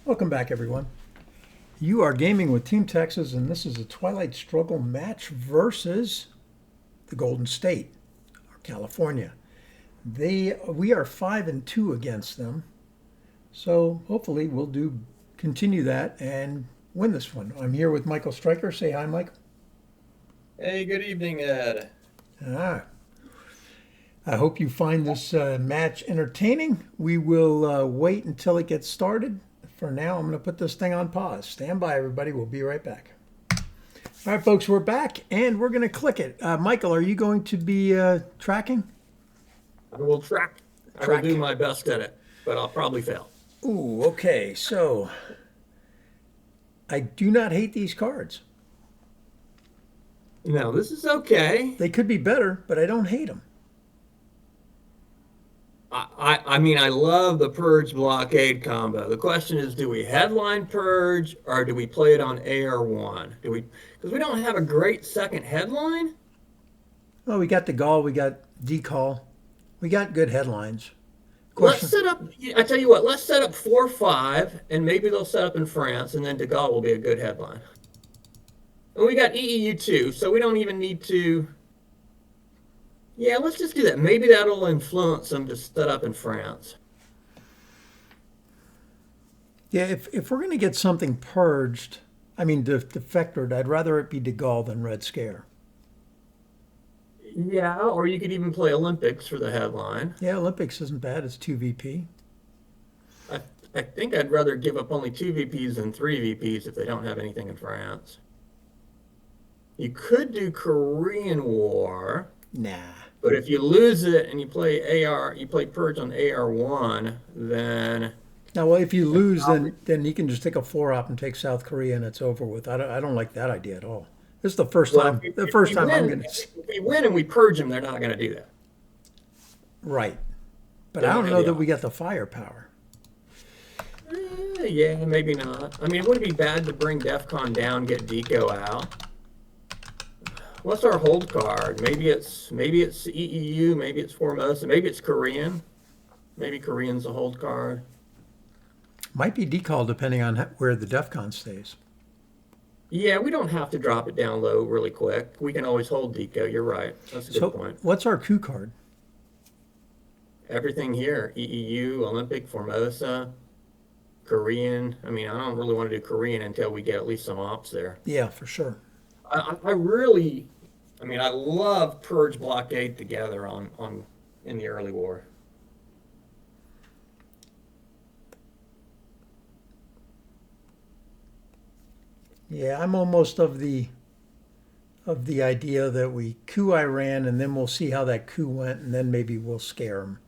Welcome back, everyone. You are gaming with Team Texas, and this is a Twilight Struggle match versus the Golden State, or California. We are 5-2 against them, so hopefully we'll continue that and win this one. I'm here with Michael Stryker. Say hi, Michael. Hey, good evening, Ed. Ah, I hope you find this match entertaining. We will wait until it gets started. For now, I'm going to put this thing on pause. Stand by, everybody. We'll be right back. All right, folks, we're back, and we're going to click it. Michael, are you going to be tracking? I will track. I will do my best at it, but I'll probably fail. Ooh, okay. So I do not hate these cards. No, this is okay. They could be better, but I don't hate them. I mean, I love the Purge Blockade combo. The question is, do we headline Purge or do we play it on AR1? Because we don't have a great second headline. Well, we got the Gall, we got Decall, we got good headlines. Let's Question. set up, I tell you what, let's set up 4-5, and maybe they'll set up in France, and then De Gaulle will be a good headline. And we got EEU too, so we don't even need to. Yeah, let's just do that. Maybe that'll influence them to set up in France. Yeah, if we're going to get something purged, I mean defectored, I'd rather it be De Gaulle than Red Scare. Yeah, or you could even play Olympics for the headline. Yeah, Olympics isn't bad. It's 2 VP. I, I think I'd rather give up only 2 VPs than 3 VPs if they don't have anything in France. You could do Korean War, Nah. but if you lose it and you play Purge on AR1, then Now, well, if you lose, then you can just take a 4-op and take South Korea, and it's over with. I don't like that idea at all. This is the first well, time. The first time I'm going to. if we win and we purge them, they're not going to do that. Right, but They I don't don't have know the that we option. got the firepower. Yeah, maybe not. I mean, it wouldn't be bad to bring DEFCON down, get Deco out. What's our hold card? Maybe it's EEU, maybe it's Formosa, maybe it's Korean. Maybe Korean's a hold card. Might be Decall depending on where the DEFCON stays. Yeah, we don't have to drop it down low really quick. We can always hold Deco. You're right. That's a good So, point. what's our coup card? Everything here: EEU, Olympic, Formosa, Korean. I mean, I don't really want to do Korean until we get at least some ops there. Yeah, for sure. I really, I mean, I love Purge Blockade together on in the early war. Yeah, I'm almost of the idea that we coup Iran, and then we'll see how that coup went, and then maybe we'll scare them.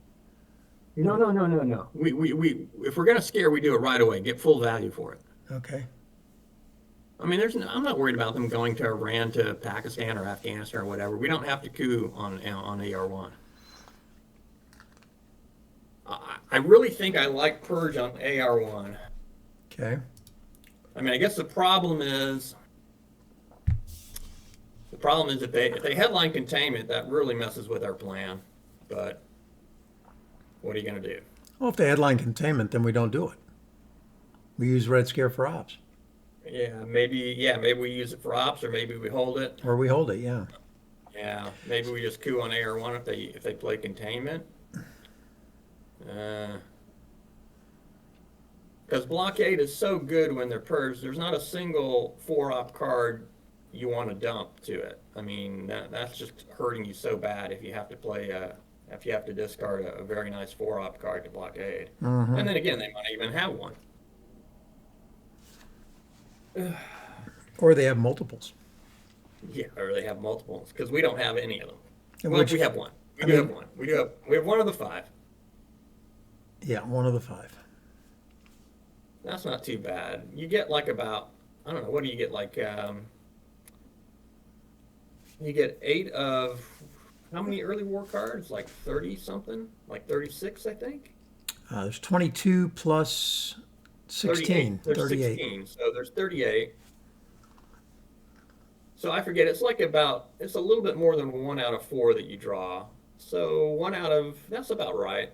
No, no, no, no, no. We if we're gonna scare, we do it right away. Get full value for it. Okay. I mean, I'm not worried about them going to Iran, to Pakistan, or Afghanistan, or whatever. We don't have to coup on AR1. I really think I like Purge on AR1. Okay. I mean, I guess the problem is if they headline containment, that really messes with our plan. But what are you gonna do? Well, if they headline containment, then we don't do it. We use Red Scare for ops, Yeah, maybe we use it for ops, or maybe we hold it. or we hold it. Yeah. Yeah, maybe we just coup on AR1 if they play containment. Uh, Because blockade is so good when they're purged. There's not a single 4-op card you want to dump to it. I mean, that's just hurting you so bad if you have to discard a very nice 4-op card to blockade. Mm-hmm. And then again, they might even have one. Or they have multiples. Yeah, or they have multiples because we don't have any of them. In Well, which, we have one. We I do have mean, one. We have one of the 5. yeah, one of the 5. That's not too bad. You get like about, I don't know, what do you get, like you get 8 of how many early war cards? Like 30 something? Like 36, I think. There's 22 plus 16, 38. There's 38. 16, so there's 38. So I forget. It's a little bit more than 1 out of 4 that you draw. So that's about right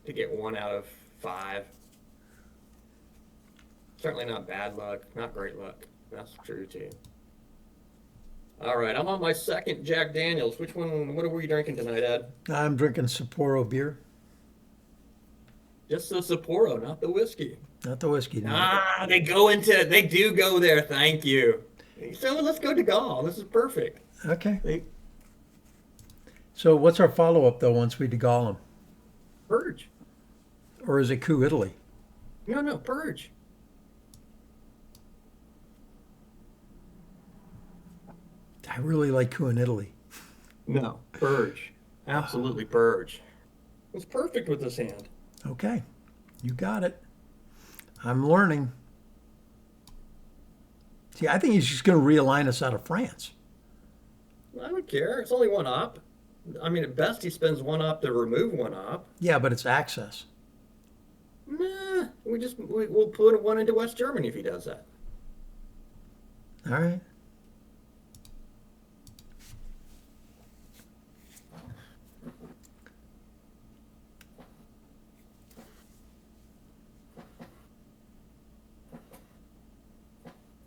to get 1 out of 5. Certainly not bad luck, not great luck. That's true too. All right, I'm on my second Jack Daniels. Which one? What are we drinking tonight, Ed? I'm drinking Sapporo beer, Just the Sapporo, not the whiskey. not the whiskey tonight. Ah, they do go there. Thank you. So let's go to Gall. This is perfect. Okay. They So what's our follow-up, though, once we degall them? purge. Or is it Coup Italy? No, no, purge. I really like Coup in Italy. No, purge. Absolutely purge. It's perfect with this hand. Okay. You got it. I'm learning. See, I think he's just going to realign us out of France. I don't care. It's only one op. I mean, at best, he spends one op to remove one op. Yeah, but it's access. Nah, we'll put one into West Germany if he does that. All right.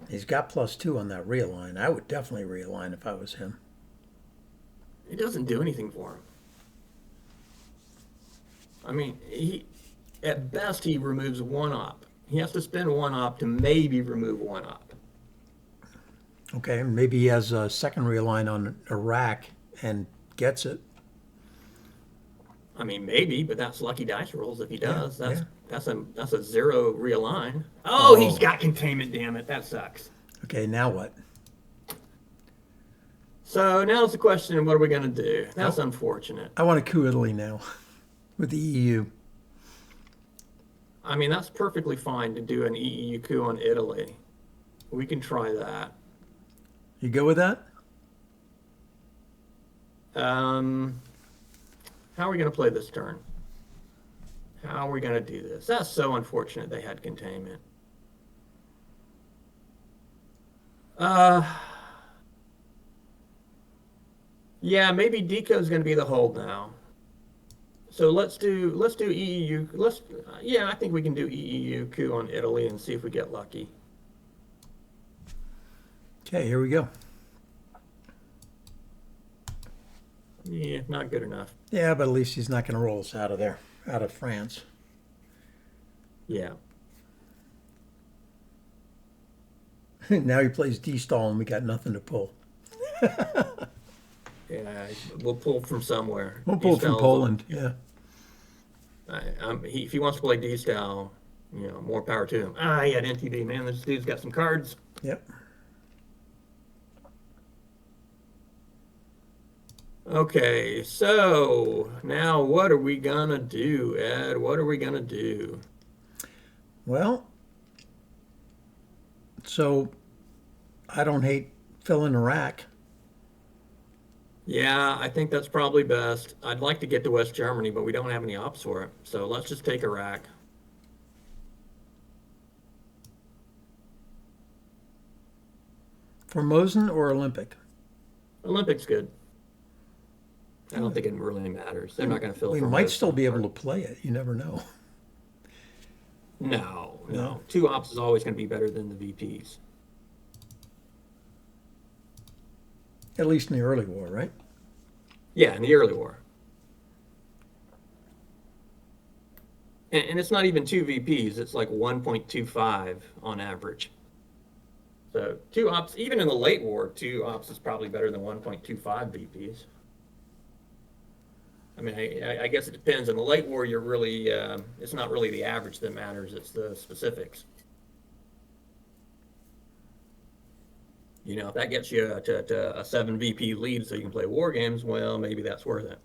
He's got +2 on that realign. I would definitely realign if I was him. It doesn't do anything for him. I mean, at best he removes one op. He has to spend one op to maybe remove one op. Okay, maybe he has a second realign on Iraq and gets it. I mean, maybe, but that's lucky dice rolls if he does. Yeah. That's a zero realign. Oh. He's got containment. Damn it, that sucks. Okay, now what? So now it's the question: what are we going to do? That's unfortunate. I want to Coup Italy now with the EU. I mean, that's perfectly fine to do an EEU coup on Italy. We can try that. You go with that? How are we going to play this turn? How are we going to do this? That's so unfortunate they had containment. Yeah, maybe Deco's going to be the hold now. So let's do EEU. Yeah, I think we can do EEU coup on Italy and see if we get lucky. Okay, here we go. Yeah, not good enough. Yeah, but at least he's not going to roll us out of there, out of France. Yeah. Now he plays D-stall and we got nothing to pull. Yeah, we'll pull from somewhere. We'll pull from Poland, yeah. If he wants to play D-style, more power to him. He had NTB, man. This dude's got some cards. Yep. Okay, so now what are we gonna do, Ed? What are we gonna do? Well, so I don't hate filling Iraq. Yeah, I think that's probably best. I'd like to get to West Germany, but we don't have any ops for it. So let's just take Iraq. Formosan or Olympic? Olympics good. I don't think it really matters. They're not going to fill. We might still be able to play it. You never know. No. Two ops is always going to be better than the VPs. At least in the early war, right? Yeah, in the early war. And it's not even two VPs. It's like 1.25 on average. So two ops, even in the late war, two ops is probably better than 1.25 VPs. I mean, I guess it depends. In the late war, you're really, it's not really the average that matters. It's the specifics. If that gets you to a 7 VP lead so you can play war games, well, maybe that's worth it.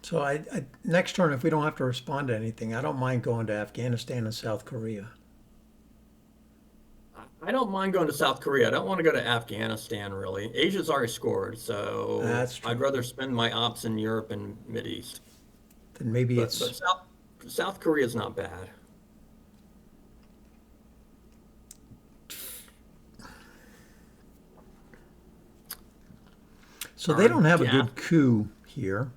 So I next turn, if we don't have to respond to anything, I don't mind going to Afghanistan and South Korea. I don't mind going to South Korea. I don't want to go to Afghanistan, really. Asia's already scored, so That's true. I'd rather spend my ops in Europe and Mideast. Then maybe But it's South Korea's not bad. so they don't have a Yeah. good coup here.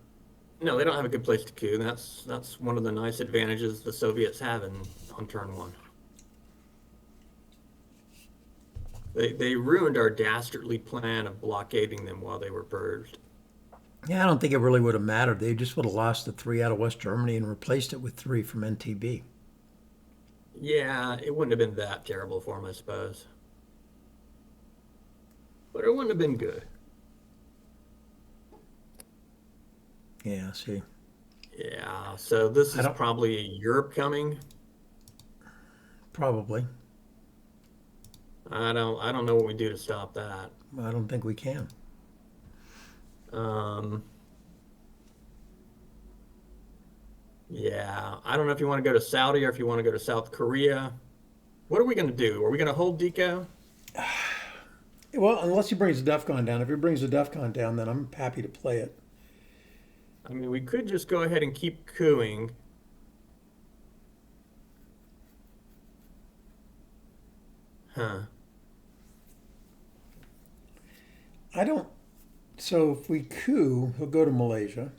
No, they don't have a good place to coup. That's one of the nice advantages the Soviets have on turn one. They ruined our dastardly plan of blockading them while they were purged. Yeah, I don't think it really would have mattered. They just would have lost the 3 out of West Germany and replaced it with 3 from NTB. Yeah, it wouldn't have been that terrible for them, I suppose. But it wouldn't have been good. Yeah, see. Yeah, so this I is don't, probably Europe coming. probably. I don't know what we do to stop that. I don't think we can. Um, yeah, I don't know if you want to go to Saudi or if you want to go to South Korea. What are we going to do? Are we going to hold Deco? Well, unless he brings the DEFCON down. If he brings the DEFCON down, then I'm happy to play it. I mean, we could just go ahead and keep cooing. Huh. I don't. So if we coup, he'll go to Malaysia.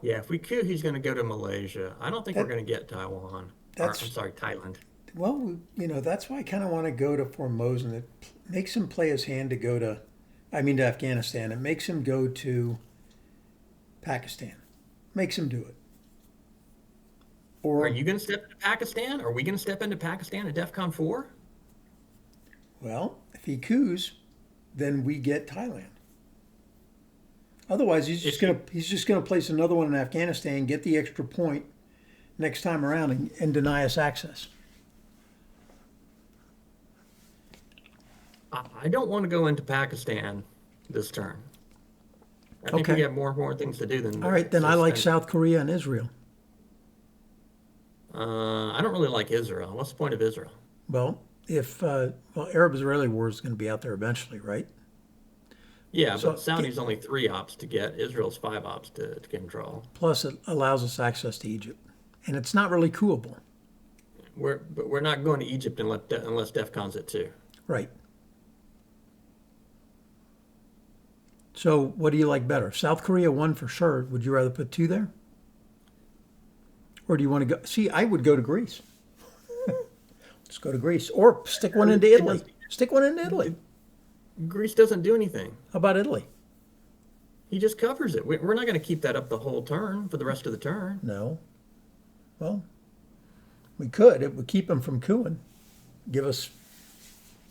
Yeah, if we coup, he's going to go to Malaysia. I don't think we're That going to get Taiwan. Or, I'm that's sorry, Thailand. well, that's why I kind of want to go to Formosan. It makes him play his hand to go to, I mean, to Afghanistan. It makes him go to Pakistan. Makes him do it. Are Or, you going to step into Pakistan? Are we going to step into Pakistan at DEFCON 4? well, if he coups, then we get Thailand. Otherwise, If he, he's just gonna place another one in Afghanistan, get the extra point next time around, and deny us access. I don't want to go into Pakistan this turn. I think we Okay. have more and more things to do than All right, then I to like spend. South Korea and Israel. I don't really like Israel. What's the point of Israel? Well, if Arab-Israeli war is going to be out there eventually, right? Yeah, but So Saudi's only 3 ops to get. Israel's 5 ops to control. plus it allows us access to Egypt, and it's not really coolable, But we're not going to Egypt unless DEFCON's at 2. right? So what do you like better? South Korea one for sure. Would you rather put 2 there, or do you want to go? See, I would go to Greece. Let's go to Greece, or stick one into It Italy. does. Stick one into Italy. Greece doesn't do anything. How about Italy? He just covers it. We're not going to keep that up the whole turn for the rest of the turn. No. Well, we could. It would keep them from cooing. Give us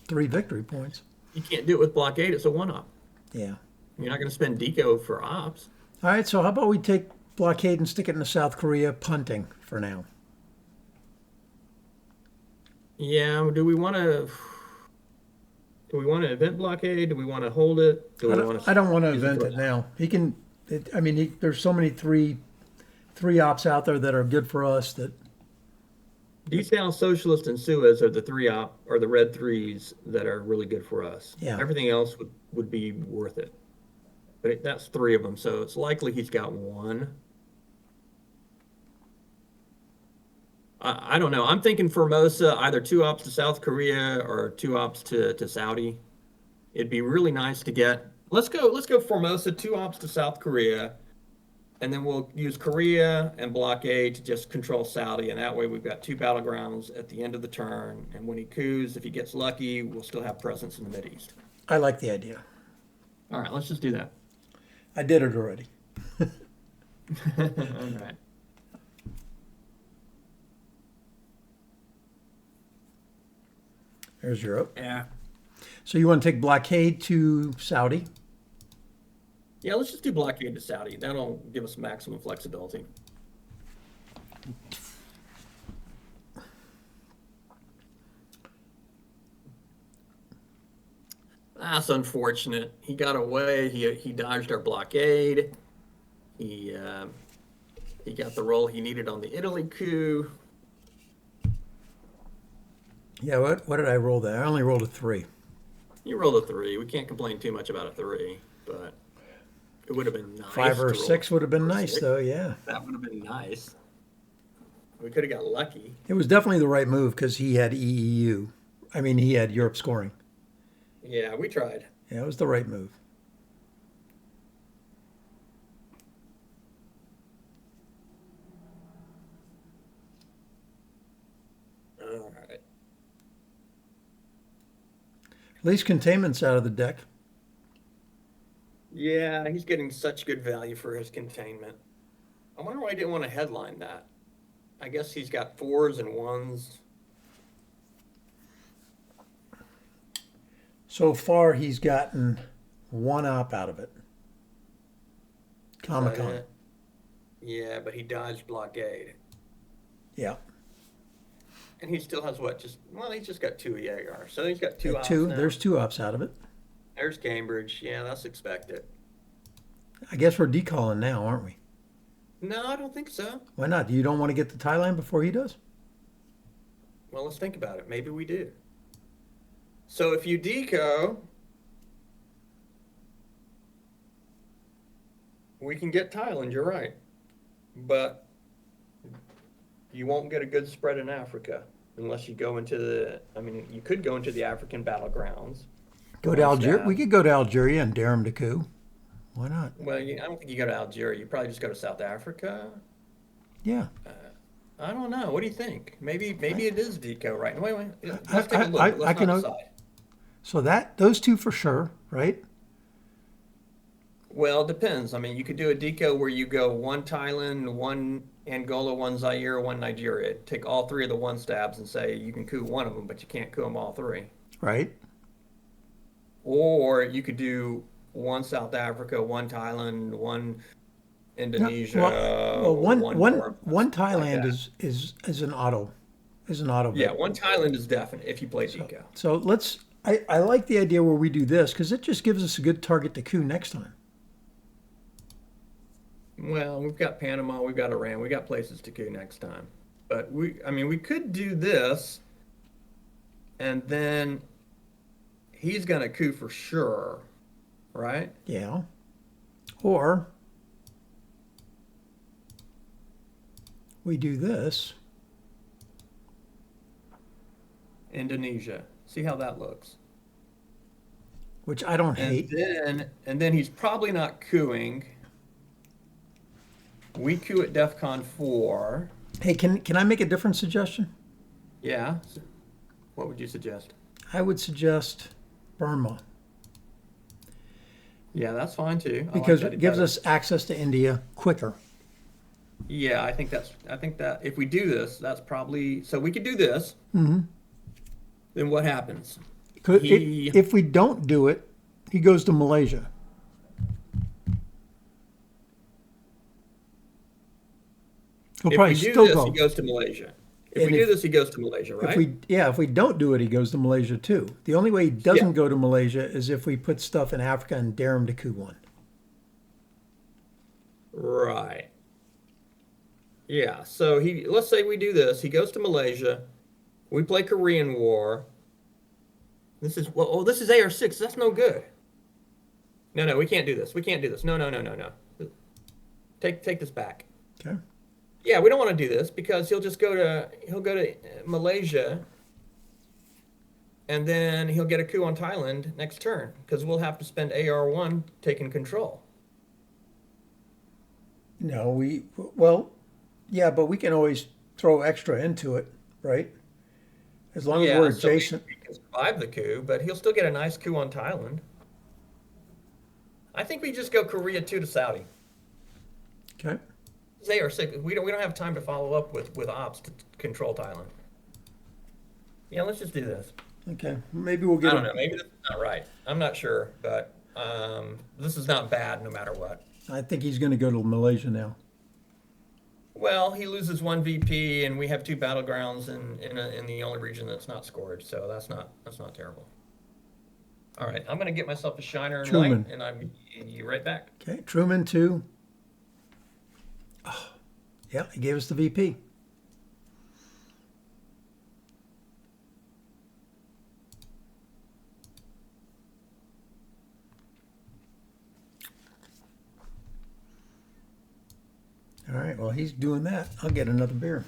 3 victory points. You can't do it with blockade. It's a 1-op. Yeah. You're not going to spend deco for ops. All right. So how about we take blockade and stick it into South Korea punting for now? Yeah. Do we want to event blockade? Do we want to hold it? Do we want to I don't want to use it event for it now. He can. There's so many three ops out there that are good for us that. Desal, Socialist, and Suez are the 3-op or the red threes that are really good for us. Yeah. Everything else would be worth it. But that's 3 of them, so it's likely he's got 1. I don't know. I'm thinking Formosa, either 2 ops to South Korea or 2 ops to Saudi. It'd be really nice to get. Let's go Formosa, 2 ops to South Korea, and then we'll use Korea and blockade to just control Saudi, and that way we've got 2 battlegrounds at the end of the turn. And when he coups, if he gets lucky, we'll still have presence in the Mideast. I like the idea. All right, let's just do that. I did it already. All right. There's Europe. Yeah. So you want to take blockade to Saudi? Yeah, let's just do blockade to Saudi. That'll give us maximum flexibility. That's unfortunate. He got away. He dodged our blockade. He uh, he got the role he needed on the Italy coup. Yeah. What did I roll there? I only rolled a 3. You rolled a 3. We can't complain too much about a 3, but it would have been nice 5 to or roll 6 would have been a nice, 6. though. Yeah. That would have been nice. We could have got lucky. It was definitely the right move because he had EEU. I mean, he had Europe scoring. Yeah, we tried. Yeah, it was the right move. At least containment's out of the deck. Yeah, he's getting such good value for his containment. I wonder why I didn't want to headline that. I guess he's got fours and ones. So far, he's gotten one op out of it. Is Comic that Con. it? Yeah, but he dodged blockade. Yeah. And he still has what? He's just got two Jaeger. So he's got two Got ops two. now. There's two ops out of it. There's Cambridge. Yeah, that's expected. I guess we're decalling now, aren't we? No, I don't think so. Why not? You don't want to get to Thailand before he does? Well, let's think about it. Maybe we do. So if you deco, we can get Thailand, you're right. But you won't get a good spread in Africa unless you go into you could go into the African battlegrounds. Go to Algeria. We could go to Algeria and dare him to coup. Why not? Well, I don't think you go to Algeria. You probably just go to South Africa. Yeah. I don't know. What do you think? Maybe it is deco, right? Wait. Let's take a look. I Let's can. not decide. So those two for sure, right? Well, it depends. I mean, you could do a deco where you go one Thailand, one Angola, one Zaire, one Nigeria. Take all three of the one stabs and say you can coup one of them, but you can't coup them all three. Right. Or you could do one South Africa, one Thailand, one Indonesia. Well, one Thailand like is an auto, yeah, bet. one Thailand is definite if you play deco. So let's. I like the idea where we do this because it just gives us a good target to coup next time. Well, we've got Panama, we've got Iran, we got places to coup next time. But we could do this, and then he's gonna coup for sure, right? Yeah. Or we do this. Indonesia. See how that looks. Which I don't And hate. then he's probably not cooing. We coup at DEF CON 4. Hey, can I make a different suggestion? Yeah. What would you suggest? I would suggest Burma Yeah, that's fine too. I like because that it gives better. us access to India quicker. Yeah, I think that if we do this, that's probably so we could do this. Mm-hmm. Then what happens? He If we don't do it, he goes to Malaysia. He'll if probably we do still this, go. he goes to Malaysia. If And we do this, he goes to Malaysia, right? If we don't do it, he goes to Malaysia too. The only way he doesn't go to Malaysia is if we put stuff in Africa and dare him to coup one. Right. Yeah. So let's say we do this. He goes to Malaysia. We play Korean War. This is this is AR6. That's no good. No, we can't do this. We can't do this. No. Take this back. Okay. Yeah, we don't want to do this because he'll go to Malaysia, and then he'll get a coup on Thailand next turn because we'll have to spend AR1 taking control. No, yeah, but we can always throw extra into it, right? As long as Yeah, we're so adjacent. we can survive the coup, but he'll still get a nice coup on Thailand. I think we just go Korea 2 to Saudi. Okay. They are sick. We don't have time to follow up with ops to control Thailand. Yeah, let's just do this. Okay. Maybe we'll I get don't know. Maybe this is not right. I'm not sure, but this is not bad no matter what. I think he's going to go to Malaysia now. Well, he loses one VP, and we have two battlegrounds in the only region that's not scored, so that's not terrible. All right, I'm gonna get myself a shiner and Truman. light, and I'm you right back. Okay. Truman too. Oh, yeah, he gave us the VP. All right, well, he's doing that. I'll get another beer.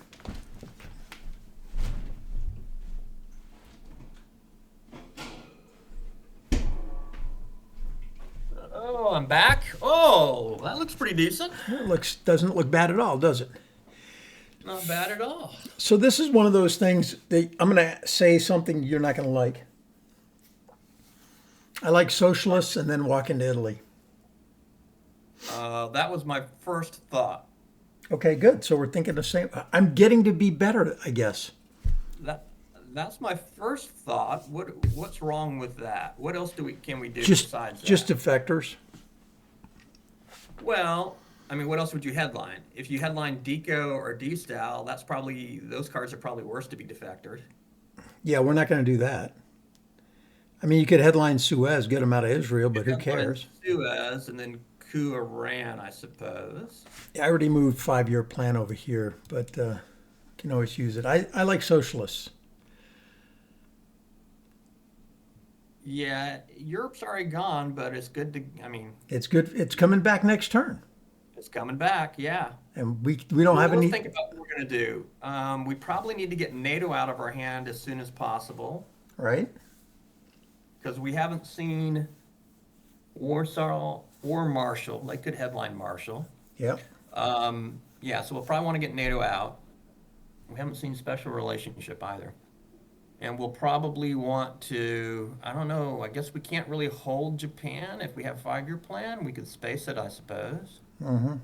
Oh, I'm back. Oh, that looks pretty decent. It doesn't look bad at all, does it? Not bad at all. So this is one of those things that I'm going to say something you're not going to like. I like socialists and then walk into Italy. That was my first thought. Okay, good. So we're thinking the same. I'm getting to be better, I guess. That that's my first thought. What's wrong with that? What else do we can we do Just besides just that? defectors. Well, I mean, what else would you headline? If you headline Deco or D-Style, that's probably those cards are probably worse to be defectored. Yeah, we're not going to do that. I mean, you could headline Suez, get them out of Israel, but who Headline cares? Suez and then coup Iran, I suppose. I already moved 5 year plan over here, but can always use it. I like socialists. Yeah, Europe's already gone, but it's good to. I mean, It's good. It's coming back next turn, it's coming back. Yeah. and we don't Well, have let's any. think about what we're gonna do. We probably need to get NATO out of our hand as soon as possible Right? because we haven't seen Warsaw or Marshall. They could headline Marshall. Yeah. Yeah, so we'll probably want to get NATO out. We haven't seen special relationship either. And we'll probably want to, I don't know, I guess we can't really hold Japan if we have 5 year plan. We could space it, I suppose. Mm-hmm.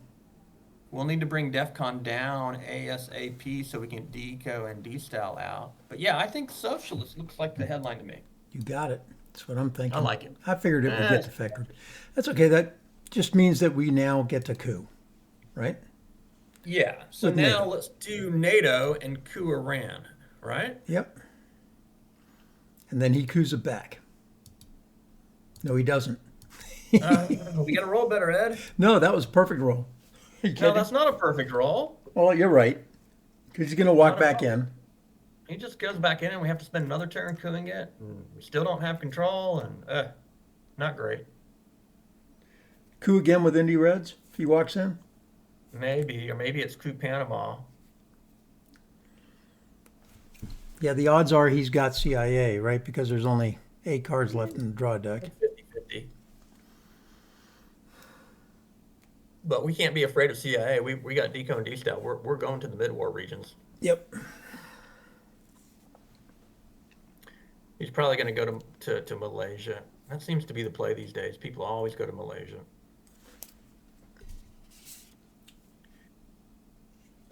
We'll need to bring DEFCON down ASAP so we can deco and D-style out. But yeah, I think socialist looks like the headline to me. You got it. That's what I'm I thinking. like it. I figured it would get That's defected. That's okay. That just means that we now get to coup, right? yeah. So With now NATO. let's do NATO and coup Iran, right? Yep. And then he coups it back. No, he doesn't. Uh, we got to roll better, Ed. No, that was a perfect roll. Are you No, kidding? that's not a perfect roll. Well, you're right. Because he's going to walk Not at back all. in. He just goes back in and we have to spend another turn cooling it. And we still don't have control and not great. Coup again with Indy Reds if he walks in. Maybe, or maybe it's coup Panama. Yeah, the odds are he's got CIA, right? Because there's only 8 cards left in the draw deck. 50-50. But we can't be afraid of CIA. We got Deco and D-Style. We're going to the mid-war regions. Yep. He's probably going to go to Malaysia. That seems to be the play these days. People always go to Malaysia.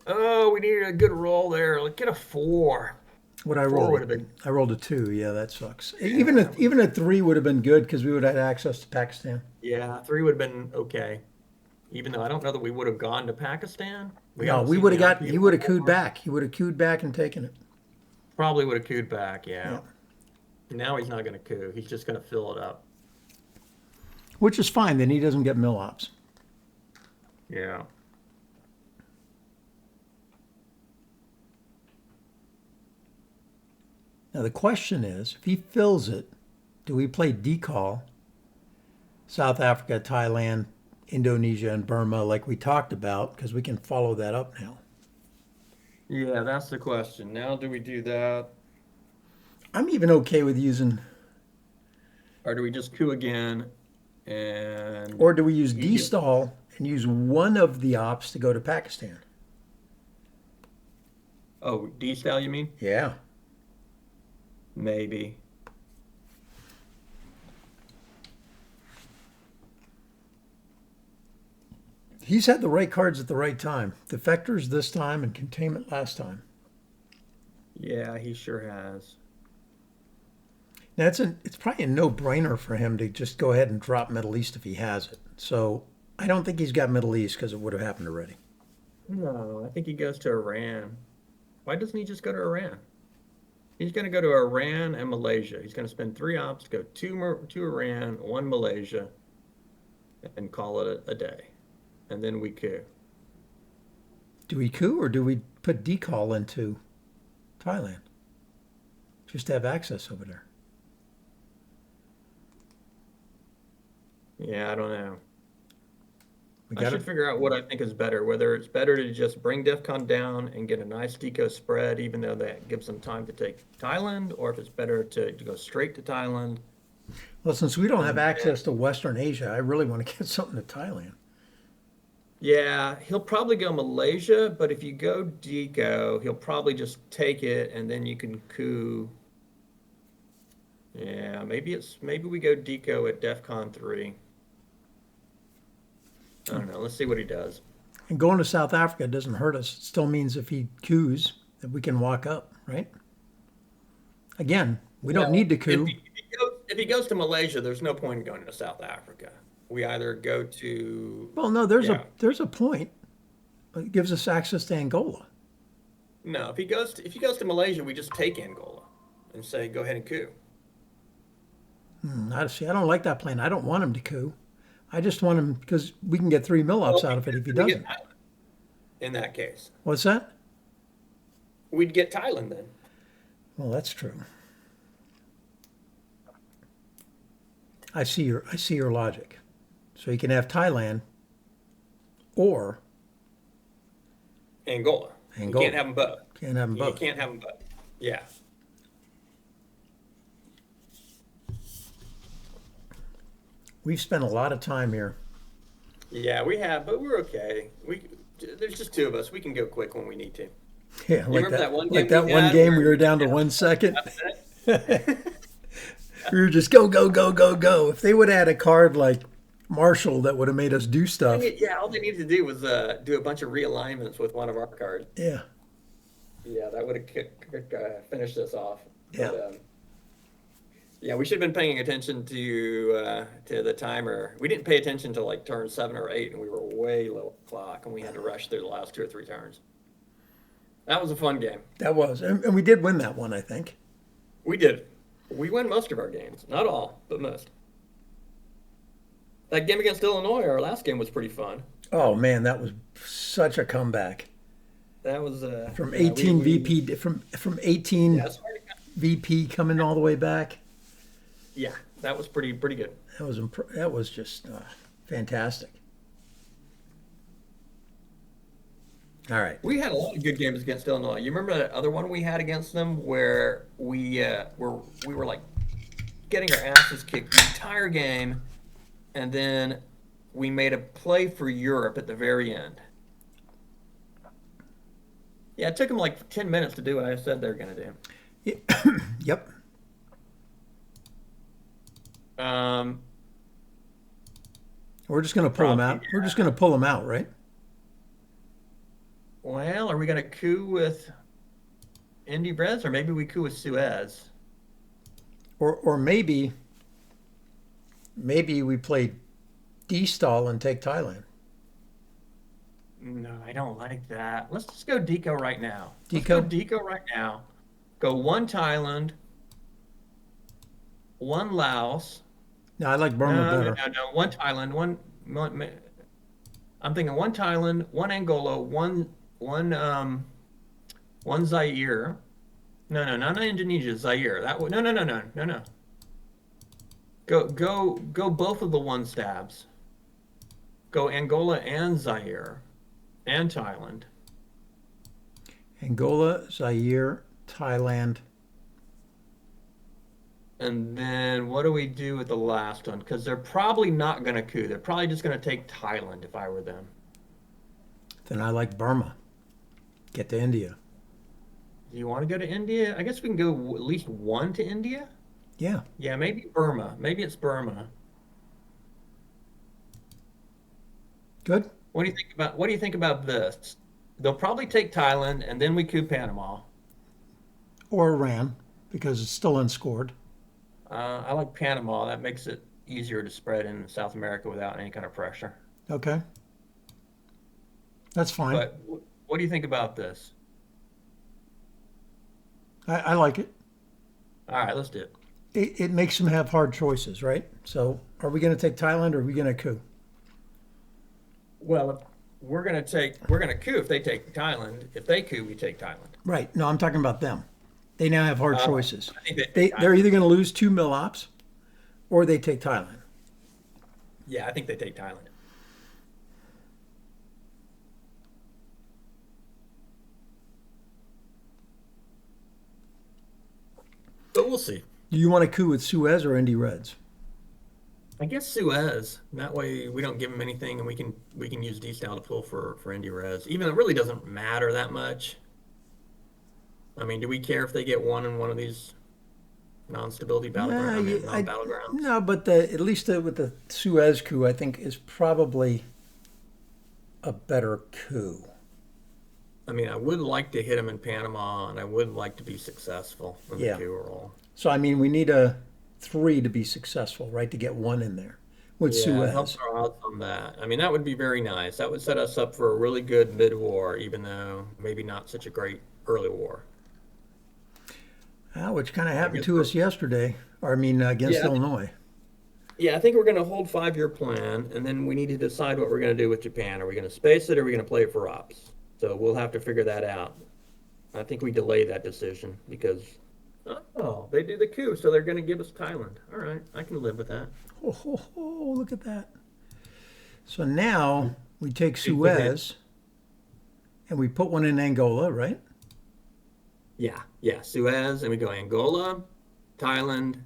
Oh, we needed a good roll there. Let's get a 4. What I 4 would rolled? have been, I rolled a 2. Yeah, that sucks. Even yeah, a even a 3 would have been good because we would have had access to Pakistan. yeah, 3 would have been okay. Even though I don't know that we would have gone to Pakistan. We No, haven't we seen would have the got. IP He in would have cooed war. back. He would have cooed back and taken it. Probably would have cooed back, Yeah. yeah. Now he's not going to coup. He's just going to fill it up. Which is fine. Then he doesn't get mill ops. Yeah. Now the question is, if he fills it, do we play decall South Africa, Thailand, Indonesia, and Burma like we talked about? Because we can follow that up now. Yeah, that's the question. Now, do we do that, I'm even okay with using, or do we just coup again and or do we use Egypt? D-stall and use one of the ops to go to Pakistan? Oh, D-style, you mean? Yeah. Maybe. He's had the right cards at the right time. Defectors this time and containment last time. Yeah, he sure has. Now it's probably a no-brainer for him to just go ahead and drop Middle East if he has it. So I don't think he's got Middle East because it would have happened already. No, I think he goes to Iran. Why doesn't he just go to Iran? He's going to go to Iran and Malaysia. He's going to spend 3 ops to go to Iran, 1 Malaysia, and call it a day. And then we coup. Do we coup or do we put decall into Thailand just to have access over there? Yeah, I don't know. We I got should to. figure out what I think is better, whether it's better to just bring DEFCON down and get a nice deco spread, even though that gives them time to take Thailand, or if it's better to go straight to Thailand. Well, since we don't have And access to Western Asia, I really want to get something to Thailand. yeah, he'll probably go Malaysia, but if you go deco, he'll probably just take it and then you can coup. Yeah, maybe we go Deco at DEF CON 3. I don't know. Let's see what he does. And going to South Africa doesn't hurt us. It still means if he coups, that we can walk up, right? Again, we don't Well, need to coup. if he goes to Malaysia, there's no point in going to South Africa. We either go to, Well, no, yeah, there's a point. It gives us access to Angola. no. If he goes to Malaysia, we just take Angola and say go ahead and coup. I see. I don't like that plan. I don't want him to coup. I just want him because we can get 3 mil-ups Well, out of it if he we get doesn't. Thailand in that case. What's that? We'd get Thailand then. Well, that's true. I see your logic. So you can have Thailand or Angola. You Angola. can't have them both. Can't have them You both. can't have them both. Yeah. We've spent a lot of time here. Yeah, we have, but we're okay. There's just two of us. We can go quick when we need to. Yeah, You remember that one like game that we one had game where we were down to 1 second. We were just go, go, go, go, go. If they would have had a card like Marshall that would have made us do stuff. Yeah, all they needed to do was do a bunch of realignments with one of our cards. Yeah. Yeah, that would have finished us off. Yeah. But, yeah, we should have been paying attention to the timer. We didn't pay attention to like turn 7 or 8, and we were way low clock, and we had to rush through the last 2 or 3 turns. That was a fun game. That was. And we did win that one, I think. We did. We win most of our games. Not all, but most. That game against Illinois, our last game, was pretty fun. Oh man, that was such a comeback. That was From yeah, 18 VP from 18 yeah, it's hard to, VP coming all the way back. yeah, that was pretty good. That was just fantastic. All right. We had a lot of good games against Illinois. You remember that other one we had against them where we were like getting our asses kicked the entire game, and then we made a play for Europe at the very end. Yeah, it took them like 10 minutes to do what I said they were going to do. Yep. Um, We're just going to pull them out. Probably, We're just going to pull them out, right? well, are we going to coup with Indy Reds, or maybe we coup with Suez? Or maybe we play D-stall and take Thailand. No, I don't like that. Let's just go Deco right now. Let's Deco? go Deco right now. Go one Thailand, one Laos. No, I like Burma better. No. One Thailand, I'm thinking one Thailand, one Angola, one Zaire. No, not Indonesia, Zaire. No. Go both of the one stabs. Go Angola and Zaire and Thailand. Angola, Zaire, Thailand. And then what do we do with the last one? Because they're probably not going to coup. They're probably just going to take Thailand if I were them. Then I like Burma. Get to India. Do you want to go to India? I guess we can go at least one to India. Yeah. Yeah, maybe Burma. Maybe it's Burma. Good. What do you think about this? They'll probably take Thailand and then we coup Panama. Or Iran, because it's still unscored. I like Panama. That makes it easier to spread in South America without any kind of pressure. Okay. That's fine. But what do you think about this? I like it. All right, let's do it. It makes them have hard choices, right? So are we going to take Thailand or are we going to coup? Well, we're gonna coup if they take Thailand. If they coup, we take Thailand. Right. No, I'm talking about them. They now have hard choices. I think They're either going to lose 2 mil-ops or they take Thailand. Yeah, I think they take Thailand. But we'll see. Do you want to coup with Suez or Indy Reds? I guess Suez. That way we don't give them anything, and we can use D style to pull for Indy Reds. Even though it really doesn't matter that much. I mean, do we care if they get one in one of these non-stability battleground. Yeah, I mean, non-battlegrounds. no, but at least with the Suez coup, I think is probably a better coup. I mean, I would like to hit them in Panama, and I would like to be successful in the Yeah. coup roll. So I mean, we need a three to be successful, right? To get one in there with Yeah, it helps Suez. our odds on that. I mean, that would be very nice. That would set us up for a really good mid-war, even though maybe not such a great early war. Which kind of I happened guess to us yesterday. Or I mean, against yeah, Illinois. yeah, I think we're going to hold 5-year plan, and then we need to decide what we're going to do with Japan. Are we going to space it, or are we going to play it for ops? So we'll have to figure that out. I think we delay that decision because, oh, they do the coup, so they're going to give us Thailand. All right, I can live with that. Oh, look at that. So now we take Big hand. Suez and we put one in Angola, right? Yeah, yeah, Suez, and we go Angola, Thailand,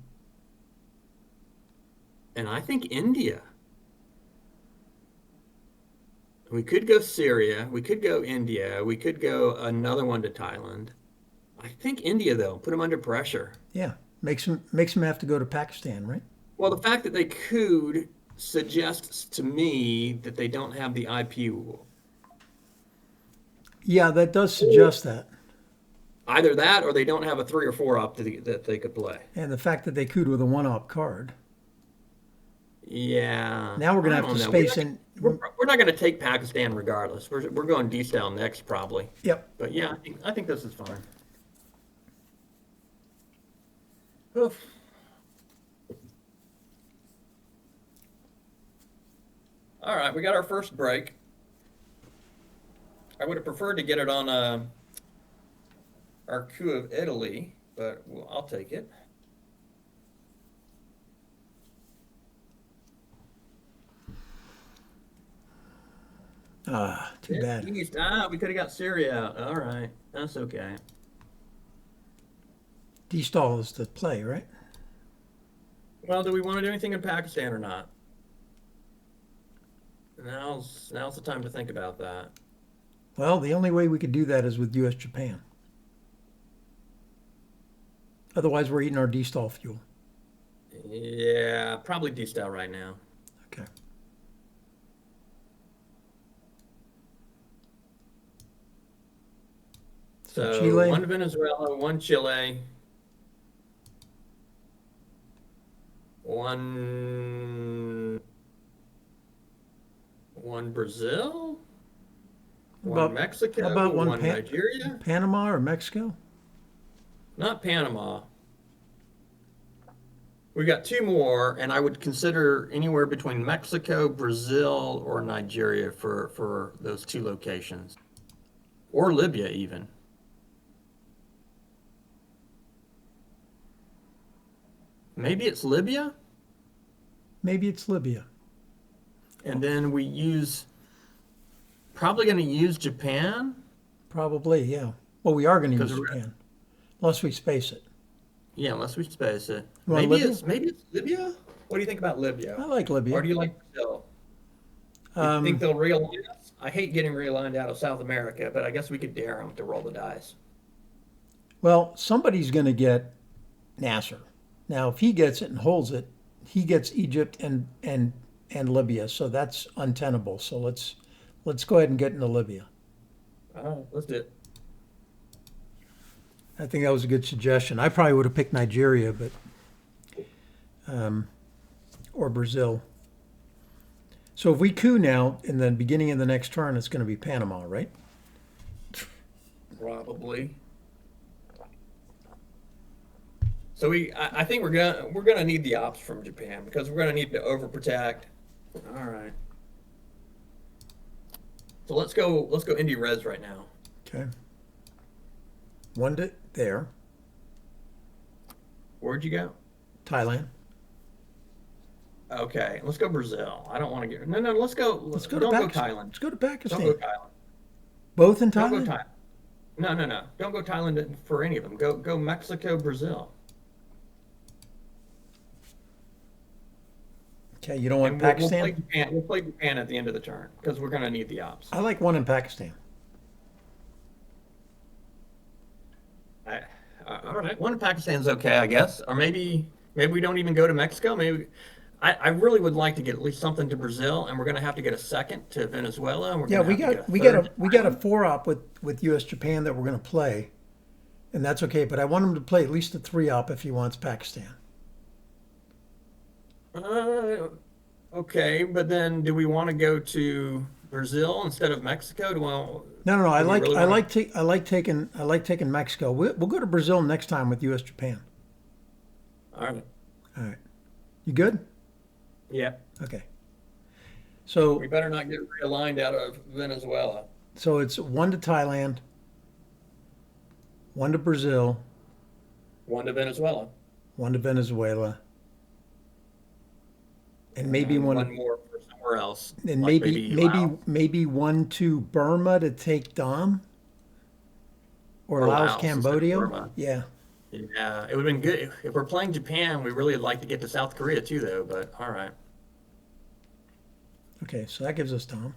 and I think India. We could go Syria, we could go India, we could go another one to Thailand. I think India, though, put them under pressure. Yeah. Makes them have to go to Pakistan, right? Well, the fact that they cooed suggests to me that they don't have the IP rule. Yeah, that does suggest that. Either that or they don't have a 3 or 4 op that they could play. And the fact that they cooed with a one-op card. Yeah, Now we're going I to have to don't know. space in. We're not going to take Pakistan regardless. We're going D style next probably. Yep. But yeah, I think this is fine. Oof. All right, we got our first break. I would have preferred to get it on our coup of Italy, but I'll take it. Too Yeah, bad. we could have got Syria out. All right, that's okay. D-stall is the play, right? Well, do we want to do anything in Pakistan or not? Now's the time to think about that. Well, the only way we could do that is with U.S. Japan. Otherwise, we're eating our D-stall fuel. Yeah, probably D style right now. Okay. So So Chile, one Venezuela, one Chile, one Brazil, one about how Mexico, about one one Nigeria. Panama or Mexico? Not Panama. We got 2 more, and I would consider anywhere between Mexico, Brazil, or Nigeria for those 2 locations, or Libya even. Maybe it's Libya, Maybe it's Libya. and then probably going to use Japan Probably, yeah. Well, we are going to because use Japan, unless we space it. yeah, unless we space it. You want Maybe Libya? it's Libya. What do you think about I Libya? like Or Libya. do you like Brazil? You think Um, they'll realign us? I hate getting realigned out of South America, but I guess we could dare them to roll the dice. well, somebody's going to get Nasser. Now, if he gets it and holds it, he gets Egypt and Libya. So that's untenable. So let's go ahead and get into Libya. Oh, let's do it. I think that was a good suggestion. I probably would have picked Nigeria, but or Brazil. So if we coup now in the beginning of the next turn, it's going to be Panama, right? Probably. So I think we're gonna need the ops from Japan because we're gonna need to overprotect. All right. So let's go indie res right now. Okay. One to there, Where'd you go? Thailand. Okay, let's go Brazil. I don't want to get no. Let's go. Let's go to Don't go Pakistan. Thailand. Let's go to Don't go Pakistan. Thailand. Both in Don't go Thailand? Thailand. No. Don't go Thailand for any of them. Go Mexico, Brazil, Okay, you don't want and we'll play Pakistan? Japan. We'll play Japan at the end of the turn because we're gonna need the ops. I like one in Pakistan. I, all All right. One in Pakistan's okay, I guess. Or maybe we don't even go to Mexico. Maybe I really would like to get at least something to Brazil, and we're going to have to get a second to Venezuela, and we're Yeah, going to we have to get a got we got third a to we got a Thailand. four-op with U.S. Japan that we're going to play, and that's okay. But I want him to play at least a three-op if he wants Pakistan. Uh, okay, but then do we want to go to Brazil instead of Mexico? No, no, no. I Do we like really I want like ta- I like taking Mexico. We'll go to Brazil next time with U.S. Japan. to? All right. All right, you good? Yeah. Okay. We So better not get realigned out of Venezuela. so it's one to Thailand, one to Brazil, One to Venezuela. one to Venezuela, and maybe And one one more for somewhere else, and like maybe maybe maybe Laos maybe one to Burma to take Dom or or Laos, Laos instead of Cambodia. Burma. Yeah. Yeah, it would have been good. If we're playing Japan, we really would like to get to South Korea too, though, but all right. Okay, so that gives us Dom.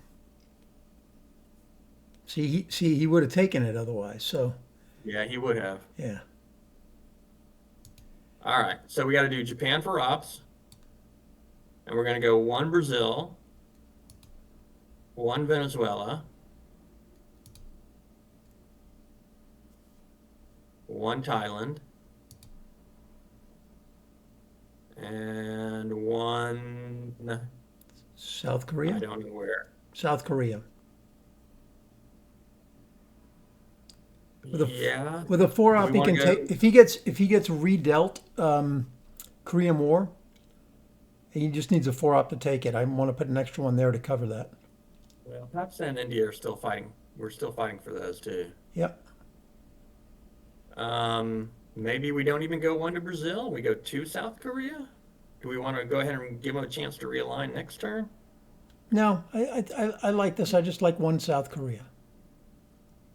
See, he would have taken it otherwise. So Yeah, he would have. yeah. All right, so we got to do Japan for ops, and we're going to go one Brazil, one Venezuela, one Thailand, and one, South I Korea. don't know where. South Korea with a Yeah. with a four Do we op he want can to take go? if he gets redealt Korean War. He just needs a four op to take it. I want to put an extra one there to cover that. Well, Pakistan and India are still fighting. We're still fighting for those too. Yep. Maybe we don't even go one to Brazil. We go to South Korea. Do we want to go ahead and give them a chance to realign next turn? No, I like this. I just like one South Korea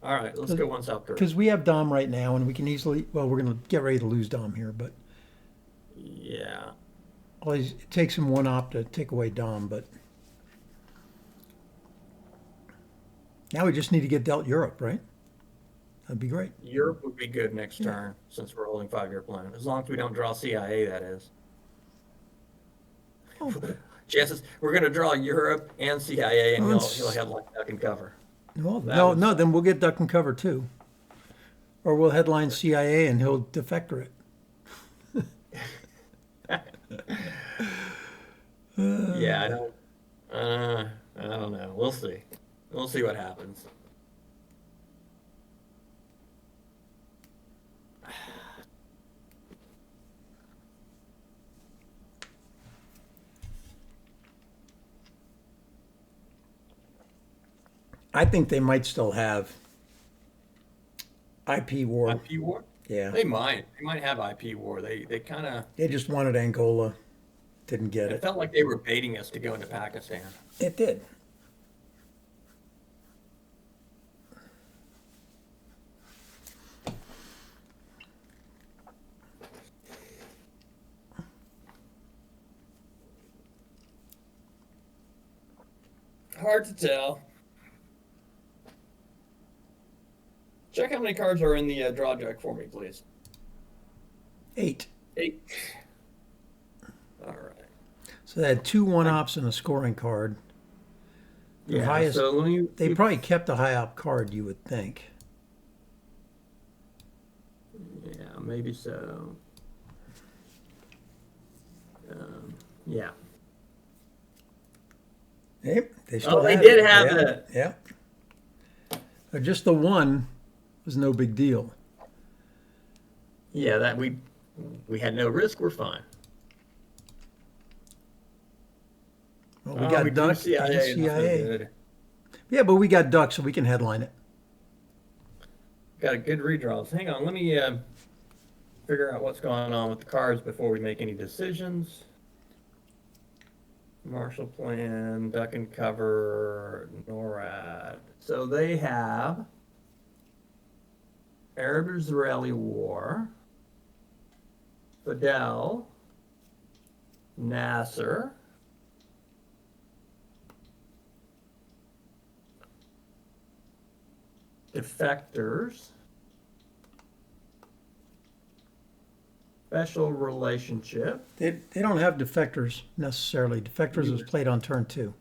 All right, let's go one South Korea. because we have Dom right now, and we can easily. Well, we're going to get ready to lose Dom here, but Yeah. it takes him one op to take away Dom. But now we just need to get dealt Europe, right? That'd be great. Europe would be good next Yeah. turn since we're holding 5-year plan. As long as we don't draw CIA, that is. Oh, Chances we're going to draw Europe and CIA, and well, he'll have like duck and cover. well, That no, would no. suck. Then we'll get duck and cover too, or we'll headline CIA and he'll defector it. Yeah, I don't know. We'll see. We'll see what happens. I think they might still have IP war. IP war? Yeah, They might. They might have IP war. They kind of. they just wanted Angola, didn't get It it. felt like they were baiting us to go into Pakistan. It did. Hard to tell. Check how many cards are in the draw deck for me, please. 8. 8. All right. So they had two one I, ops and a scoring card. Their yeah. highest. So let me. They probably kept a high op card, you would think. Yeah, maybe so. Yeah. Yep, they still Oh, they had did it. have Yeah, it. yeah. Just the one was no big deal. Yeah, that we had no risk. We're fine. Well, we We got drew duck and CIA. That's no CIA. good. Yeah, but we got duck, so we can headline it. Got a good redraws. Hang on, let me figure out what's going on with the cards before we make any decisions. Marshall Plan, Duck and Cover, NORAD. So they have Arab-Israeli War, Fidel, Nasser, Defectors, Special relationship. They don't have defectors necessarily. Defectors was played on turn 2.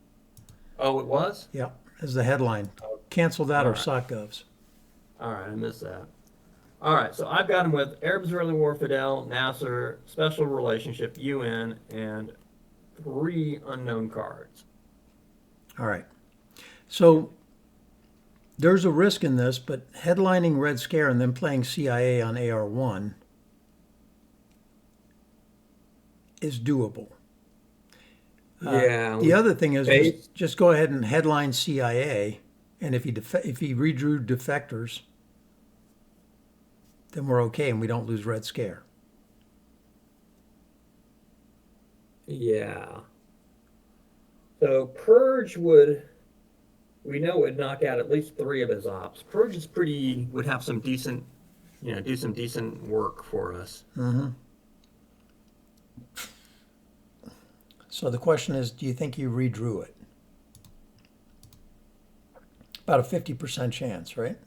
Oh, it was? Yeah, as the headline. Cancel that All or right. sock govs. All right, I missed that. All right, so I've got him with Arab-Israeli War, Fidel, Nasser, Special Relationship, UN, and 3 unknown cards. All right. So there's a risk in this, but headlining Red Scare and then playing CIA on AR1 is doable. Yeah. The other thing is Base. just go ahead and headline CIA, and if he redrew defectors, then we're okay and we don't lose Red Scare. Yeah. So Purge we know would knock out at least 3 of his ops. Purge would have some decent, do some decent work for us. Mm-hmm. So the question is, do you think you redrew it? About a 50% chance, right?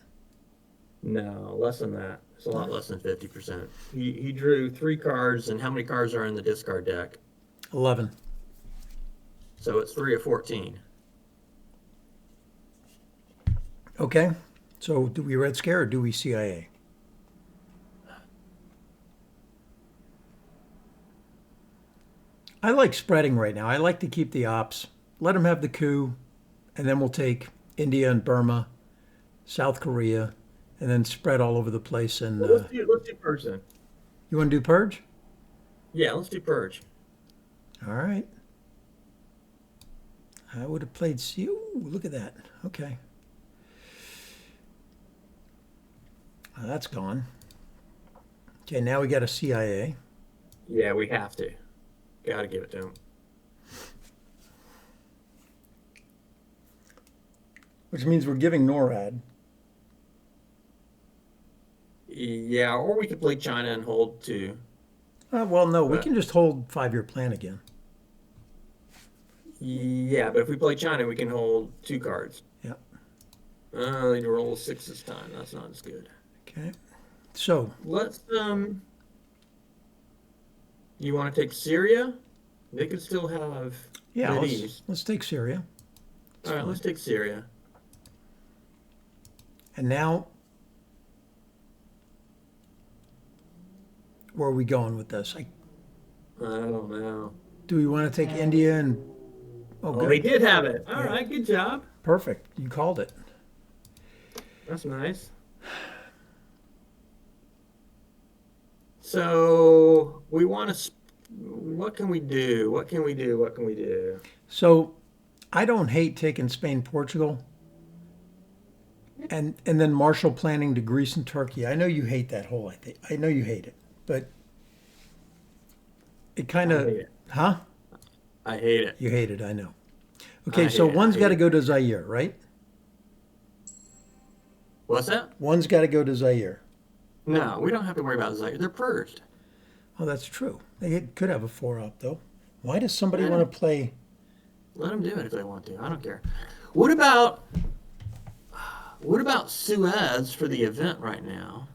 No, less than that. It's a lot less than 50%. He drew 3 cards, and how many cards are in the discard deck? 11. So it's 3 of 14. Okay. So do we Red Scare or do we CIA? I like spreading right now. I like to keep the ops. Let them have the coup, and then we'll take India and Burma, South Korea, and then spread all over the place. And Well, let's do Purge then. you want to do Purge? Yeah, let's do Purge. All right. I would have played C. Ooh, look at that. Okay. That's gone. Okay, now we got a CIA. Yeah, we have to. Got to give it to him. Which means we're giving NORAD. Yeah, or we could play China and hold 2. Well, no, we But can just hold 5-year plan again. yeah, but if we play China, we can hold 2 cards. Yeah. They roll 6 this time. That's not as good. Okay. So, Let's You want to take Syria? They could still have yeah, Mideast. let's take Syria. All right, let's take Syria. And now, where are we going with this? I don't know. Do we want to take India and? Oh, Oh, they good. did have it. All Yeah. right, good job. Perfect. You called it. That's nice. So we want to. What can we do? What can we do? What can we do? So, I don't hate taking Spain, Portugal, and then Marshall planning to Greece and Turkey. I know you hate that whole. I know you hate it, but it kind I of, hate it. huh? I hate it. You hate it. I know. I Okay, hate so it. I one's hate got to it. go to Zaire, right? What's that? One's got to go to Zaire. No, we don't have to worry about Zaire. They're purged. Oh, that's true. They could have a 4-up though. Why does somebody Let want 'em, to play? let them do it if they want to. I don't care. What about Suez for the event right now?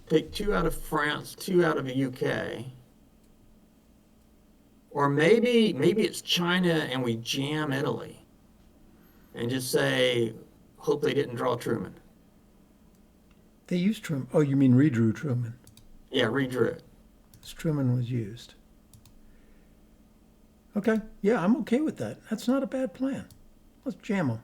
Take 2 out of France, 2 out of the UK. Or maybe it's China and we jam Italy and just say, hope they didn't draw Truman. They used Truman. Oh, you mean redrew Truman? Yeah, redrew it. As Truman was used. Okay, yeah, I'm okay with that. That's not a bad plan. Let's jam them.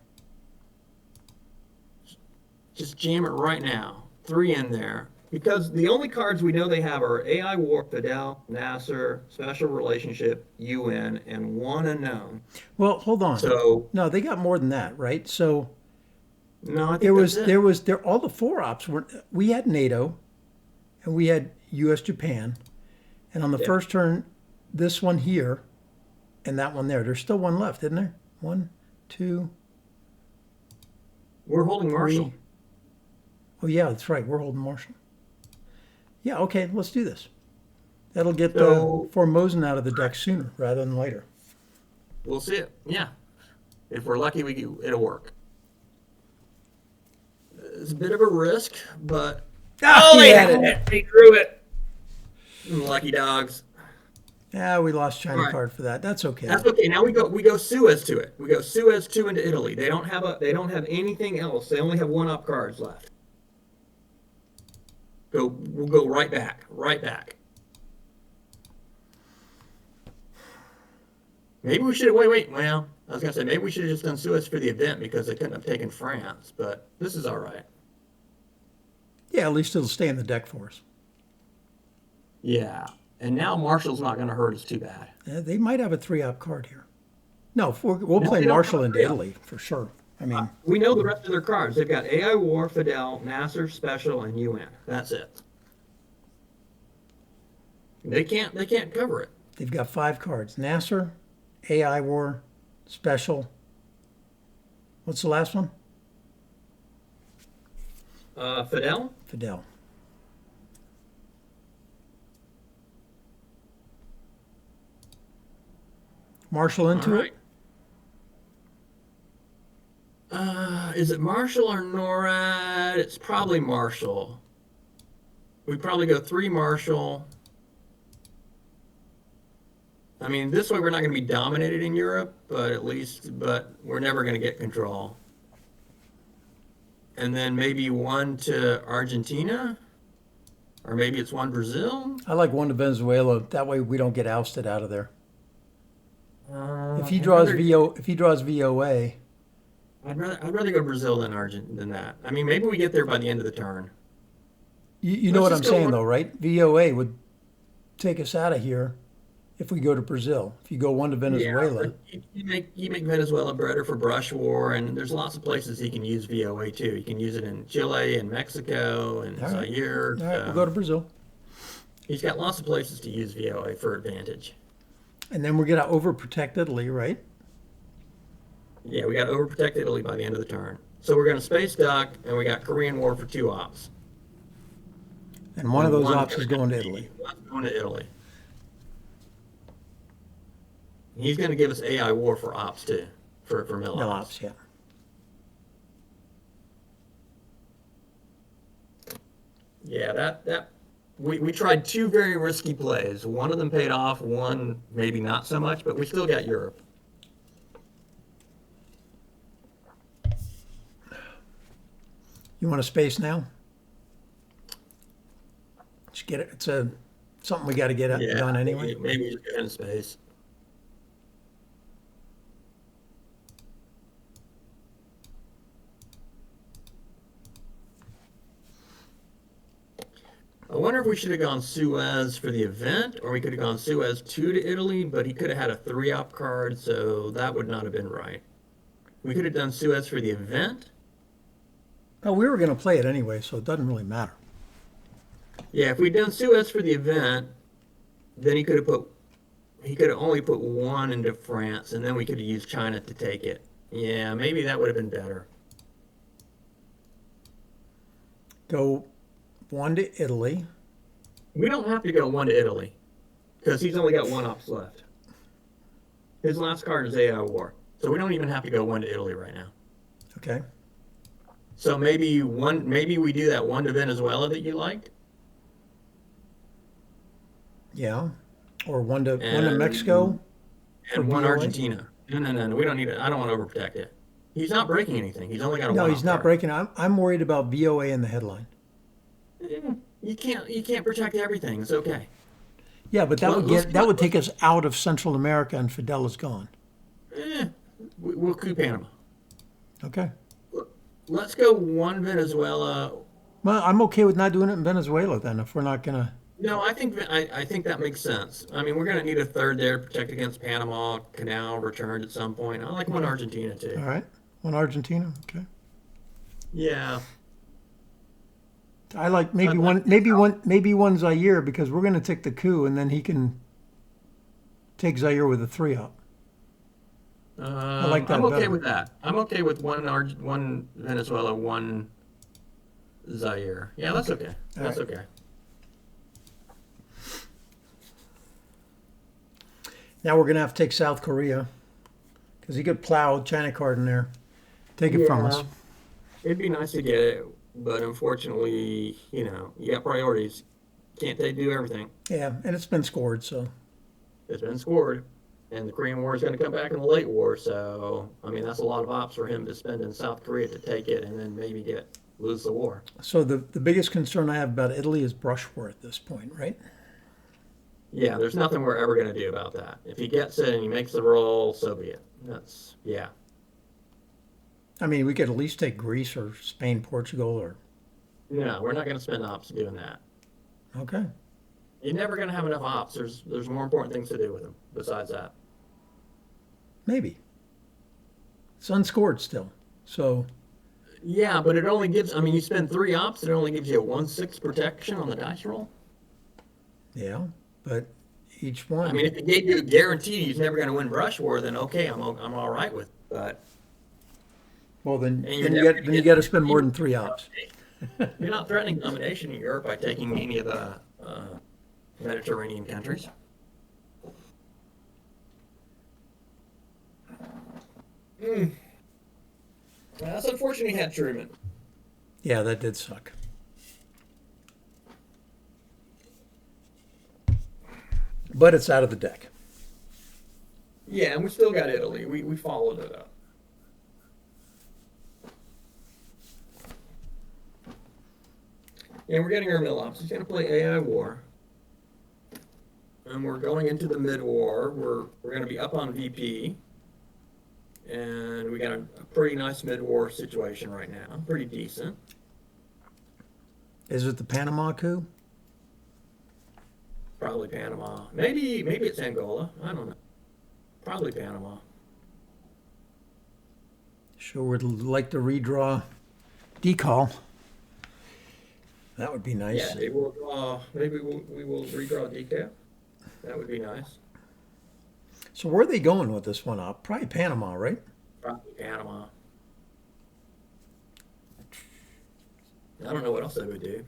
Just jam it right now. 3 in there. Because the only cards we know they have are AI War, Fidel, Nasser, Special Relationship, UN, and 1 unknown. Well, hold on. So, No, they got more than that, right? So no, I there think that's was it. there all the 4-ops were. We had NATO, and we had U.S. Japan, and on the Yeah. first turn, this one here, and that one there. There's still one left, isn't there? 1, 2, We're holding Marshall. 3. Oh yeah, that's right. We're holding Marshall. Yeah, okay, let's do this. That'll get So, Formosan out of the deck sooner rather than later. we'll see it. Yeah. If we're lucky, it'll work. It's a bit of a risk, but Ah, oh, he they had had it. it. They drew it. Lucky dogs. Yeah, we lost All China right. card for that. That's okay. That's okay. Now we go Suez to it. We go Suez two into Italy. They don't have anything else. They only have one up cards left. We'll go right back. Right back. Maybe we should wait. Well, I was gonna say maybe we should have just done Suez for the event because they couldn't have taken France, but this is all right. Yeah, at least it'll stay in the deck for us. Yeah. And now Marshall's not gonna hurt us too bad. They might have a 3-op card here. No, we'll No, play they don't have Marshall a into three up. Italy for sure. I mean, We know the rest of their cards. They've got AI War, Fidel, Nasser, Special, and UN. That's it. They can't cover it. they've got 5 cards: Nasser, AI War, Special. What's the last one? Fidel. Fidel. Marshall All into it. right. Is it Marshall or NORAD? It's probably Marshall. We probably go 3 Marshall. I mean, this way we're not going to be dominated in Europe, but we're never going to get control. And then maybe 1 to Argentina, or maybe it's 1 Brazil. I like one to Venezuela. That way we don't get ousted out of there. If he I'd draws rather, if he draws VOA, I'd rather go Brazil than that. I mean, maybe we get there by the end of the turn. you know Let's what I'm just go saying one. though, right? VOA would take us out of here if we go to Brazil. If you go one to Yeah, Venezuela, but you make Venezuela better for brush war, and there's lots of places he can use VOA too. He can use it in Chile and Mexico and all right, Zaire. all right, we'll go to Brazil, He's got lots of places to use VOA for advantage. and then we're gonna overprotect Italy, right? Yeah, we got to overprotect Italy by the end of the turn. So we're going to space duck, and we got Korean War for 2 ops. And one of And those one's ops is going to Italy. one's going to Italy. He's going to give us AI War for ops too, for mill No ops. ops, yeah. Yeah, that we tried 2 very risky plays. One of them paid off, one maybe not so much, but we still got Europe. You want a space now? Just get it. It's something we got to get Yeah, done anyway. maybe just go in space. I wonder if we should have gone Suez for the event, or we could have gone Suez 2 to Italy, but he could have had a 3-op card, so that would not have been right. We could have done Suez for the event. Oh, we were going to play it anyway, so it doesn't really matter. Yeah, if we'd done Suez for the event, then he could have only put 1 into France, and then we could have used China to take it. Yeah, maybe that would have been better. Go one to Italy. We don't have to go 1 to Italy, because he's only got 1 ops left. His last card is AI War, so we don't even have to go 1 to Italy right now. Okay. So maybe we do that 1 to Venezuela that you liked, Yeah. Or one to and Mexico for and 1 VOA. Argentina. No, we don't need it. I don't want to overprotect it. He's not breaking anything. He's only got a No, 1 he's off not card. breaking. I'm worried about VOA in the headline. You can't protect everything. It's okay. Yeah, but Let's that would take us out of Central America, and Fidel is gone. eh, we'll coup Panama. Okay. Let's go 1 Venezuela. Well, I'm okay with not doing it in Venezuela then, if we're not gonna. No, I think that makes sense. I mean, we're going to need a third there to protect against Panama Canal returned at some point. I like 1 Argentina too. All right. One Argentina. Okay. Yeah. I like I'd like to see maybe one Zaire because we're gonna take the coup, and then he can take Zaire with a 3-op. I like that I'm okay better. with that. I'm okay with 1 Venezuela, 1 Zaire. Yeah, that's okay. All That's right. okay. Now we're gonna have to take South Korea because he could plow China card in there, take it from us. Yeah, it'd be nice to get it, but unfortunately, you got priorities. Can't they do everything? Yeah, and it's been scored, so It's been scored. And the Korean War is going to come back in the late war. So, I mean, that's a lot of ops for him to spend in South Korea to take it and then maybe lose the war. so the biggest concern I have about Italy is brush war at this point, right? Yeah, there's nothing we're ever going to do about that. If he gets it and he makes the roll, so be it. Yeah. I mean, we could at least take Greece or Spain, Portugal, or No, we're not going to spend ops doing that. okay, You're never going to have enough ops. There's more important things to do with them besides that. maybe. It's unscored still, so Yeah, but it only gives, I mean, you spend 3 ops, it only gives you a 1/6 protection on the dice roll. yeah. But each I one, mean, if it gave you a guarantee he's never going to win brush war, then okay, I'm all right with it. But well, then and you're then never going you to got to spend more than 3 ops. You're not threatening domination in Europe by taking any of the Mediterranean countries. Mm. Well, that's unfortunate he had Truman. Yeah, that did suck. But it's out of the deck. Yeah, and we still got Italy. We followed it up. And we're getting our mill ops. He's going to play AI War. And we're going into the mid-war. We're going to be up on VP. And we got a pretty nice mid-war situation right now. Pretty decent. Is it the Panama coup? Probably Panama. Maybe it's Angola. I don't know. Probably Panama. Sure would like to redraw decal. That would be nice. Yeah, we will redraw decaf. That would be nice. So where are they going with this one up? Probably Panama, right? Probably Panama. I don't know what else they would do.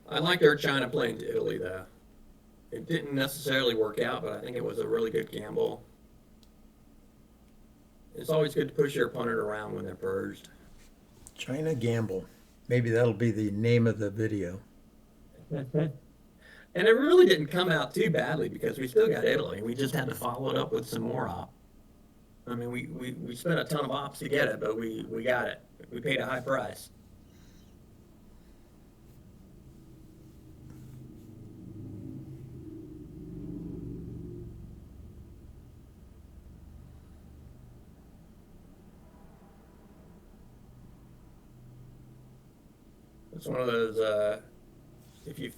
I like their China playing to Italy, though. It didn't necessarily work out, but I think it was a really good gamble. It's always good to push your opponent around when they're purged. China Gamble. Maybe that'll be the name of the video. And it really didn't come out too badly because we still got Italy. We just had to follow it up with some more op. I mean, we spent a ton of ops to get it, but we got it. We paid a high price. It's one of those, if you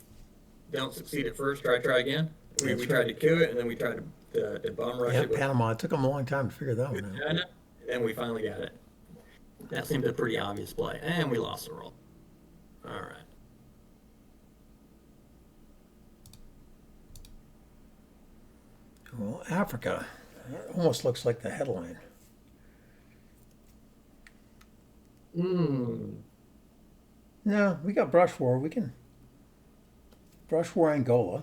don't succeed at first, try again. We tried to coup it, and then we tried to bum rush Yeah, it with Panama. It took them a long time to figure that one out. China, and then we finally got it. That seemed a pretty obvious play, and we lost the roll. All right. Well, Africa. That almost looks like the headline. Hmm. No, we got brush war. We can brush war Angola,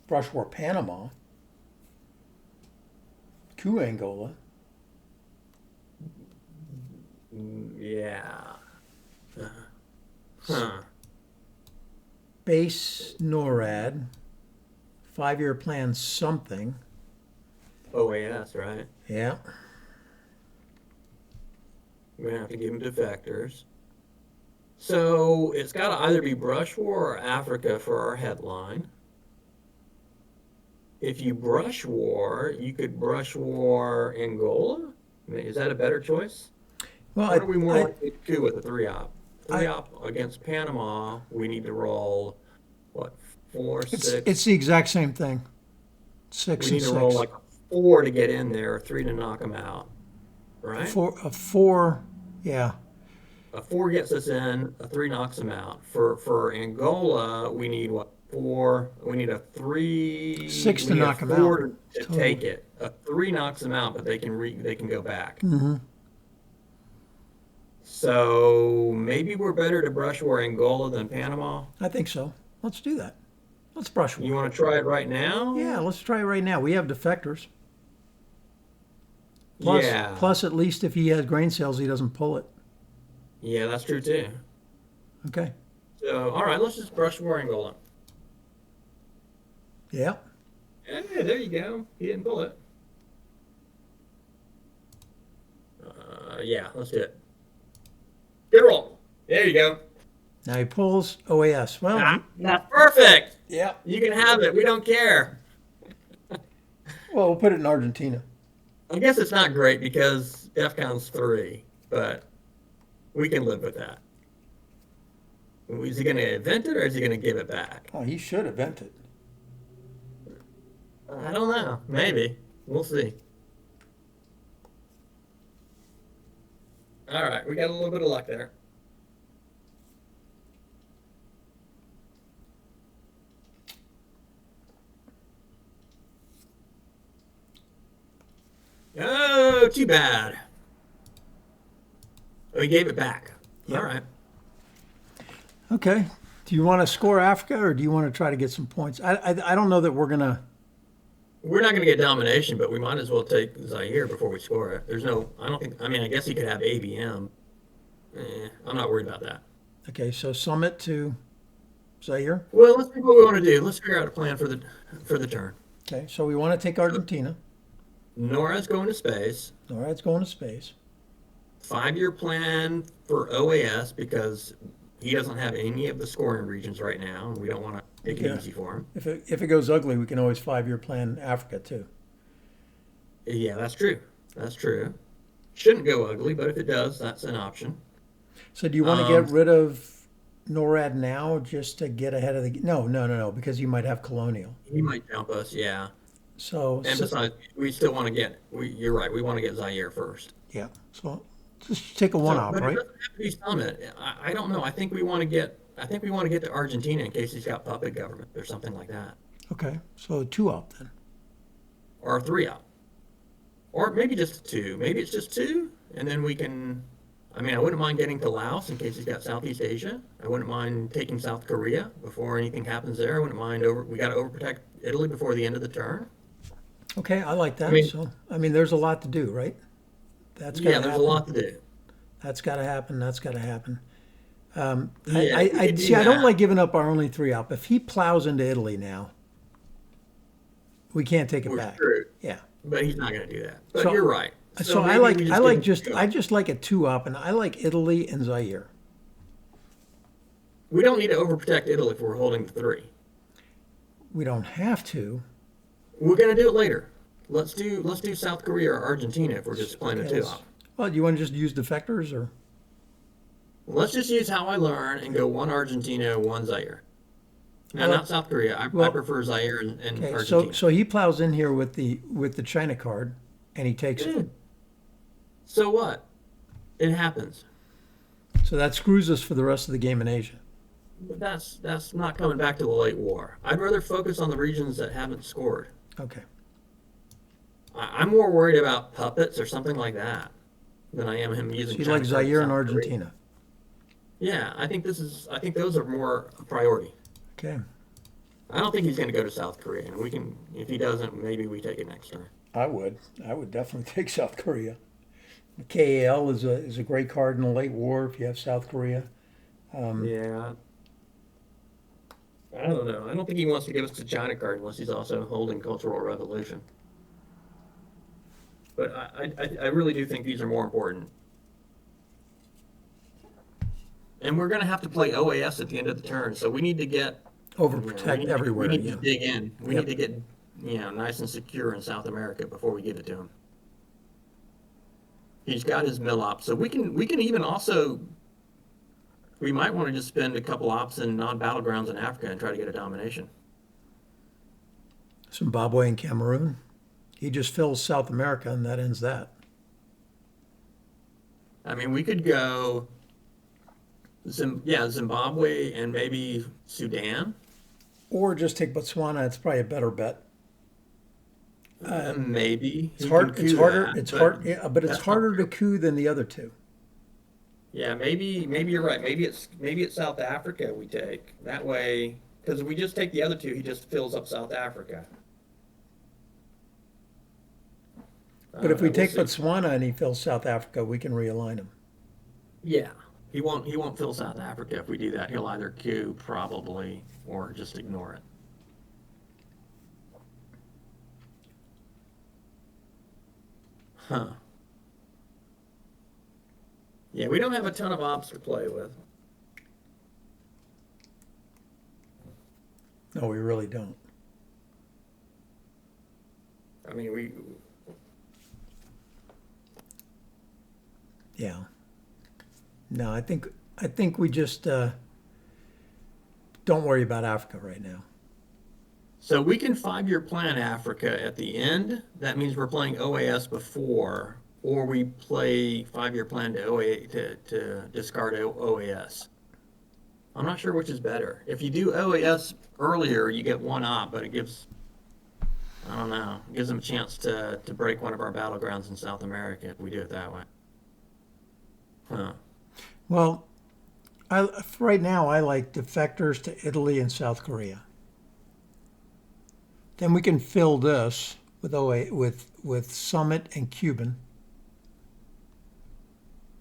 brush war Panama, coup Angola. Yeah. Huh. Base NORAD, 5-year plan something. OAS, right? Yeah. We're gonna have to give them defectors. So it's got to either be brush war or Africa for our headline. If you brush war, you could brush war Angola. I mean, is that a better choice? Well, What are we more I, likely to do with a 3-op? I- 3-op against Panama, we need to roll, what, 4, 6? it's the exact same thing. 6 We and need to roll 6. like a 4 to get in there, 3 to knock them out, right? A 4, yeah. A 4 gets us in, a 3 knocks them out. For Angola, we need what? 4. We need a 3. 6 we to need a knock 'em 4 out. to Total. take it. A 3 knocks them out, but they can go back. Hmm. So maybe we're better to brush war Angola than Panama. I think so. Let's do that. Let's brush You war. want to try it right now? Yeah, let's try it right now. We have defectors. Yeah. Plus, at least if he has grain sales, he doesn't pull it. Yeah, that's true too. Okay. So, all right, let's just brush war Angola. Yeah. Yeah, there you go. He didn't pull it. Yeah, let's do it. Good roll. There you go. Now he pulls OAS. Well, That's perfect. yeah. You can have it. We don't care. Well, we'll put it in Argentina. I guess it's not great because DEFCON's 3, but we can live with that. Is he going to invent it or is he going to give it back? Oh, he should invent it. I don't know. Maybe. We'll see. All right, we got a little bit of luck there. Oh, too bad. Oh, he gave it back. Yep. All right. Okay. Do you want to score Africa or do you want to try to get some points? I don't know that we're going to. We're not going to get domination, but we might as well take Zaire before we score it. There's no, I don't think, I mean, I guess he could have ABM. I'm not worried about that. Okay, so summit to Zaire. Well, let's see what we want to do. Let's figure out a plan for the turn. Okay, so we want to take Argentina. Nora's going to space. All right, it's going to space. 5-year plan for OAS because he doesn't have any of the scoring regions right now. And we don't want to make it Yeah. easy for him. If it goes ugly, we can always 5-year plan Africa too. Yeah, that's true. That's true. Shouldn't go ugly, but if it does, that's an option. So do you want to get rid of NORAD now just to get ahead of the? No, because you might have colonial. He might jump us, yeah. So And besides, we still want to get. You're right. We want to get Zaire first. yeah. So just take a one op, But right? it doesn't have to be Summit. I don't know. I think we want to get. I think we want to get to Argentina in case he's got puppet government or something like that, Okay, so 2 op then. or a 3 out, or maybe just 2. Maybe it's just 2, and then we can. I mean, I wouldn't mind getting to Laos in case he's got Southeast Asia. I wouldn't mind taking South Korea before anything happens there. I wouldn't mind we got to overprotect Italy before the end of the turn. Okay, I like that. I mean- There's a lot to do, right? That's Yeah, gotta there's happen. a lot to do. That's got to happen. That's got to happen. Yeah, we I could do see. I don't that. like giving up our only 3 op. If he plows into Italy now, we can't take it We're back. screwed. Yeah. But he's not going to do that. But So- you're right. So I maybe like we I like give him just 2. I just like a 2 op, and I like Italy and Zaire. We don't need to overprotect Italy if we're holding the 3. We don't have to. We're going to do it later. Let's do South Korea or Argentina if we're just playing a Okay, 2 op. Well, do you want to just use defectors or? Let's just use how I learn and go 1 Argentina, 1 Zaire. Now, Well- not South Korea. I well- prefer Zaire and Okay, Argentina. so he plows in here with the China card, and he takes it. So what? It happens. So that screws us for the rest of the game in Asia. But that's not coming back to the late war. I'd rather focus on the regions that haven't scored. Okay. I'm more worried about puppets or something like that than I am him So using. you China like for Zaire and South Korea. Argentina. Yeah, I think those are more a priority. Okay. I don't think he's going to go to South Korea, and we can. If he doesn't, maybe we take it next turn. I would definitely take South Korea. KAL is a great card in the late war if you have South Korea. Yeah. I don't know. I don't think he wants to give us the China card unless he's also holding Cultural Revolution. But I really do think these are more important. And we're going to have to play OAS at the end of the turn, so we need to get Overprotect everywhere. We need Yeah. to dig in. We Yep. need to get nice and secure in South America before we give it to him. He's got his mill op, so we can even also. We might want to just spend a couple ops in non-battlegrounds in Africa and try to get a domination. Zimbabwe and Cameroon. He just fills South America, and that ends that. I mean, we could go. Zimbabwe and maybe Sudan. Or just take Botswana. It's probably a better bet. Maybe It's he hard. can It's coup harder. that, It's hard. Yeah, but it's that's not harder to real. coup than the other 2. Yeah, maybe you're right. Maybe it's South Africa we take that way because if we just take the other 2, he just fills up South Africa. I But don't if we know. We'll take see. Botswana and he fills South Africa, we can realign him. Yeah, he won't fill South Africa if we do that. He'll either queue probably or just ignore it. Huh. Yeah, we don't have a ton of ops to play with. No, we really don't. I mean, we Yeah. No, I think we just don't worry about Africa right now. so we can 5-year plan Africa at the end. That means we're playing OAS before, or we play 5-year plan to to discard OAS. I'm not sure which is better. If you do OAS earlier, you get one op, but it gives, I don't know, it gives them a chance to break one of our battlegrounds in South America if we do it that way. Huh. Well, right now I like defectors to Italy and South Korea. Then we can fill this with with Summit and Cuban.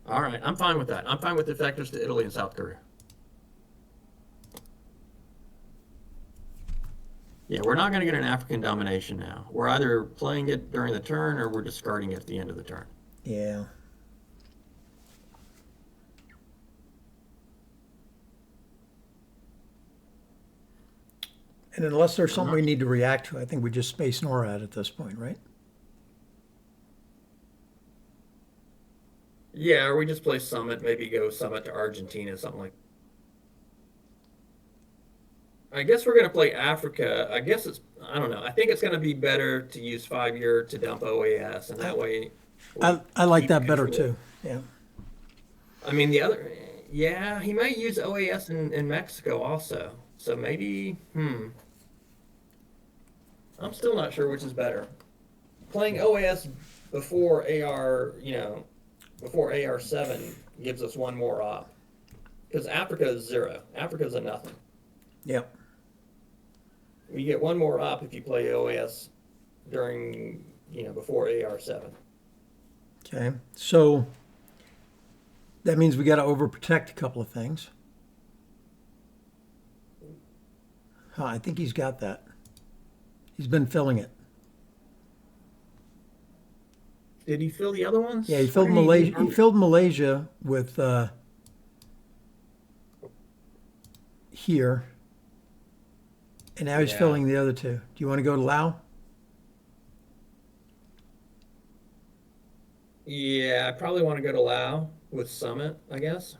All right, I'm fine with that. I'm fine with defectors to Italy and South Korea. Yeah, we're not going to get an African domination now. We're either playing it during the turn or we're discarding it at the end of the turn. Yeah. And unless there's something we need to react to, I think we just space NORAD at this point, right? Yeah, or we just play Summit, maybe go Summit to Argentina, something like. I guess we're going to play Africa. I guess I don't know. I think it's going to be better to use 5-year to dump OAS, and that way I like keep that better control. too. Yeah. I mean, yeah, he might use OAS in Mexico also. So maybe, I'm still not sure which is better. Playing OAS before before AR7 gives us one more op. Because Africa is 0. Africa's a nothing. Yep. You get one more op if you play OAS during, before AR7. Okay. So that means we got to overprotect a couple of things. Huh, I think he's got that. He's been filling it. Did he fill the other ones? Yeah, he What filled did Malaysia. do? He filled Malaysia with here, and now he's Yeah. filling the other two. Do you want to go to Laos? Yeah, I probably want to go to Lao with Summit, I guess.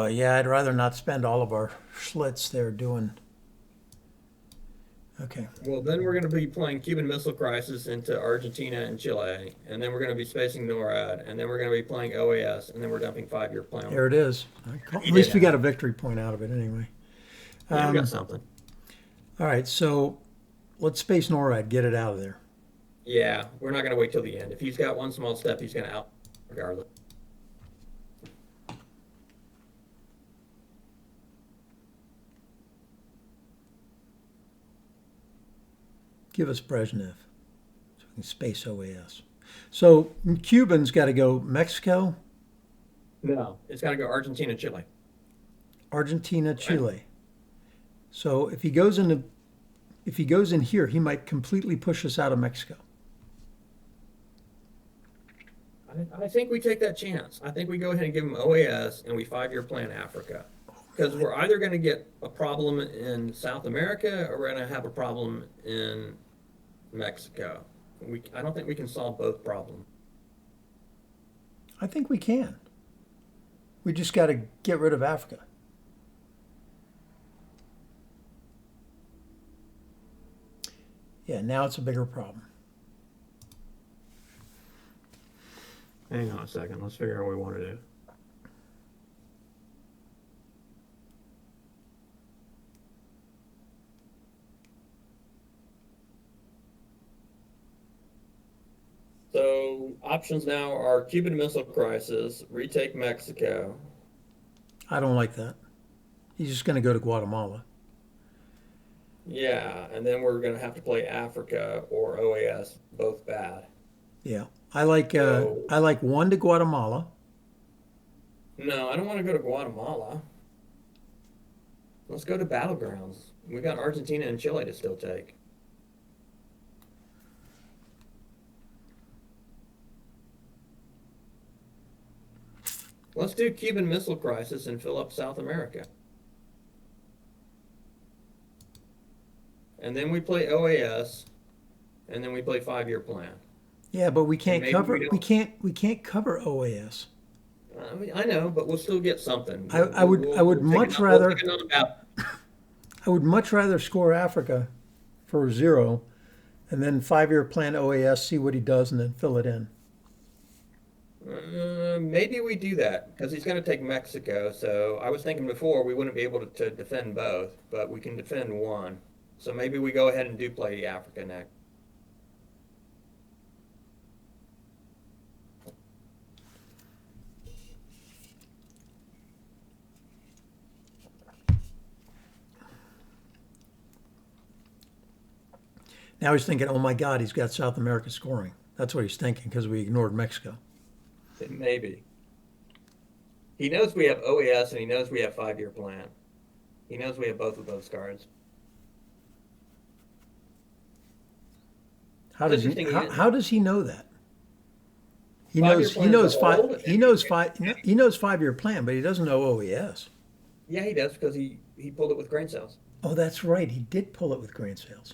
Yeah, I'd rather not spend all of our Schlitz there doing. Okay. Well, then we're going to be playing Cuban Missile Crisis into Argentina and Chile, and then we're going to be spacing NORAD, and then we're going to be playing OAS, and then we're dumping 5-year plan. There it is. At He least did we got that. a victory point out of it anyway. Yeah, we got something. All right, so let's space NORAD, get it out of there. Yeah, we're not going to wait till the end. If he's got one small step, he's going to out regardless. Give us Brezhnev so we can space OAS. So Cuban's got to go Mexico, No, it's got to go Argentina, Chile. Argentina, Chile. So if he goes in here, he might completely push us out of Mexico. I think we take that chance. I think we go ahead and give him OAS and we 5-year plan Africa. Because we're either going to get a problem in South America or we're going to have a problem in Mexico. I don't think we can solve both problems. I think we can. We just got to get rid of Africa. Yeah, now it's a bigger problem. Hang on a second. Let's figure out what we want to do. So options now are Cuban Missile Crisis, retake Mexico, I don't like that. He's just going to go to Guatemala. Yeah, and then we're going to have to play Africa or OAS, both bad. Yeah. So, I like one to Guatemala. no, I don't want to go to Guatemala. Let's go to Battlegrounds. We got Argentina and Chile to still take. Let's do Cuban Missile Crisis and fill up South America. And then we play OAS, and then we play 5-year plan. Yeah, but And maybe we don't. we can't cover OAS. I mean, I know, but we'll still get something. I would We'll take much we'll rather take another out. I would much rather score Africa for 0 and then 5-year plan OAS, see what he does, and then fill it in. Maybe we do that because he's going to take Mexico. So I was thinking before we wouldn't be able to defend both, but we can defend one. So maybe we go ahead and do play Africa next. Now he's thinking, oh my God, he's got South America scoring. That's what he's thinking because we ignored Mexico. Maybe. He knows we have OAS and he knows we have 5-year plan. He knows we have both of those cards. How does he know that? Five-year plan is old. He knows 5-year plan, but he doesn't know OES. Yeah, he does because he pulled it with grain cells. Oh, that's right. He did pull it with grain sales.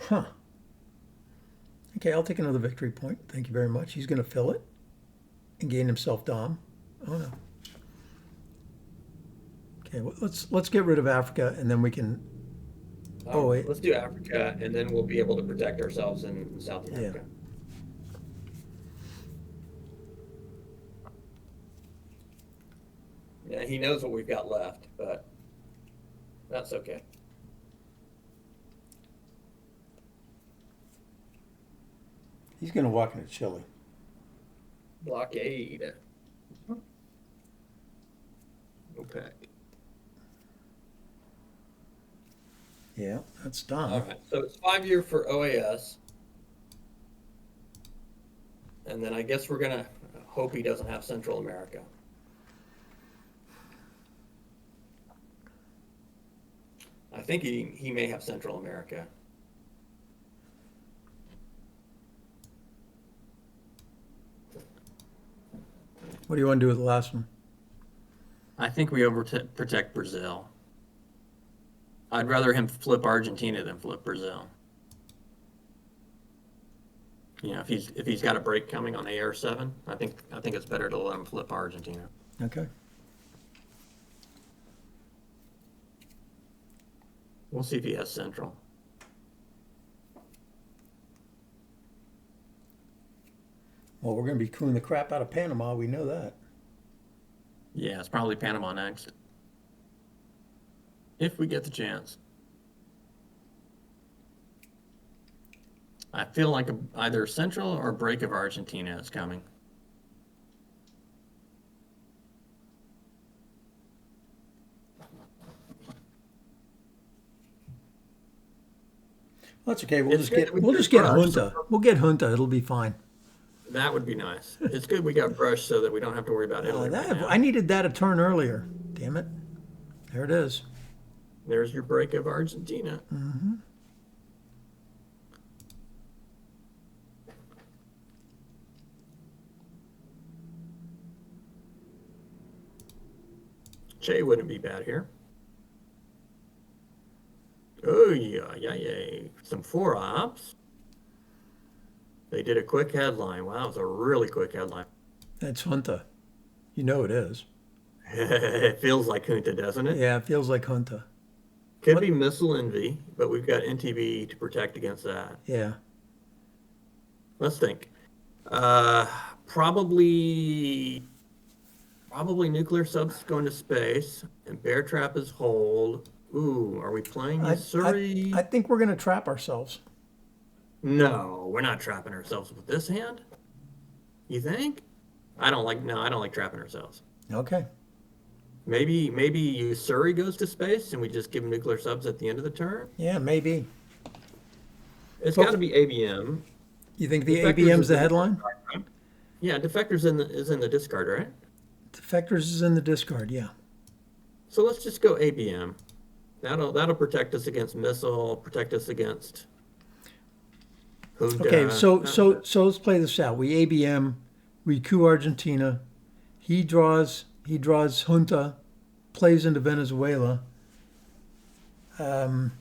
Huh. Okay, I'll take another victory point. Thank you very much. He's going to fill it and gain himself Dom. Oh no. Okay, well, let's get rid of Africa and then we can. Oh wait. Let's do Africa and then we'll be able to protect ourselves in South Yeah. America. Yeah, he knows what we've got left, but that's okay. He's going to walk into Chile. Blockade. OPEC. Yeah, that's done. All right, so it's 5-year for OAS. And then I guess we're going to hope he doesn't have Central America. I think he may have Central America. What do you want to do with the last one? I think we overprotect Brazil. I'd rather him flip Argentina than flip Brazil. You know, if he's got a break coming on AR7, I think it's better to let him flip Argentina. Okay. We'll see if he has Central. Well, we're going to be cooing the crap out of Panama. We know that. Yeah, it's probably Panama next. If we get the chance. I feel like either Central or break of Argentina is coming. Well, that's okay. It's good that we We'll did just get brush. Junta. We'll get Junta. It'll be fine. That would be nice. It's good we got Brush so that we don't have to worry about Italy right now. I needed that a turn earlier. Damn it. There it is. There's your break of Argentina. Mm-hmm. Che wouldn't be bad here. Oh, yeah. Some 4-ops. They did a quick headline. Wow, it was a really quick headline. That's Junta. You know it is. It feels like Junta, doesn't it? Yeah, it feels like Junta. Could be Missile Envy, but we've got NTV to protect against that. Yeah. Let's think. Probably nuclear subs going to space, and Bear Trap is hold. Ooh, are we playing Missouri? I think we're going to trap ourselves. No, we're not trapping ourselves with this hand. You think? I don't like trapping ourselves. Okay. Maybe Surrey goes to space and we just give them nuclear subs at the end of the turn. Yeah, maybe. It's got to But be ABM. you think the Defectors ABM's is the in the headline? discard, right? Yeah, Defectors is in the discard, right? Defectors is in the discard, yeah. So let's just go ABM. That'll protect us against missile, protect us against Okay, Junta. so let's play this out. We ABM, we coup Argentina. He draws Junta, plays into Venezuela, coups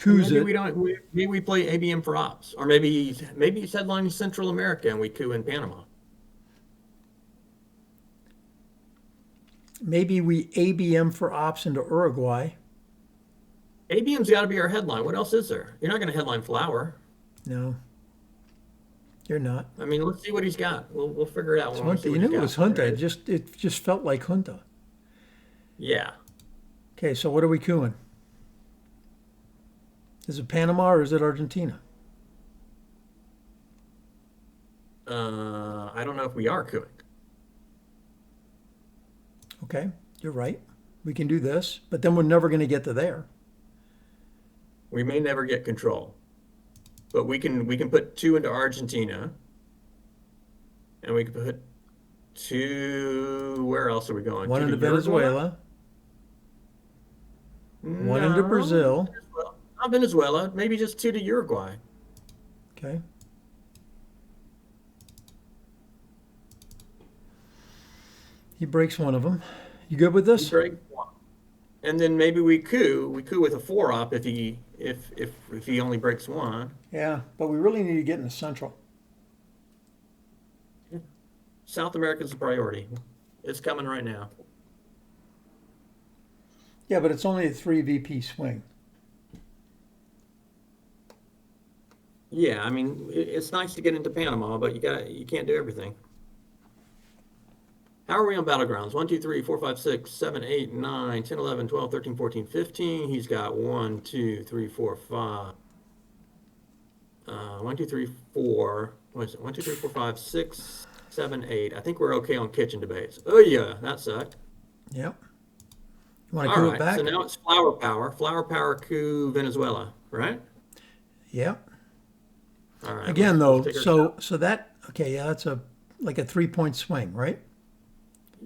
Maybe it. we don't. Maybe we play ABM for ops, or maybe he's headlining Central America and we coup in Panama. Maybe we ABM for ops into Uruguay. ABM's got to be our headline. What else is there? You're not going to headline Flower. No, you're not. I mean, let's see what he's got. We'll figure it out It's when we Junta. see You what knew he's it got. was Junta. Right? It just felt like Junta. Yeah. Okay, so what are we cooing? Is it Panama or is it Argentina? I don't know if we are cooing. Okay, you're right. We can do this, but then we're never going to get to there. We may never get control, but we can put two into Argentina, and we can put two. Where else are we going? One To into the Uruguay? Venezuela, one into No, Brazil. not Venezuela. Maybe just two to Uruguay. Okay. He breaks one of them. You good with this? Break one. And then maybe we coup. We coup with a four op if he only breaks one. Yeah, but we really need to get in the central. South America's a priority. It's coming right now. Yeah, but it's only a 3 VP swing. Yeah, I mean it's nice to get into Panama, but you can't do everything. How are we on battlegrounds? 1, 2, 3, 4, 5, 6, 7, 8, 9, 10, 11, 12, 13, 14, 15. He's got 1, 2, 3, 4, 5. 1, 2, 3, 4. What is it? 1, 2, 3, 4, 5, 6, 7, 8. I think we're okay on kitchen debates. Oh yeah, that sucked. Yep. You want to All coup it right, back? so now it's flower power. Flower power coup Venezuela, right? Yep. All right. Again, let's though, take our so that okay, yeah, that's like a 3-point swing, right?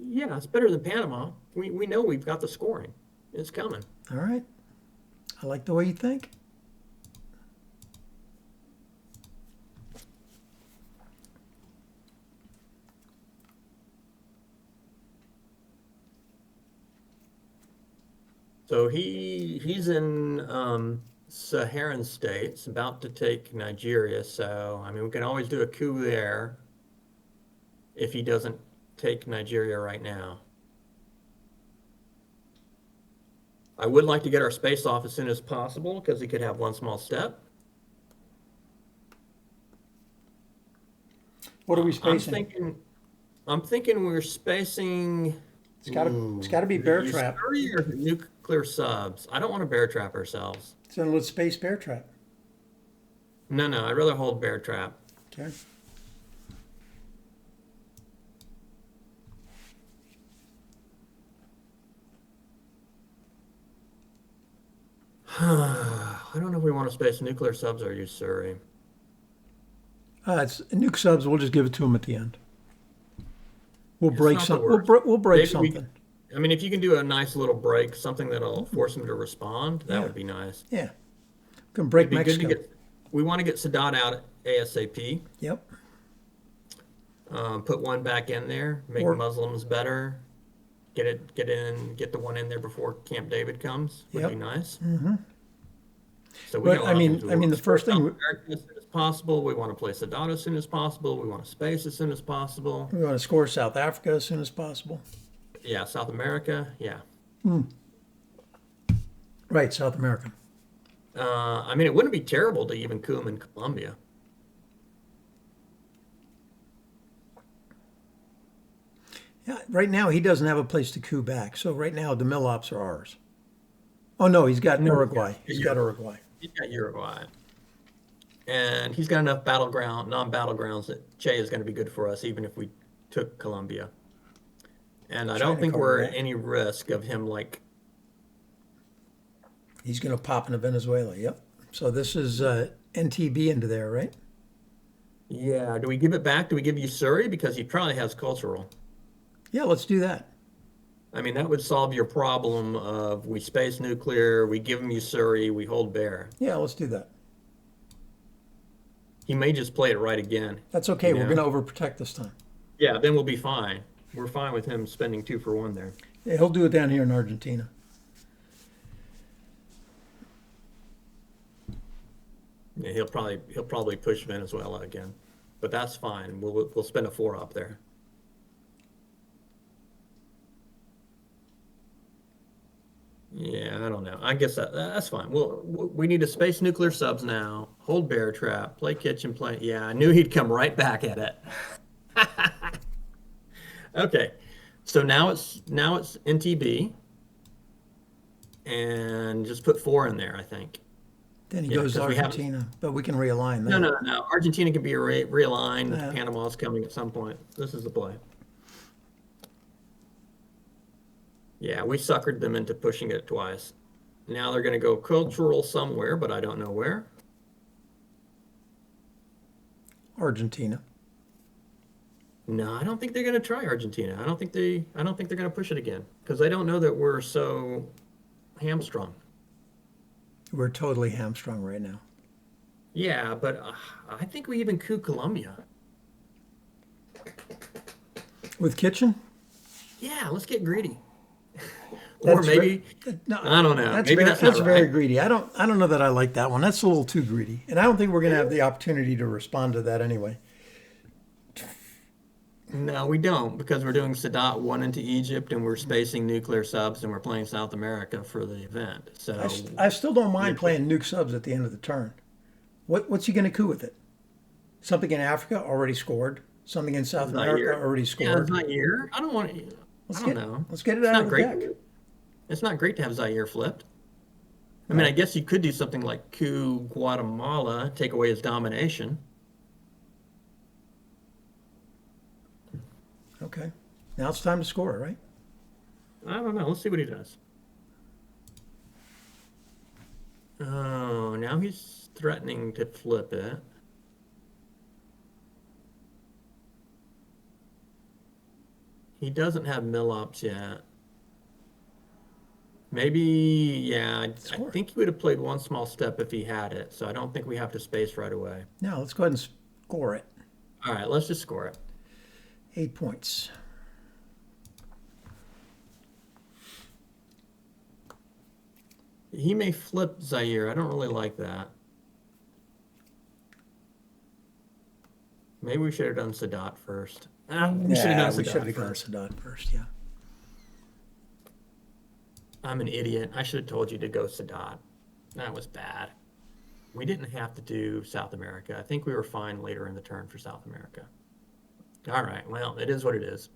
Yeah, it's better than Panama. We know we've got the scoring. It's coming. All right. I like the way you think. So he's in Saharan states, about to take Nigeria. So I mean, we can always do a coup there if he doesn't take Nigeria right now. I would like to get our space off as soon as possible because he could have one small step. What are we I'm spacing? thinking we're spacing. It's got to be bear You trap. Surrey or nuclear subs. I don't want to bear trap ourselves. So let's space bear trap. No, I'd rather hold bear trap. Okay. I don't know if we want to space nuclear subs or use Surrey. It's nuke subs. We'll just give it to him at the end. We'll It's break not the some. worst. We'll break Maybe something. I mean, if you can do a nice little break, something that'll force him to respond, that Yeah. would be nice. Yeah. We can break It'd be good to Mexico. we want to get Sadat out ASAP. Yep. Put one back in there, make Or- Muslims better. Get the one in there before Camp David comes. Would Yep. be nice. Mm-hmm. So we But, got a lot I of mean- things to I mean, work. the first thing South we- America as soon as possible. We want to play Sadat as soon as possible. We want to space as soon as possible. We want to score South Africa as soon as possible. Yeah, South America. Yeah. Right, South America. I mean, it wouldn't be terrible to even coup him in Colombia. Yeah. Right now, he doesn't have a place to coup back. So right now, the mill ops are ours. Oh no, he's got Uruguay. He's got Uruguay. He's got Uruguay. And he's got enough non-battlegrounds that Che is going to be good for us, even if we took Colombia. And I don't China think covered we're at that. any risk of him like, He's going to pop into Venezuela. Yep. So this is NTB into there, right? yeah, do we give it back? Do we give you Surrey? Because he probably has cultural. Yeah, let's do that. I mean, that would solve your problem of we space nuclear, we give him Usuri, we hold Bear. Yeah, let's do that. He may just play it right again, That's you okay. We're going know? to overprotect this time. Yeah, then we'll be fine. We're fine with him spending 2 for 1 there. Yeah, he'll do it down here in Argentina. Yeah, he'll probably push Venezuela again, but that's fine. We'll spend a 4 up there. Yeah, I don't know. I guess that's fine. We need to space nuclear subs now. Hold Bear Trap. Play kitchen. Play. Yeah, I knew he'd come right back at it. Okay, so now it's NTB, and just put 4 in there. I think. Then he Yeah, goes to because we have Argentina, but we can realign no, that. no, no. Argentina can be realigned. Yeah. Panama's coming at some point. This is the play. Yeah, we suckered them into pushing it twice. Now they're going to go cultural somewhere, but I don't know where. Argentina. No, I don't think they're going to try Argentina. I don't think they're going to push it again because they don't know that we're so hamstrung. We're totally hamstrung right now. Yeah, but I think we even coup Colombia. With Kitchen? Yeah, let's get greedy. Or That's maybe No, I don't know. that's Maybe very, that's not very right. greedy. I don't know that I like that one. That's a little too greedy, and I don't think we're going to have the opportunity to respond to that anyway. No, we don't because we're doing Sadat 1 into Egypt and we're spacing nuclear subs and we're playing South America for the event. So I still don't mind yeah, playing nuke subs at the end of the turn. What's he going to coup with it? Something in Africa already scored. Something in South America Zaire. already Yeah, scored. Zaire. I don't want to. I don't know. Let's get it It's out not of the great. deck. It's not great to have Zaire flipped. I mean, I Right. guess you could do something like coup Guatemala, take away his domination. Okay. Now it's time to score, right? I don't know. Let's see what he does. Oh, now he's threatening to flip it. He doesn't have mill-ups yet. Maybe, yeah, I Score. think he would have played one small step if he had it, so I don't think we have to space right away. Now let's go ahead and score it. All right, let's just score it. 8 points. He may flip Zaire. I don't really like that. Maybe we should have done Sadat first. We should have Yeah, done we should Sadat have gone first. Sadat first, yeah. I'm an idiot. I should have told you to go Sadat. That was bad. We didn't have to do South America. I think we were fine later in the turn for South America. All right, well, it is what it is.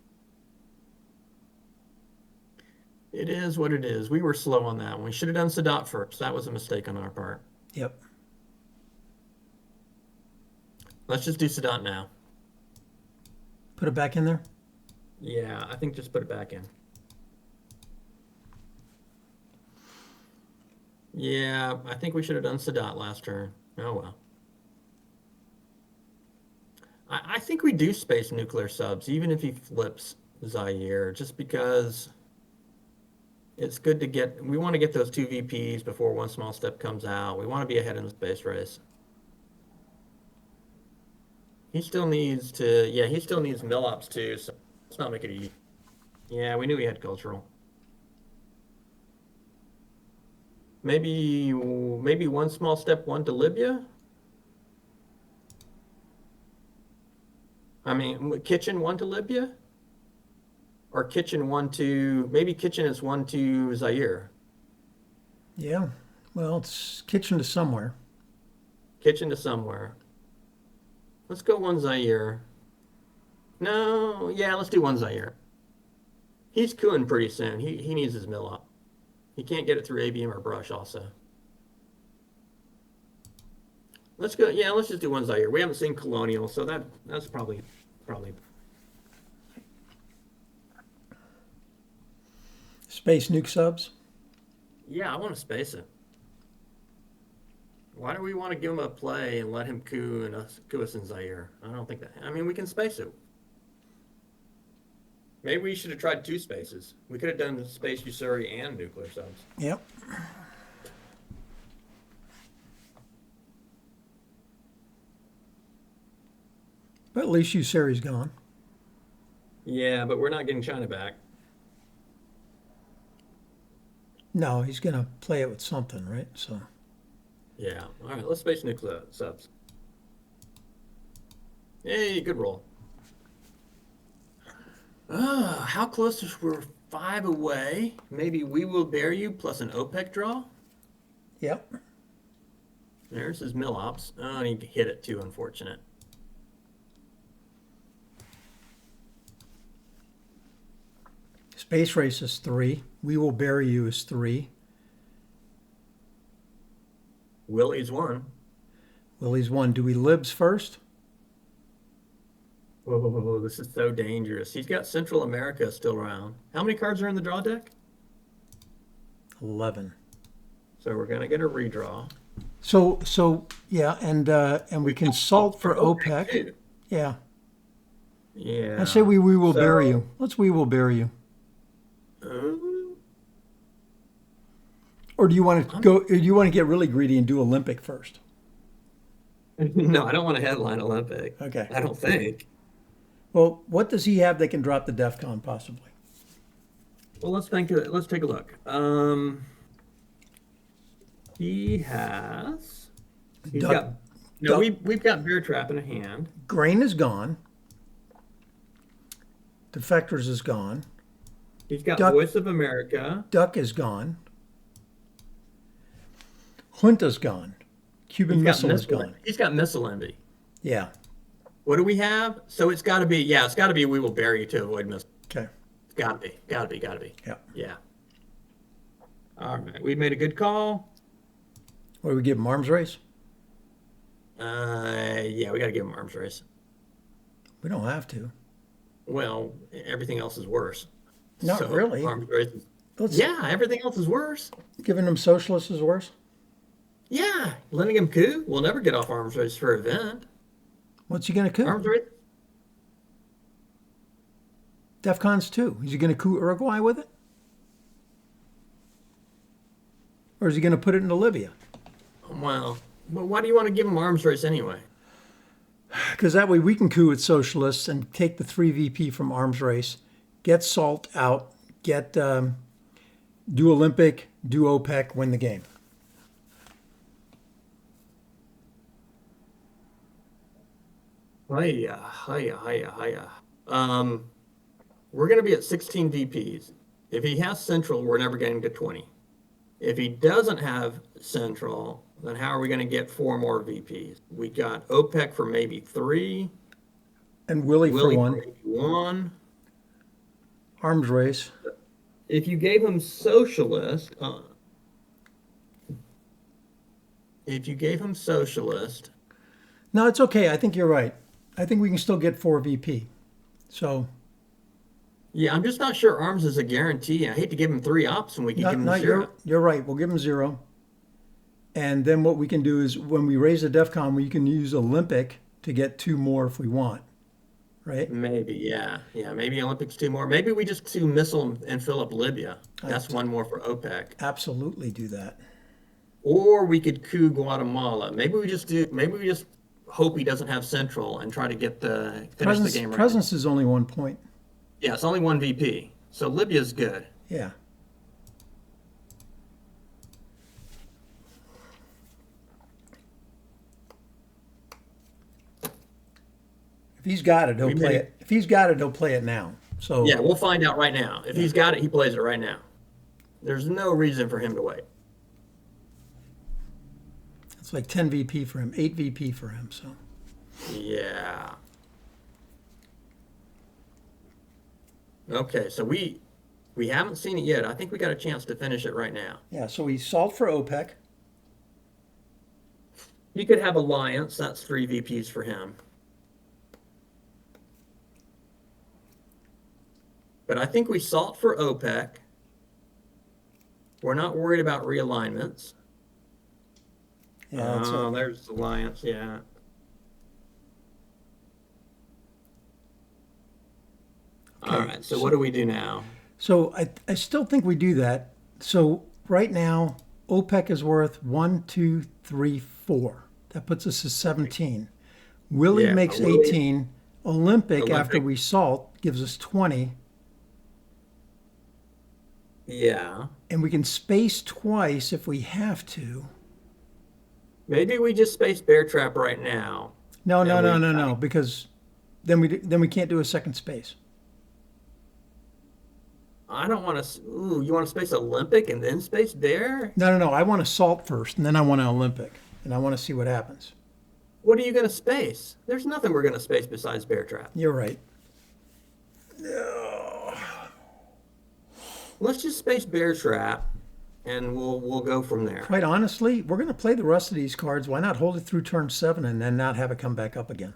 It is what it is. We were slow on that one. We should have done Sadat first. That was a mistake on our part. Yep. Let's just do Sadat now. Put it back in there. Yeah, I think just put it back in. Yeah, I think we should have done Sadat last turn. Oh well. I think we do space nuclear subs, even if he flips Zaire, just because it's good to get, we want to get those 2 VPs before one small step comes out. We want to be ahead in the space race. He still needs to, yeah, he still needs mill-ups too, so let's not make it easy. Yeah, we knew he had cultural. Maybe one small step, 1 to Libya? I mean, kitchen 1 to Libya? Or kitchen 1 to, maybe kitchen is 1 to Zaire. Yeah. Well, it's kitchen to somewhere. Kitchen to somewhere. Let's go 1 Zaire. No, yeah, let's do 1 Zaire. He's cooing pretty soon. He needs his mill up. He can't get it through ABM or brush also. Let's go, yeah, let's just do 1 Zaire. We haven't seen Colonial, so that's probably Space nuke subs. Yeah, I want to space it. Why do we want to give him a play and let him coup us in Zaire? I don't think that. I mean, we can space it. Maybe we should have tried two spaces. We could have done space Usuri and nuclear subs. Yep. But at least Usuri's gone. Yeah, but we're not getting China back. No, he's going to play it with something, right? So Yeah. All right, let's space nuclear subs. Hey, good roll. How close were 5 away? Maybe we will bear you plus an OPEC draw. yep. There's his mill ops. Oh, and he hit it too, unfortunate. Space race is 3. We will bury you is 3. Willie's one. Willie's 1. Do we libs first? Whoa, this is so dangerous. He's got Central America still around. How many cards are in the draw deck? 11. So we're gonna get a redraw. So yeah, and we can salt for OPEC. too. Yeah. Yeah. I say we will So, bury you. Let's we will bury you. uh, Or do you want to go? Do you want to get really greedy and do Olympic first? no, I don't want to headline Olympic. Okay. I don't think. Well, what does he have that can drop the DEF CON possibly? Well, let's think. Let's take a look. He has. He's Duck- got. No, duck- we've got Bear Trap in a hand. Grain is gone. Defectors is gone. He's got Duck- Voice of America. Duck is gone. Junta's gone. Cuban He's got Missile is gone. He's got Missile Envy. Yeah. What do we have? So it's got to be. Yeah, it's got to be. We will bury you to avoid missile. Okay. It's got to be. Got to be. Got to be. Yeah. Yeah. All right. We made a good call. What do we give him? Arms race? Yeah, we got to give him arms race. We don't have to. Well, everything else is worse. Not So, really. Arms race. Let's, Yeah, everything else is worse. Giving them socialists is worse. Yeah, letting him coup. We'll never get off arms race for event. What's he going to coup? Arms race. DEF CON's 2. Is he going to coup Uruguay with it? Or is he going to put it into Libya? Well, but why do you want to give him arms race anyway? Because that way we can coup with socialists and take the 3 VP from arms race, get SALT out, get do Olympic, do OPEC, win the game. Hiya, hiya, hiya, hiya. We're going to be at 16 VPs. If he has Central, we're never getting to 20. If he doesn't have Central, then how are we going to get 4 more VPs? We got OPEC for maybe 3. And Willie for Willie 1. maybe 1. Arms race. If you gave him socialist, No, it's okay. I think you're right. I think we can still get 4 VP. So, yeah, I'm just not sure arms is a guarantee. I hate to give him 3 ops when we can give him 0. you're right. We'll give him 0. And then what we can do is when we raise the DEF CON, we can use Olympic to get 2 more if we want. Right? Maybe, yeah. Yeah, maybe Olympics 2 more. Maybe we just do missile and fill up Libya. That's 1 more for OPEC. Absolutely do that. Or we could coup Guatemala. Maybe we just hope he doesn't have Central and try to finish the game right. Presence is only 1 point. Yeah, it's only 1 VP. So Libya's good. Yeah. If he's got it, he'll play it. If he's got it, he'll play it now. So Yeah, we'll find out right now. If he's got it, he plays it right now. There's no reason for him to wait. it's like 10 VP for him, 8 VP for him. So Yeah. Okay, so we haven't seen it yet. I think we got a chance to finish it right now. yeah, so we salt for OPEC. He could have Alliance. That's 3 VPs for him. But I think we salt for OPEC. We're not worried about realignments. Yeah, that's Oh, there's alliance. Yeah. All okay. right. So what do we do now? So I still think we do that. So right now, OPEC is worth 1, 2, 3, 4. That puts us at 17. Willie Yeah. makes Willie, 18. Olympic, after Olympic. we salt, gives us 20. Yeah. And we can space twice if we have to. Maybe we just space bear trap right now, No, no, and no, we no, kind no, of. because then we can't do a second space. I don't want to. Ooh, you want to space Olympic and then space bear? No, no, no. I want to salt first, and then I want an Olympic, and I want to see what happens. What are you going to space? There's nothing we're going to space besides bear trap. You're right. Let's just space bear trap, and we'll go from there. Quite honestly, we're going to play the rest of these cards. Why not hold it through turn 7 and then not have it come back up again?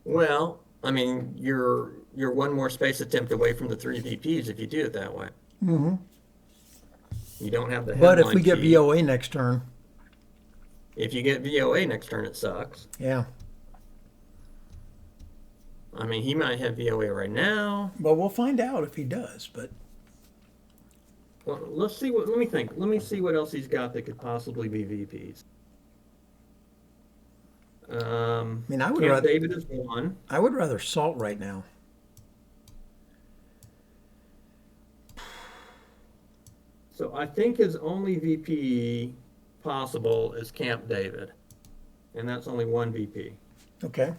Well, I mean, you're one more space attempt away from the 3 VPs if you do it that way. Mm-hmm. You don't have the But if headline we get key. VOA next turn, If you get VOA next turn, it sucks. yeah. I mean, he might have VOA right now. Well, we'll find out if he does. But Well, let's see what. Let me think. Let me see what else he's got that could possibly be VPs. I mean, I would Camp rather David is one. salt right now. So I think his only VP possible is Camp David, and that's only one VP. Okay.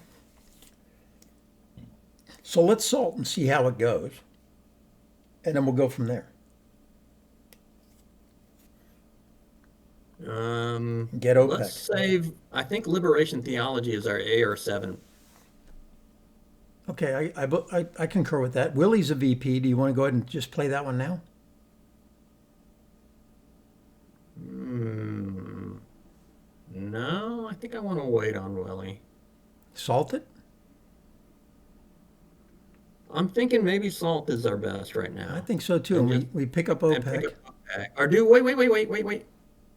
So let's salt and see how it goes, and then we'll go from there. Get Let's OPEC. save. I think Liberation Theology is our AR7. Okay, I concur with that. Willie's a VP. Do you want to go ahead and just play that one now? No, I think I want to wait on Willie. Salt it? I'm thinking maybe Salt is our best right I now. think so too. And And just we pick up and pick OPEC. up OPEC. Or do wait.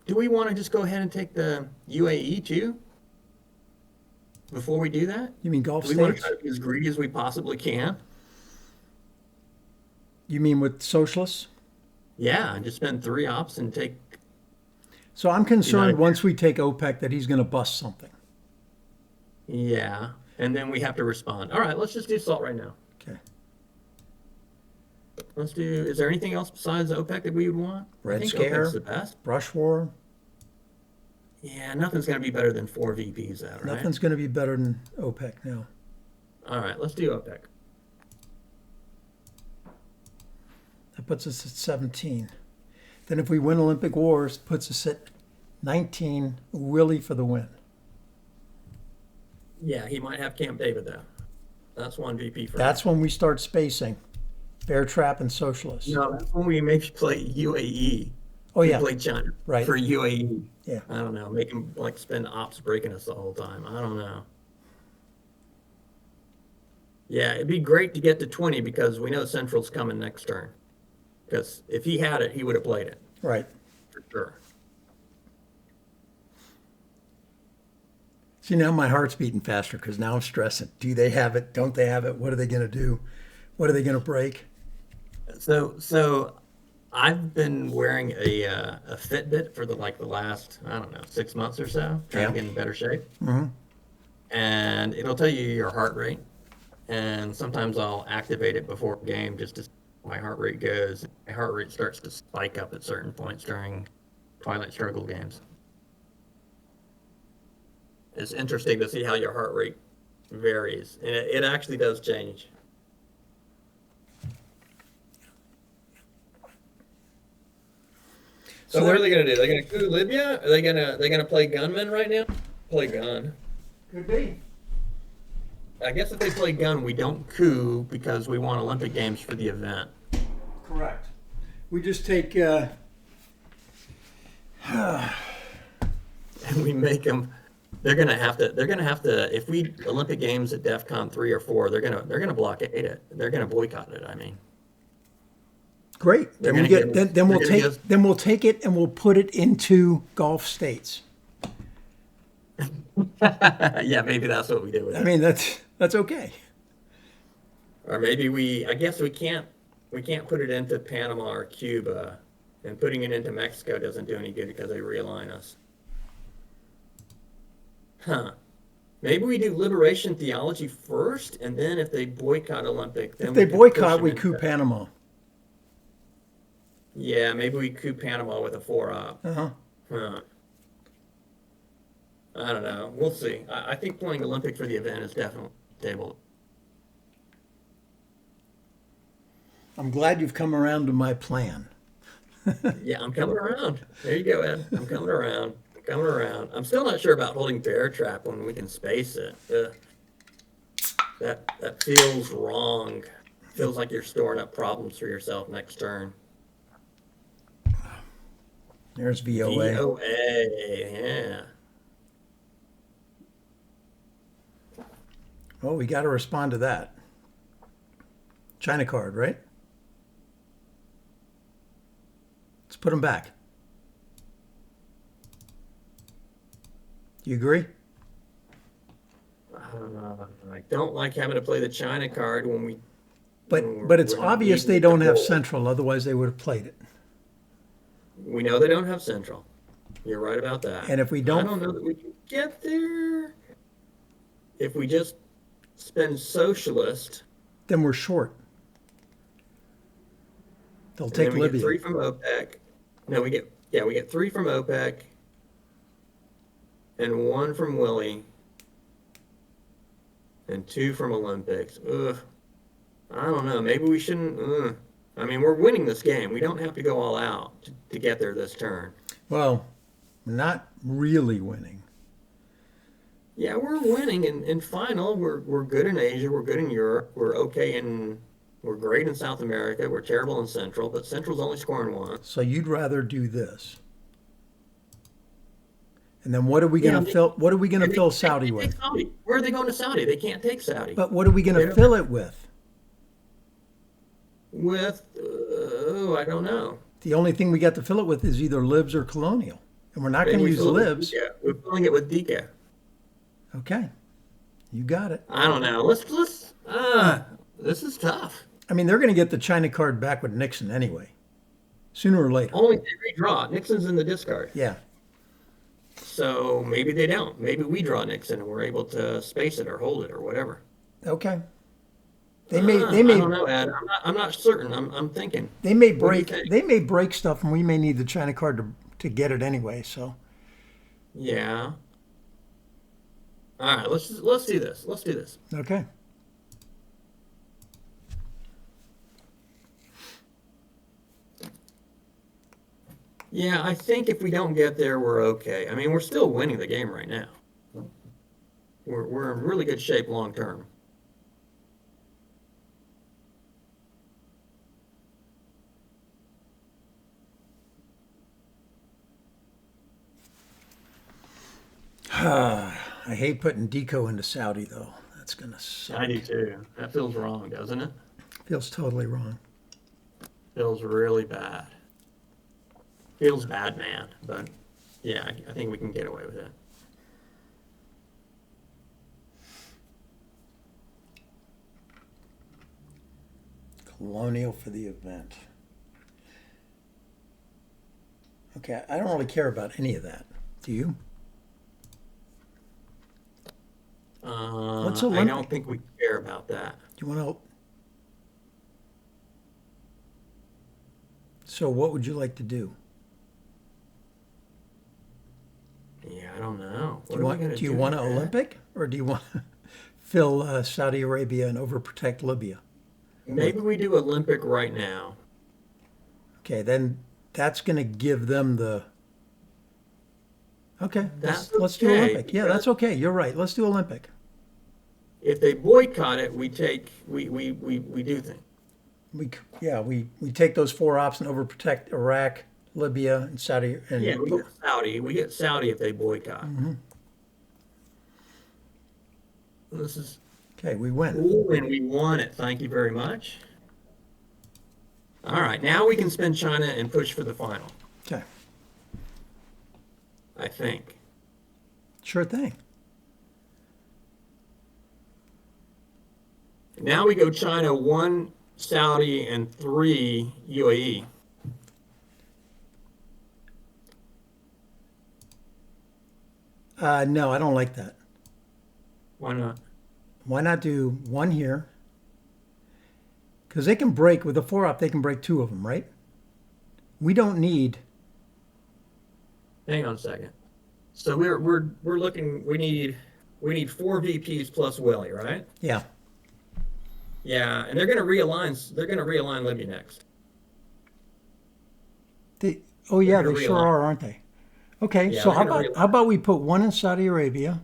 Do we want to just go ahead and take the UAE too? Before we do that? You mean Gulf Do we want to states? try to be as greedy as we possibly can? You mean with socialists? Yeah, and just spend 3 ops and take So I'm concerned United. once we take OPEC that he's going to bust something. Yeah, and then we have to respond. All right, let's just do Salt right now. Okay. Let's do. Is there anything else besides OPEC that we would want? I Red think Scare. OPEC's the best. Brush war. Yeah, nothing's going to be better than 4 VPs out, right? Nothing's going to be better than OPEC now. All right, let's do OPEC. That puts us at 17. Then if we win Olympic Wars, it puts us at 19. Willie for the win. Yeah, he might have Camp David though. That's one VP for him. That's when we start spacing. Bear trap and socialists. No, that's when we make play UAE. Oh We yeah, play China right. for UAE. Yeah. I don't know. Make him like spend ops breaking us the whole time. I don't know. Yeah, it'd be great to get to 20 because we know Central's coming next turn. Because if he had it, he would have played it Right. for sure. See, now my heart's beating faster because now I'm stressing. Do they have it? Don't they have it? What are they going to do? What are they going to break? So I've been wearing a Fitbit for the last I don't know 6 months or so, trying to Yeah. get in better shape, Mm-hmm. and it'll tell you your heart rate. And sometimes I'll activate it before a game just to see how my heart rate goes. My heart rate starts to spike up at certain points during Twilight Struggle games. It's interesting to see how your heart rate varies, and it actually does change. So what are they gonna do? They're gonna coup Libya? Are they gonna play gunman right now? Play gun. Could be. I guess if they play gun, we don't coup because we want Olympic Games for the event. Correct. We just take. And we make them They're gonna have to. If we Olympic Games at DEF CON 3 or 4, they're gonna blockade it. They're gonna boycott it. I mean, Great. they're Then we gonna give get us. then They're we'll gonna give us. take it and we'll put it into Gulf states. Yeah, maybe that's what we do with I it. mean, that's okay. Or maybe I guess we can't put it into Panama or Cuba, and putting it into Mexico doesn't do any good because they realign us. Huh. Maybe we do liberation theology first, and then if they boycott Olympic, If then they we can push boycott, them we coup into. Panama. Yeah, maybe we coup Panama with a four up. Uh-huh. Huh. I don't know. We'll see. I think playing Olympic for the event is definitely table. I'm glad you've come around to my plan. Yeah, I'm coming around. There you go, Ed. I'm coming around. I'm coming around. I'm still not sure about holding bear trap when we can space it. That feels wrong. Feels like you're storing up problems for yourself next turn. There's VOA. VOA, yeah. Oh, we got to respond to that. China card, right? Let's put them back. Do you agree? I don't like having to play the China card when we when But it's we're not obvious needing they it to don't have hold. Central, otherwise they would have played it. We know they don't have Central. You're right about that. And if we I don't, don't know that we can get there if we just spend socialist, then we're short. They'll and take then we get Libya. three from OPEC. No, we get three from OPEC and one from Willie and two from Olympics. Ugh, I don't know. Maybe we shouldn't. I mean, we're winning this game. We don't have to go all out to get there this turn. Well, we're not really winning. Yeah, we're winning in final. We're good in Asia. We're good in Europe. We're great in South America. We're terrible in Central, but Central's only scoring one. So you'd rather do this. And then what are we Yeah, going to fill? What are we going to fill Saudi they take with? Saudi. Where are they going to Saudi? They can't take Saudi. But what are we going They to don't fill it with? with I don't know. The only thing we got to fill it with is either libs or colonial, and we're not Maybe going to we use fill it with libs. Dika. We're filling it with Dika. Okay, you got it. I don't know. This is tough. I mean, they're going to get the China card back with Nixon anyway, sooner or later. Only if they redraw. Nixon's in the discard. Yeah. So maybe they don't. Maybe we draw Nixon and we're able to space it or hold it or whatever. Okay. They may. They I may. don't know, Ed. I'm not certain. I'm thinking. They may What do you break. think? They may break stuff, and we may need the China card to get it anyway. So Yeah. All right. Let's do this. Let's do this. okay. Yeah, I think if we don't get there, we're okay. I mean, we're still winning the game right now. We're in really good shape long term. I hate putting deco into Saudi though. That's gonna I suck. do too. That feels wrong, doesn't it? Feels totally wrong. Feels really bad. Feels bad, man. But yeah, I think we can get away with it. Colonial for the event. Okay, I don't really care about any of that. Do you? What's I Olympic? don't think we care about that. Do you want to? So, what would you like to do? Yeah, I don't know. Do What you are we want? gonna Do you do want with an that? Olympic, or do you want to fill Saudi Arabia and overprotect Libya? Maybe we do Olympic right now. Okay, then that's going to give them the. Okay, That's let's do okay Olympic. Yeah, because that's okay. You're right. Let's do Olympic. if they boycott it, we do things. We take those four ops and overprotect Iraq, Libya, and Saudi. Yeah, And we get Saudi. We get Saudi if they boycott. This is Okay, we win. Ooh, and we won it. Thank you very much. All right, now we can spin China and push for the final, Okay, I think. sure thing. Now we go China 1, Saudi, and 3, UAE. No, I don't like that. Why not? Why not do one here? Because they can break with a 4-op. They can break two of them, right? We don't need. Hang on a second. So we're looking. We need 4 VPs plus Willie, right? Yeah. Yeah, and they're going to realign. They're going to realign Libya next. Oh They're yeah, going they to sure realign. are, aren't they? Okay, Yeah, so they're how going to about realign. we put one in Saudi Arabia,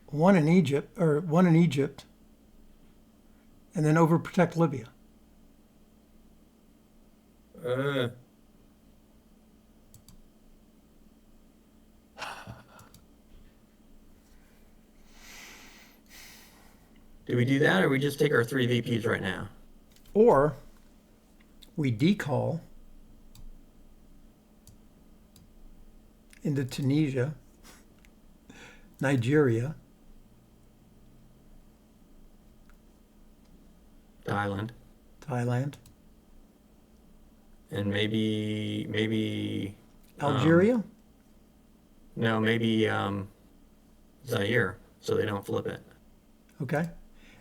one in Egypt, and then overprotect Libya. Uh, do we do that, or we just take our 3 VPs right now? Or we decall into Tunisia, Nigeria, Thailand, Thailand, and maybe Algeria. no, maybe Zaire, so they don't flip it. Okay,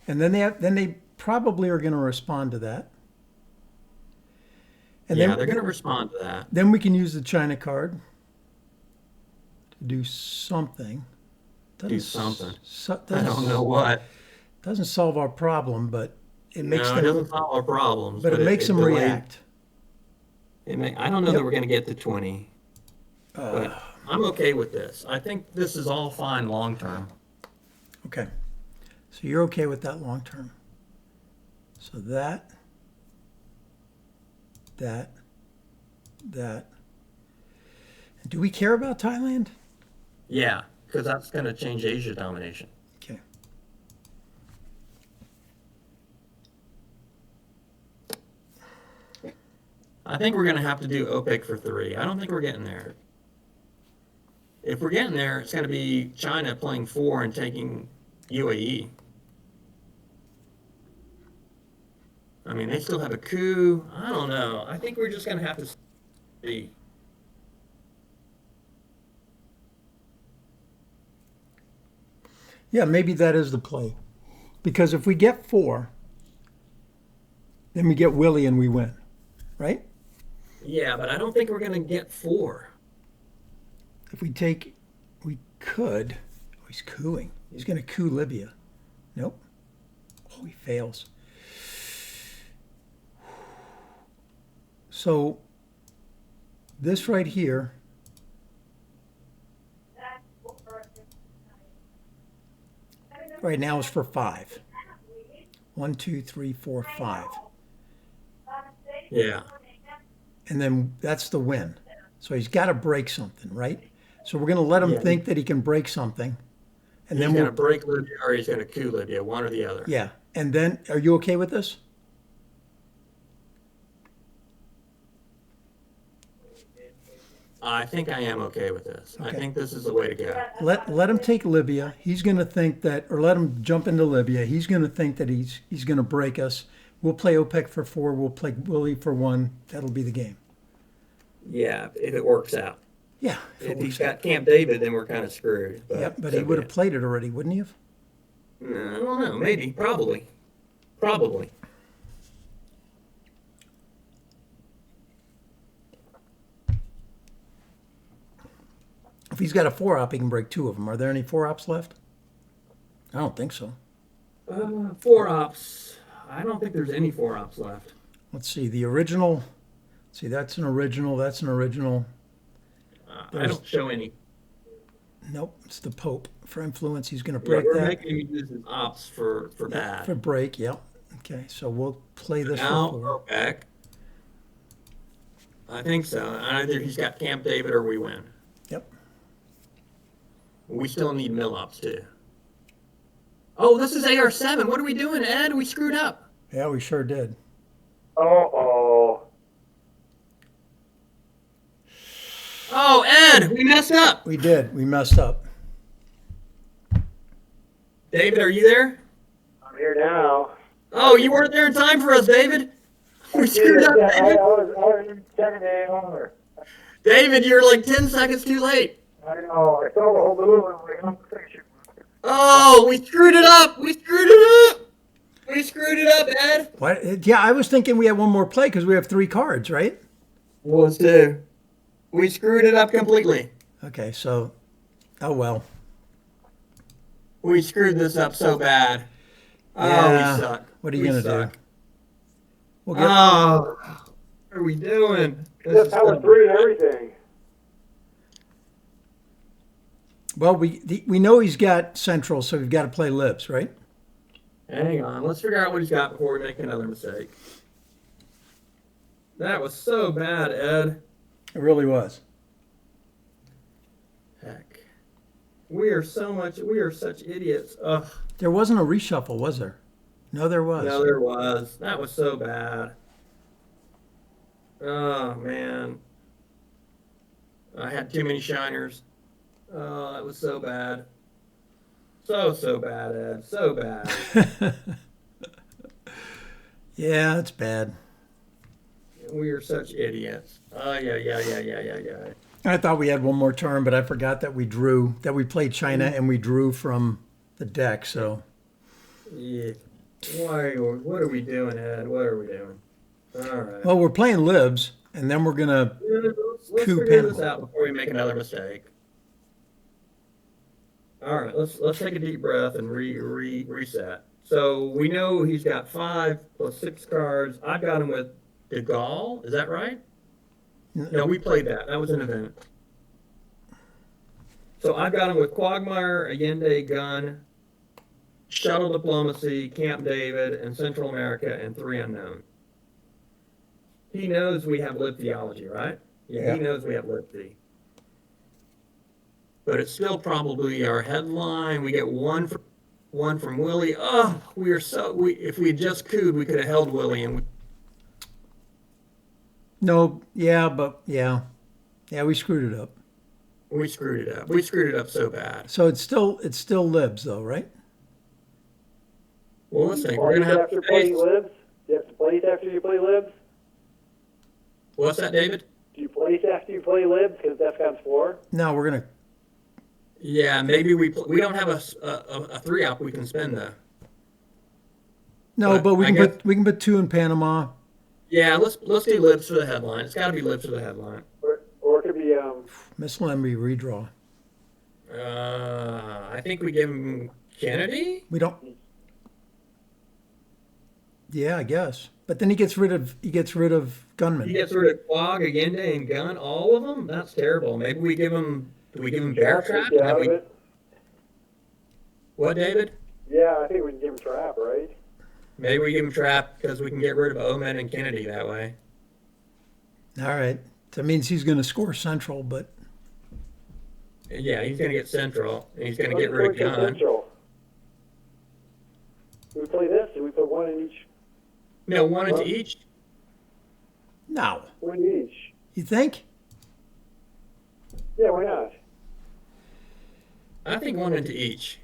and then they probably are going to respond to that, and Yeah, they're going to respond to that. then we can use the China card to do something. Do something. I Doesn't, don't know what. doesn't solve our problem, but it makes No, it them. doesn't solve our problems, But it makes them delayed. react. I don't know Yep. that we're going to get to 20, but I'm okay with this. I think this is all fine long term. Okay, so you're okay with that long term. So that. Do we care about Thailand? Yeah, because that's going to change Asia domination. Okay. I think we're going to have to do OPEC for 3. I don't think we're getting there. If we're getting there, it's going to be China playing 4 and taking UAE. I mean, they still have a coup. I don't know. I think we're just going to have to see. Yeah, maybe that is the play. Because if we get 4, then we get Willie and we win, right? Yeah, but I don't think we're going to get 4. If we could. Oh, he's cooing. He's going to coup Libya. Nope. Oh, he fails. So this right here. Right now is for 5. 1, 2, 3, 4, 5. Yeah. And then that's the win. So he's got to break something, right? So we're going to let him think that he can break something. And He's then going to break Libya or he's going to coup Libya, one or the other. yeah. And then, are you okay with this? I think I am okay with this. I Okay. think this is the way to go. Let him take Libya. He's going to think that, or let him jump into Libya. He's going to think that he's going to break us. We'll play OPEC for 4. We'll play Willie for 1. That'll be the game. Yeah, if it works out. Yeah. If he's got Camp David, then we're kind of screwed. Yep, but so he would have be played it already, wouldn't he have? it. I don't know. Maybe. Probably. Probably. If he's got a 4-op, he can break 2 of them. Are there any 4-ops left? I don't think so. 4 ops. I don't think there's any 4 ops left. Let's see. The original. See, that's an original. That's an original. I don't show any. Nope, it's the Pope. For influence, he's going to Yeah, break we're that. making him use his ops for bad. For break, yep. Okay, so we'll play this Now, for 4. OPEC. I think so. Either he's got Camp David or we win. Yep. We still need mill ops too. Oh, this is AR7. What are we doing, Ed? We screwed up. Yeah, we sure did. Uh-oh. Oh, Ed, we messed up. We did. We messed up. David, are you there? I'm here now. Oh, you weren't there in time for us, David. We screwed up, Yeah, I David. was checking the hour. David, you're like 10 seconds too late. I know. I saw the whole balloon when I'm fishing. Oh, we screwed it up. We screwed it up. We screwed it up, Ed. What? Yeah, I was thinking we had one more play because we have 3 cards, right? Well, let's do. We screwed it up completely. Okay, so, oh well. We screwed this up so bad. Oh, Yeah. we suck. What are you We going to suck. do? We'll get, Oh, what are we doing? This Just is power so 3 and everything. well, we know he's got Central, so we've got to play Libs, right? Hang on. Let's figure out what he's got before we make another mistake. That was so bad, Ed. It really was. Heck. We are such idiots. Ugh. There wasn't a reshuffle, was there? No, there was. No, there was. That was so bad. Oh, man. I had too many shiners. Oh, that was so bad. So bad, Ed. So bad. Yeah, it's bad. We are such idiots. Oh, yeah. I thought we had one more turn, but I forgot that we played China and we drew from the deck, so. Yeah. What are we doing, Ed? What are we doing? All right. Well, we're playing Libs, and then we're going to. Let's Coup figure this Panama. out before we make another mistake. All right, let's take a deep breath and reset. So we know he's got 5 plus 6 cards. I've got him with De Gaulle. Is that right? No, we played that. That was an event. So I've got him with Quagmire, Allende, Gun, Shuttle Diplomacy, Camp David, and Central America, and 3 unknown. He knows we have lib theology, right? Yeah. He knows we have lib the. But it's still probably our headline. We get one from Willie. Oh, if we had just cooed, we could have held Willie, and No, yeah, but yeah. Yeah, we screwed it up. we screwed it up. We screwed it up so bad. So it's still Libs, though, right? Well, listen, Place we're gonna have after to playing face. libs? You have to place after you play libs? What's that, David? Do you place after you play libs? Because DEFCON's 4? No, we're going to. Yeah, maybe we don't have a 3-up we can spend though. No, But but we I can guess- put 2 in Panama. Yeah, let's do libs for the headline. It's got to be libs for the headline. Or it could be, Miss Lemby redraw. I think we give him Kennedy. We don't. Yeah, I guess. But then he gets rid of Gunman. He gets rid of Quag, Allende, and Gun. All of them. That's terrible. Maybe we give him. Do we give him Bear Trap? get out of it. What, David? Yeah, I think we can give him trap, right? Maybe we give him Trap because we can get rid of Omen and Kennedy that way. All right. That means he's going to score Central, but Yeah, he's going to get Central, and he's going to get Let's rid of go to Gun. Central. Do we play this? Do we put 1 in each? No, one into each. no. 1 in each. You think? Yeah, why not? I think one into each.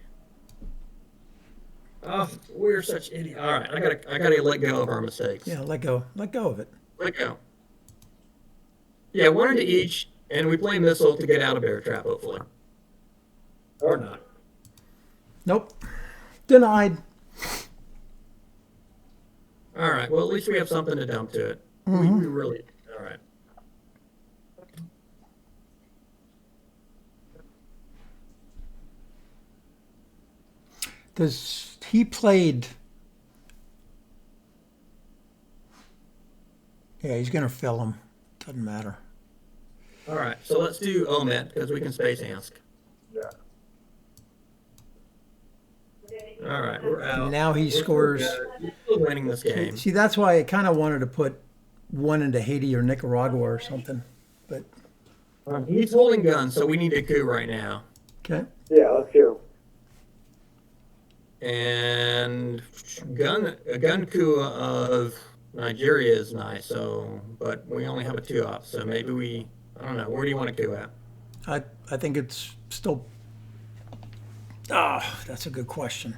Oh, we're such idiots. All right, I gotta let go of our mistakes. Yeah, let go of it. Let go. Yeah, one into each, and we play Missile to get out of Bear Trap, hopefully. Or not. Nope. Denied. All right, well, at least we have something to dump to it. We really, all right. He played. Yeah, he's going to fill him. Doesn't matter. All right, so let's do Omet, because we can space ask. Yeah. All right, we're out. Now he scores. We're still winning this game. See, that's why I kind of wanted to put 1 into Haiti or Nicaragua or something. But, He's holding guns, so we need a coup right now. okay. Yeah, let's go. And a gun coup of Nigeria is nice. So, but we only have a 2-op. So maybe I don't know. Where do you want to coup at? I think it's still. Ah, that's a good question.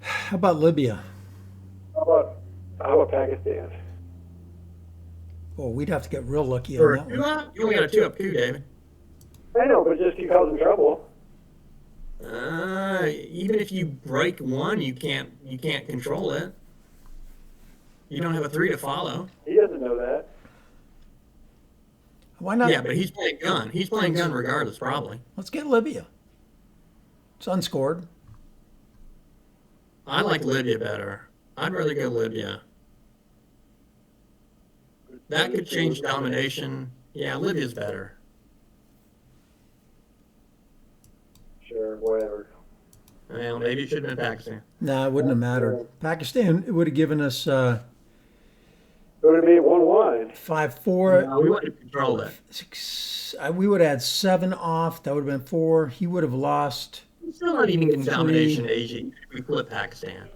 How about Libya? How about, how about Pakistan? Well, we'd have to get real lucky on For a that one. 2-op? You only got a 2-op coup, David. I know, but just keep causing trouble. Even if you break one, you can't control it. You don't have a 3 to follow. He doesn't know that. Why not? Yeah, but he's playing gun. He's playing gun regardless, probably. Let's get Libya. It's unscored. I like Libya better. I'd rather go Libya. That could change domination. Yeah, Libya's better. Sure, whatever. Well, maybe it should have been Pakistan. Nah, it wouldn't have mattered. Pakistan, it would have given us It would have made 1-1. 5-4. No, we want to control it. We would have had 7 off. That would have been 4. He would have lost. We're still not even getting domination in Asia if we flip Pakistan.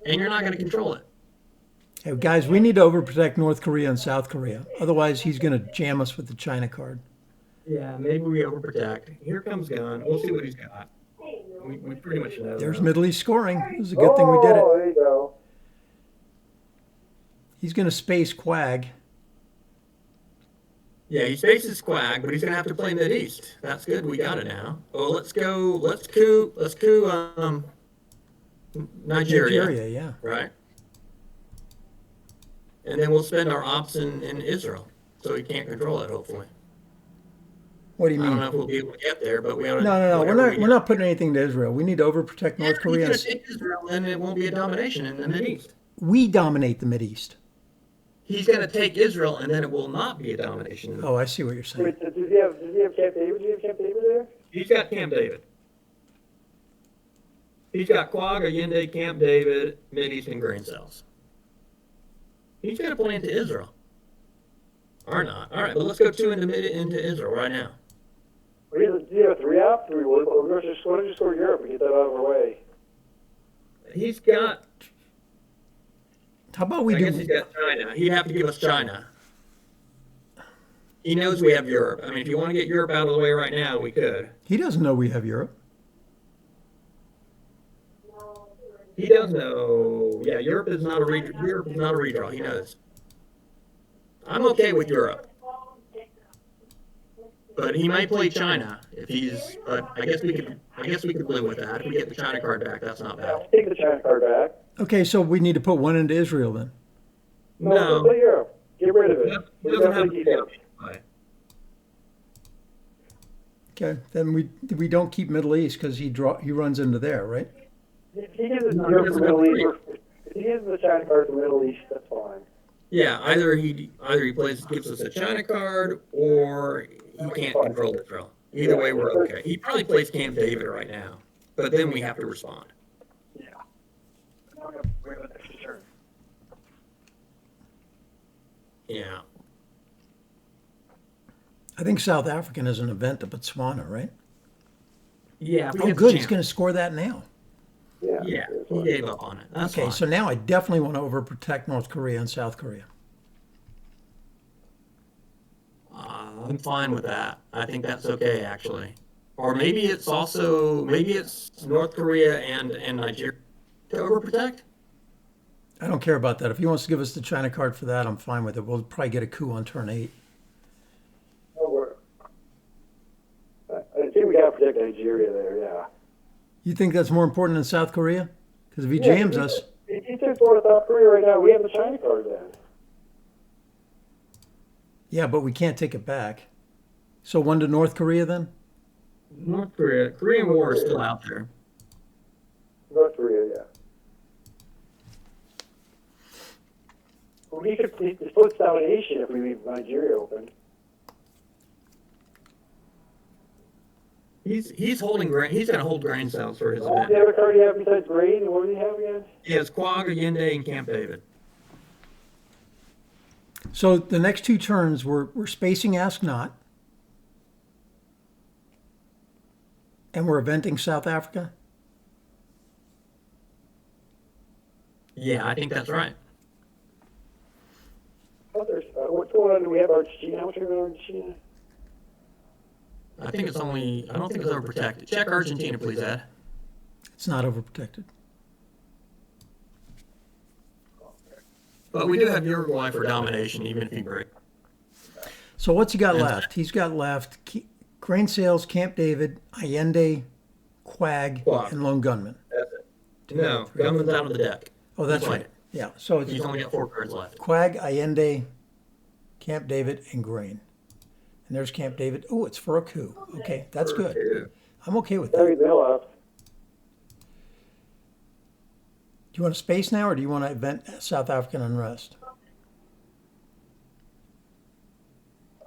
And you're not going to control it. Hey, guys, we need to overprotect North Korea and South Korea. Otherwise, he's going to jam us with the China card. Yeah, maybe we overprotect. Here comes gun. We'll see what he's got. We pretty much know. There's that. Middle East scoring. It was a good thing we did it. Oh, there you go. He's going to space Quag. Yeah, he faces Quag, but he's going to have to play Mid-East. That's good. We got it now. Oh, let's coup Nigeria. Yeah. Right. And then we'll spend our ops in Israel, so he can't control it. Hopefully, What do you I don't mean? know if we'll be able to get there, but we ought to. No. whatever We're not putting anything to Israel. We need to overprotect North Korea. He's going to take Israel, and it won't be a domination in the Mideast. We dominate the Mideast. He's going to take Israel, and then it will not be a domination. Oh, I see what you're saying. Wait, does he have Camp David? Do you have Camp David there? He's got Camp David. He's got Quag, Allende, Camp David, Mideast, and grain cells. He's got to play into Israel. Or not. All right, but let's go 2 into Israel right now. Or do you have a 3-op? Why don't you just score Europe and get that out of our way? He's got. How about we I guess he's do? got China. He'd have to give us China. He knows we have Europe. I mean, if you want to get Europe out of the way right now, we could. He doesn't know we have Europe. He does know. Yeah, Europe is not a redraw. He knows. I'm okay with Europe, but he might play China if he's. But I guess we could live with that. If we get the China card back, that's not bad. Take the China card back. Okay, so we need to put 1 into Israel then. No, Play Europe. Get rid of it. he doesn't have to defense. play. Okay, then we don't keep Middle East because he runs into there, right? He gives us No, Europe he for doesn't have Middle to East. If he gives us the China card for Middle East, that's fine. Yeah, either he gives us a China card, or he can't control Israel. Either way, we're okay. He probably plays Camp David right now, but then we have to respond. Yeah. Now we have an extra turn. Yeah. I think South African is an event to Botswana, right? Yeah. Oh, good. He's going to score that now. Yeah. Yeah, that's he fine. gave up on it. That's Okay, fine. so now I definitely want to overprotect North Korea and South Korea. I'm fine with that. I think that's okay, actually. Or maybe it's North Korea and Nigeria to overprotect. I don't care about that. If he wants to give us the China card for that, I'm fine with it. We'll probably get a coup on turn 8. I think we got to protect Nigeria there, yeah. You think that's more important than South Korea? Because if he jams us, If he took Florida South Korea right now, we have the China card then. yeah, but we can't take it back. So 1 to North Korea then? North Korea, Korean War is still out there. North Korea, yeah. Well, we could split domination if we leave Nigeria open. He's holding grain. He's going to hold grain cells for his What event. the other card do you have besides Grain? What do you have again? He has Quag, Allende, and Camp David. So the next 2 turns, we're spacing Ask Not. And we're eventing South Africa. Yeah, I think that's right. What's going on? Do we have Argentina? How much are we on Argentina? I think it's only, I don't think it's overprotected. Check Argentina, please, Ed. It's not overprotected. But we do have Uruguay for domination, even if he breaks. So what's he got left? He's got left Grain Sales, Camp David, Allende, Quag, Quag. and Lone Gunman. That's it. No, Gunman's out of the deck. Oh, that's He's right. played. Yeah. So it's He's only got 4 cards left. Quag, Allende, Camp David, and Grain. And there's Camp David. Oh, it's for a coup. Okay, that's good. I'm okay with that. Terry Bill up. Do you want a space now, or do you want to event South African unrest?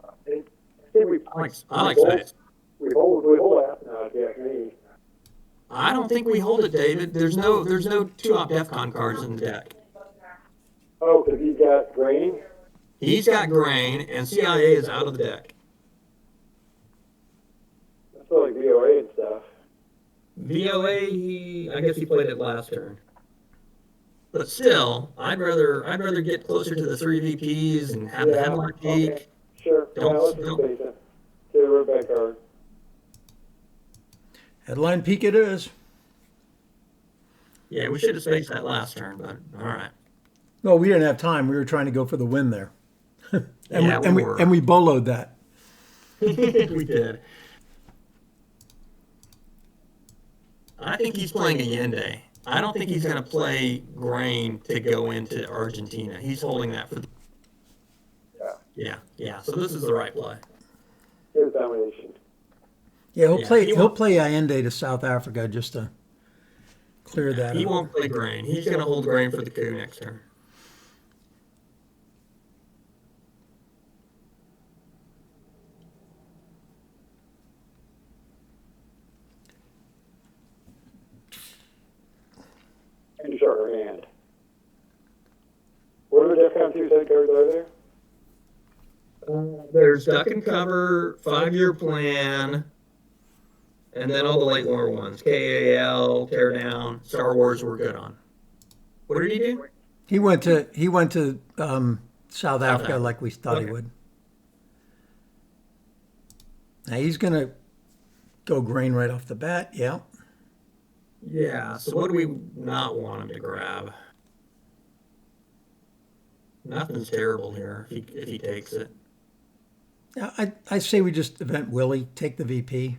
I think I like space. we hold half now, if you ask me. I don't think we hold it, David. There's no 2-op DEFCON cards in the deck. Oh, because he's got grain? He's got Grain, and CIA is out of the deck. That's like VOA and stuff. VOA, I guess he played it last turn. But still, I'd rather get closer to the 3 VPs and have the headline peak. Okay. Sure. Don't- Let's face it. Say the word back card. Headline peak it is. Yeah, we should have spaced that last turn, but all right. Well, we didn't have time. We were trying to go for the win there. Yeah, we were. And we boloed that. We did. I think he's playing Allende. I don't think he's going to play Grain to go into Argentina. He's holding that for. Yeah. So this is the right play. Here's domination. Yeah, Yeah, he'll play Allende to South Africa just to clear that He up. won't play Grain. He's going to hold Grain for the coup next turn. And to short her hand. What are the DEFCON 2 set cards are there? There's Duck and Cover, 5-year plan, and then all the late war ones. KAL, Tear Down, Star Wars we're good on. What did he do? He went to South Africa Africa. like we thought he Okay. would. Now he's gonna go Grain right off the bat. Yeah. Yeah, so what do we not want him to grab? Nothing's terrible here if he takes it. Yeah, I say we just event Willie, take the VP,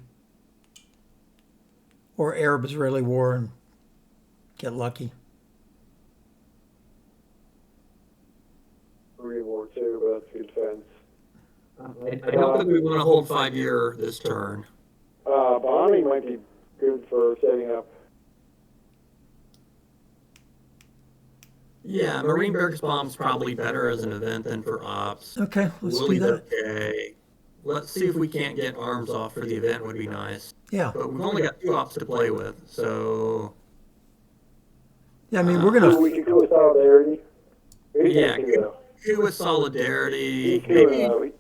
or Arab-Israeli war and get lucky. Marine War 2, but that's good defense. I don't think we want to hold 5-year this turn. Bombing might be good for setting up. Yeah, Marine Barracks Bomb's probably better as an event than for ops. Okay, let's Willie's do that. okay. Let's see if we can't get arms off for the event would be nice. Yeah. But we've only got 2 ops to play with, so Yeah, I mean we're So gonna. we can go with solidarity. yeah, Maybe coup with solidarity. Maybe. Maybe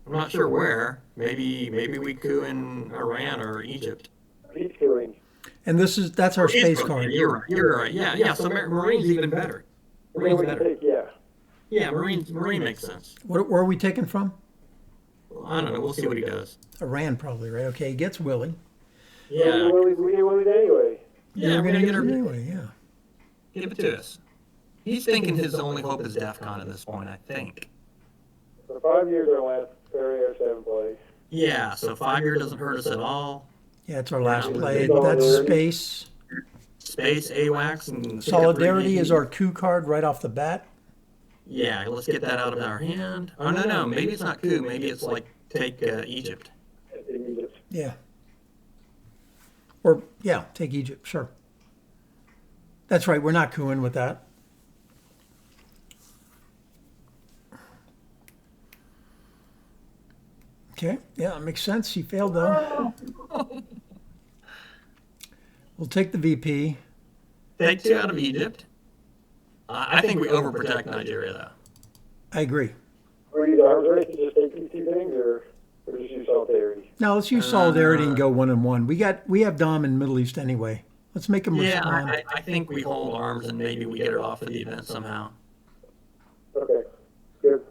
I'm not sure where. Maybe we coup in Iran or Egypt. Peace killing. And that's our space card. You're right. You're right. Yeah. So Marine's even better. Marine's better. Yeah. Yeah, Marine makes sense. Where are we taking from? I don't know. We'll see what he does. Iran, probably, right? Okay, he gets Willie. Yeah. We get Willie anyway. Yeah, we're gonna get her. anyway. Yeah. Give it to us. He's thinking his only hope is DEFCON at this point, I think. For 5 years, our last Air 7 play. Yeah, so 5-year doesn't hurt us at all. Yeah, it's our last Yeah, play. solidarity. That's space. Space, AWACS, and Solidarity is our coup card right off the bat. Yeah, let's get that out of our hand. Oh no, maybe it's not coup. Maybe it's like take Egypt. In Egypt. Yeah. Or yeah, take Egypt. Sure. That's right. We're not cooing with that. Okay. Yeah, it makes sense. He failed though. We'll take the VP. Take 2 out of Egypt. I think we overprotect Nigeria though. I agree. Or use arms race to just take these 2 things, or just use solidarity? Now let's use solidarity and go 1-1. We have Dom in Middle East anyway. Let's make them Yeah, respond. I think we hold arms and maybe we get it off of the event somehow. Okay, good.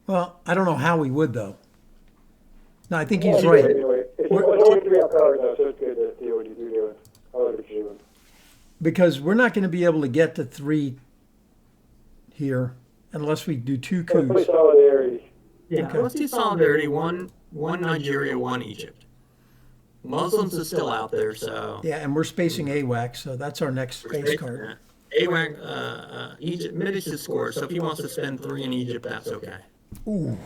Well, I don't know how we would though. No, I think Well, he's you right. do Anyway, it's We're- only 3 out cards though, so it's good to deal with what you're doing. I like what you're doing. Because we're not going to be able to get to 3 here unless we do 2 Let's play coups. solidarity. Yeah, Okay. let's do solidarity. One Nigeria, one Egypt. Muslims is still out there, so Yeah, and we're spacing AWAC, so that's our next space card. AWAC, Egypt, Midish is scored, so if he wants to spend 3 in Egypt, that's okay. Ooh,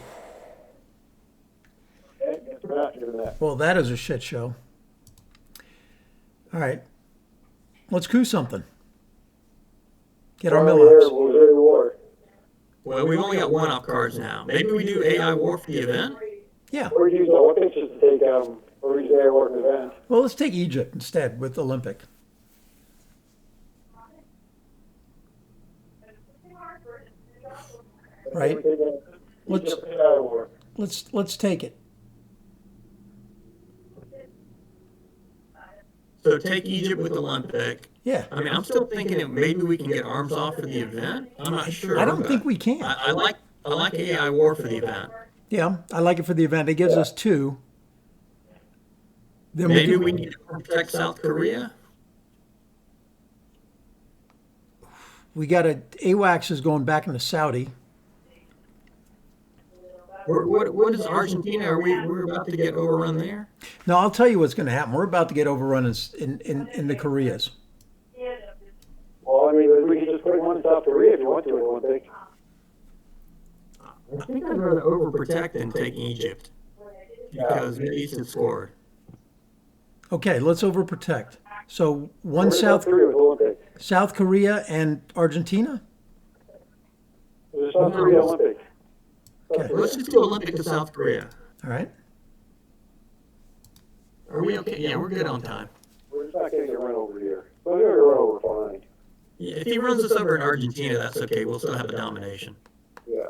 Okay, we're not doing that. well, that is a shit show. All right, let's coup something. Get our mill ups. What was every war? Well, we've only got one-off cards now. Maybe we do AI War for the event? Yeah, Or use the Olympics just to take, or use their work event. well, let's take Egypt instead with Olympic. Right. Let's- Let's take it. So take Egypt with Olympic. Yeah, I mean, I'm still thinking that maybe we can get arms off for the event. I'm not sure. I don't but think we can. I like AI War for the event. Yeah, I like it for the event. It gives us 2. Then Maybe we we need to protect South Korea. got AWACS is going back into Saudi. What is Argentina? We're about to get overrun there? No, I'll tell you what's going to happen. We're about to get overrun in the Koreas. Well, I mean, we can just put one in South Korea if you want to, I don't think. I think I'd rather overprotect than take Egypt because Middle East has scored. Okay, let's overprotect. So one Where's South South Korea with Olympics? South Korea and Argentina. There's South Korea Olympics. Okay. Let's just do Olympic to South Korea. All right. Are we okay? Yeah, we're good on time. We're just not going to get run over here. Well, they're going to run over fine. Yeah, if he runs us over in Argentina, that's okay. We'll still have a domination. Yeah.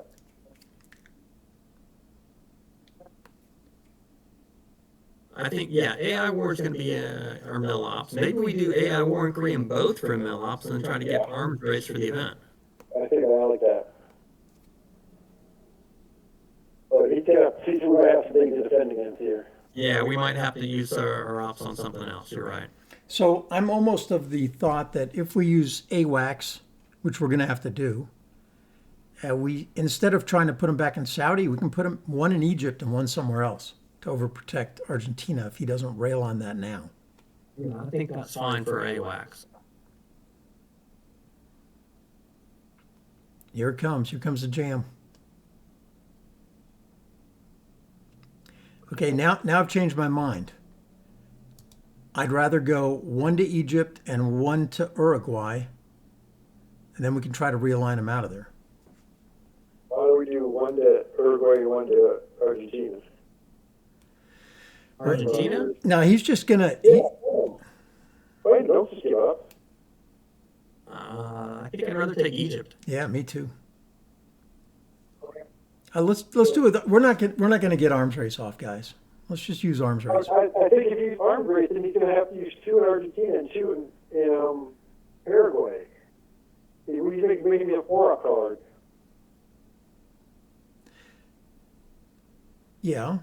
I think, yeah, AI War is going to be our mill ops. Maybe we do AI War and Korean both for mill ops and then try to get arms race for the event. I think I like that. But he's going to have some things to defend against here. Yeah, we might have to use our ops on something else. You're right. So I'm almost of the thought that if we use AWACS, which we're going to have to do, we instead of trying to put them back in Saudi, we can put them one in Egypt and one somewhere else to overprotect Argentina if he doesn't rail on that now. Yeah, I think that's fine for AWACS. Here it comes. Here comes the jam. Okay, now I've changed my mind. I'd rather go 1 to Egypt and 1 to Uruguay, and then we can try to realign them out of there. Why don't we do 1 to Uruguay and 1 to Argentina? Argentina? Now he's just gonna. Wait, don't just give up. I think I'd rather take Egypt. Yeah, me too. Let's do it. We're not gonna get arms race off, guys. Let's just use arms race. I think if you use arms race, then he's going to have to use 2 in Argentina and 2 in Paraguay. He's making me a 4-up card. Yeah.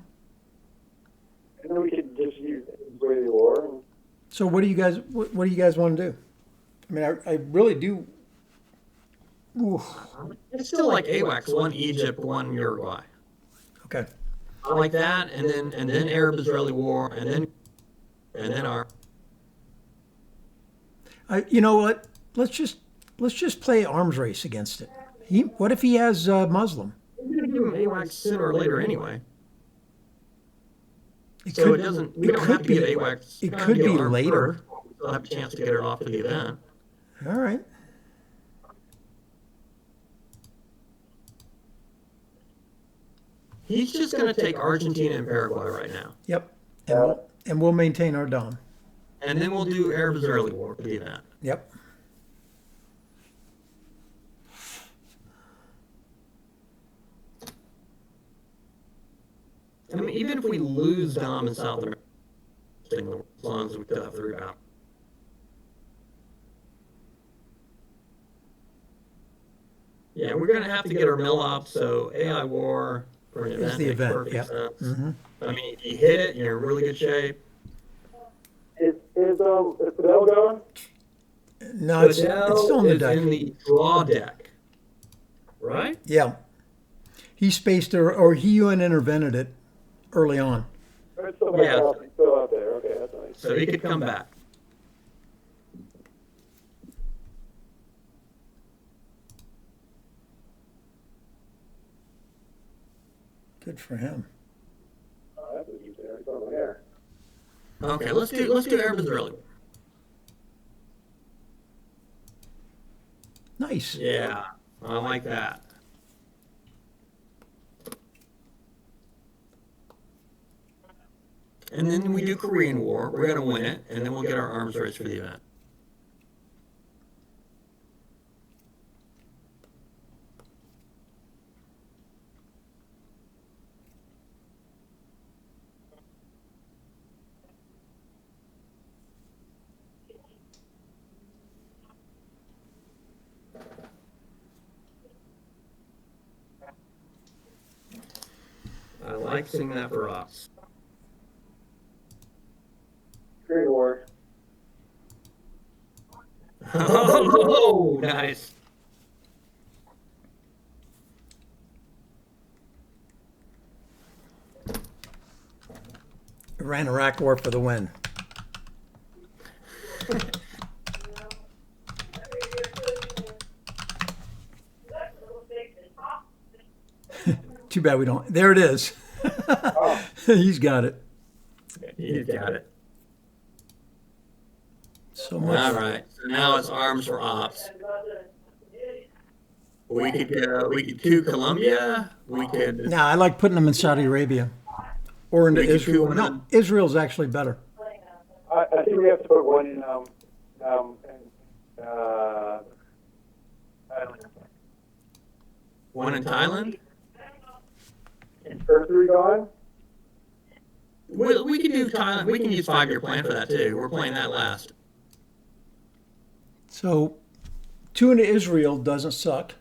And then we could just use Israeli war. So what do you guys want to do? I mean, I really do. Oof. It's still like AWACS, 1 Egypt, 1 Uruguay. Okay. I like that, and then Arab-Israeli war, and then our. You know what? Let's just play arms race against it. What if he has Muslim? We're gonna do AWACS sooner or later anyway. It So could, it doesn't. We don't have to get AWACS. It could be later. We still have a chance to get it off of the event. All right. He's just going to take Argentina and Paraguay right now, Yep. And we'll maintain our dom. and then we'll do Arab-Israeli war for the event. Yep. I mean, even if we lose Dom in South America, as long as we still have 3 out. Yeah, we're going to have to get our mill up, so AI War for an event the makes event, perfect yeah. sense. I mean, if you hit it, you're in really good shape. Is Fidel gone? No, it's still in the is deck. in the draw deck, right? Yeah. He spaced or he intervented it early on. It's still, Yeah. still out there. Okay, that's nice. So he could come back. Good for him. Oh, that's what you said. It's over there. Okay, let's do Airman's early. Nice. Yeah, I like that. And then we do Korean War. We're going to win it, and then we'll get our arms race for the event. I like seeing that for us. Great War. Oh, nice. Iran-Iraq war for the win. Too bad we don't. There it is. He's got it. You got it. So much. All right. So now it's arms for ops. We could go. We could coup Colombia. We could. Now I like putting them in Saudi Arabia or into We could Israel. do No, one. Israel's actually better. I think we have to put one in One in Thailand. Earth 3 gone? We could do Thailand. We can use 5-year plan for that too. We're playing that last. So 2 into Israel doesn't suck.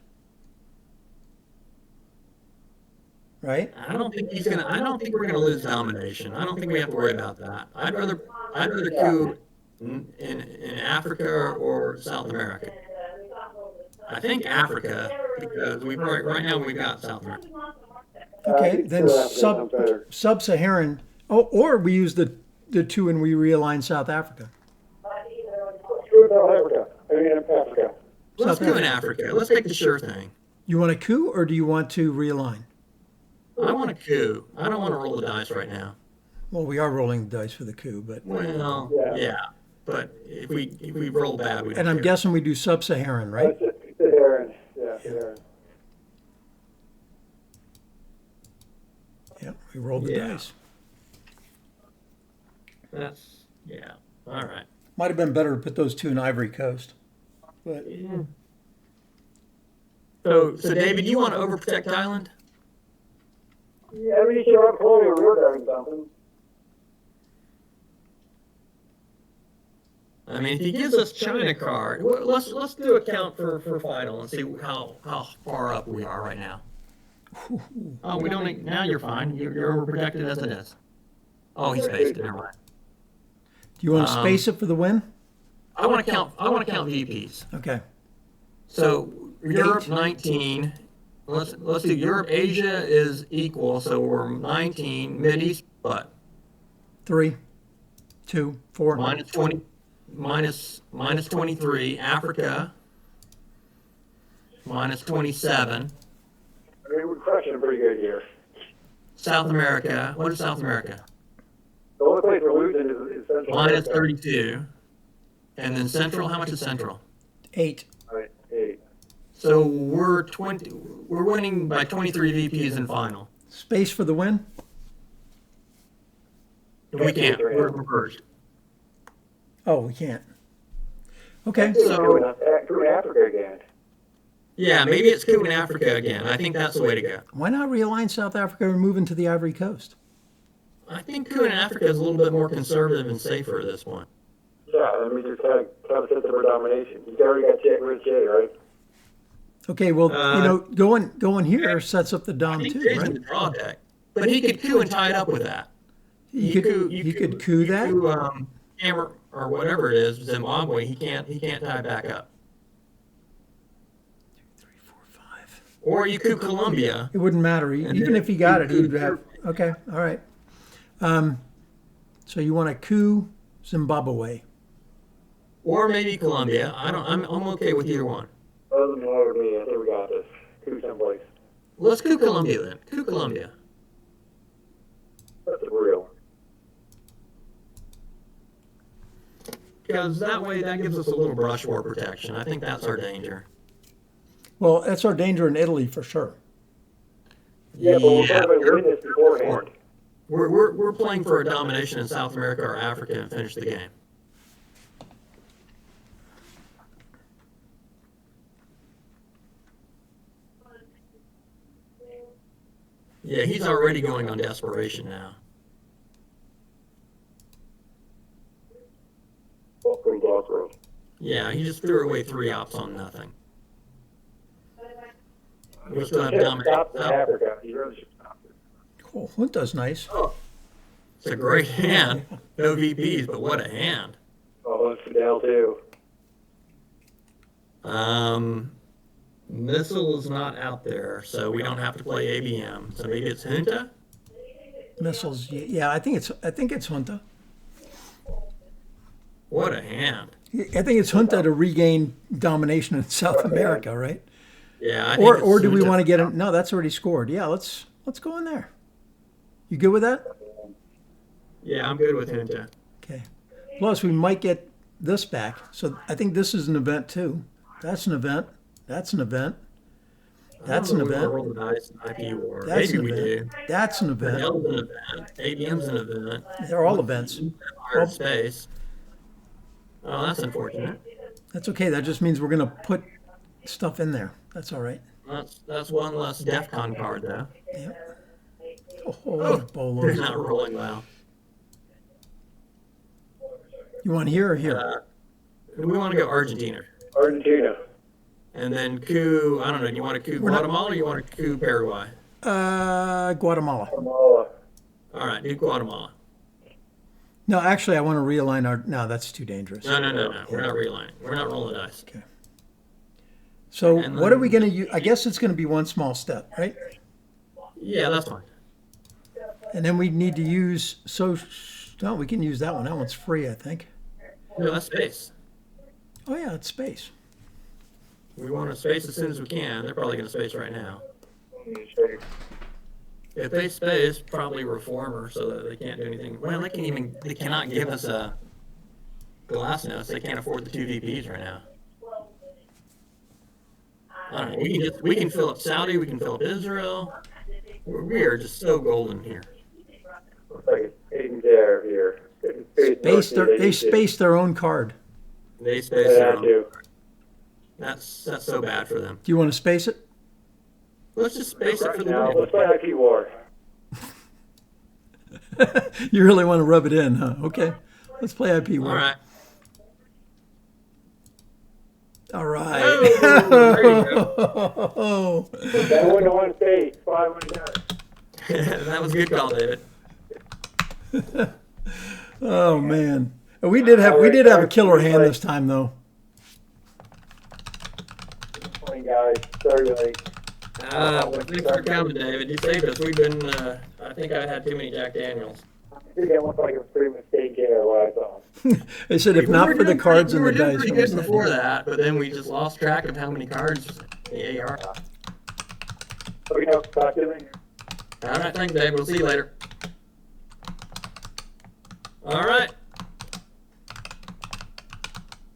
Right? I don't think he's gonna. I don't think we're gonna lose domination. I don't think we have to worry about that. I'd rather coup in Africa or South America. I think Africa because we right now we've got South America. Okay, then sounds better. sub-Saharan. Oh, or we use the 2 and we realign South Africa. Screw South Africa. I mean, Africa. Let's South do in Africa. Let's take the sure thing. You want a coup or do you want to realign? I want a coup. I don't want to roll the dice right now. Well, we are rolling the dice for the coup, but Well, Yeah. yeah. But if we roll bad, we don't and I'm care. guessing we do sub-Saharan, right? That's it. Saharan. Yeah, Saharan. Yeah, we rolled the Yeah. dice. That's yeah. All right. Might have been better to put those 2 in Ivory Coast. But So David, you want to overprotect Thailand? Yeah, I mean, you should have colonial rear guard something. I mean, if he gives us China card, let's do a count for final and see how far up we are right now. Oh, we don't. Now you're fine. You're overprotected as it is. Oh, he spaced it. Never mind. do you want to space it for the win? I want to count. I want to count VPs. Okay. So Europe 19. Let's do Europe. Asia is equal, so we're 19. Mideast, what? 3, 2, 4. Minus 20. Minus 23. Africa. Minus 27. I mean, we're crushing it pretty good here. South America. What is South America? The only place we're losing is Central Minus America. 32. And then Central, how much is Central? 8. All right, 8. So we're winning by 23 VPs in final. Space for the win? We can't. We're reversed. Oh, we can't. Okay. So Through Africa again. yeah, maybe it's coup in Africa again. I think that's the way to go. Why not realign South Africa and move into the Ivory Coast? I think coup in Africa is a little bit more conservative and safer at this point. Yeah, I mean, just kind of set the domination. He's already got J, right? Okay, well, Uh, going here sets up the I dom think too, Jay's in right? the draw deck, but he could coup and tie it up with that. You could coup You that. coup, Cameron or whatever it is, Zimbabwe. He can't tie it back up. 3, 4, 5. Or you coup Colombia, It wouldn't matter. and Even then if he you got it, coup he'd have. Peru. Okay, all right. So you want to coup Zimbabwe? Or maybe Colombia. I don't. I'm okay with either one. Doesn't matter to me. I think we got this. Two someplace. Let's coup Colombia then. Coup Colombia. That's real. Because that way that gives us a little brush war protection. I think that's our danger. Well, that's our danger in Italy for sure. Yeah, but we're probably going to win this beforehand. We're playing for a domination in South America or Africa and finish the game. Yeah, he's already going on desperation now. Pretty desperate. Yeah, he just threw away 3 ops on nothing. We still have Should have domination. stopped in Africa. He really should stop it. Oh, Junta's nice. It's a great hand. No VPs, but what a hand. Oh, that's Fidel too. Missile is not out there, so we don't have to play ABM. So maybe it's Junta? Missiles. Yeah, I think it's Junta. What a hand. I think it's Junta to regain domination in South America, right? Yeah, I think Or it's do we Junta. want to get it? No, that's already scored. Yeah, let's go in there. You good with that? Yeah, I'm good with Junta. Okay. Plus, we might get this back. So I think this is an event too. That's an event. That's an event. That's I an don't know if we event. roll the dice in IP war. That's Maybe an we do. event. That's an event. Fidel's an event. ABM's an event. They're all events. Higher space. Oh, that's unfortunate. That's okay. That just means we're going to put stuff in there. That's all right. That's one less DEFCON card, though. Yep. Oh, Oh, they're bolos. not rolling well. You want here or here? We want to go Argentina. Argentina. And then coup, I don't know, do you want to coup We're not- Guatemala or you want to coup Paraguay? Guatemala. Guatemala. All right, do Guatemala. No, actually, I want to realign our. No, that's too dangerous. No. We're not realigning. We're not rolling the dice. Okay. So And what are then- we going to use? I guess it's going to be one small step, right? Yeah, that's fine. And then we need to use. So, no, we can use that one. That one's free, I think. No, that's space. Oh yeah, it's space. We want to space as soon as we can. They're probably going to space right now. If they space, probably reformer so that they can't do anything. Well, they cannot give us a glass notes. They can't afford the 2 VPs right now. I don't know. We can fill up Saudi. We can fill up Israel. We are just so golden here. Looks like it's taken care of here. They spaced their own card. They space They their have own. to. That's so bad for them. Do you want to space it? Let's just space it for the Now, win. let's play IP war. You really want to rub it in, huh? Okay. Let's play IP All war. right. All right. Oh, there you go. That wouldn't have won space. 5 went down. That was a good call, David. Oh man. We did have a killer hand this time though. Playing guys. Sorry, like. Well, thanks for coming, David. You saved us. We've been, I think I had too many Jack Daniels. I think that looked like a pretty mistake here. What I thought. They said if not for the cards and the We were doing dice. pretty I good was like, before that, but then we just lost track of how many cards the AR. Okay, now talk to me. All right, thanks, Dave. We'll see you later. All right.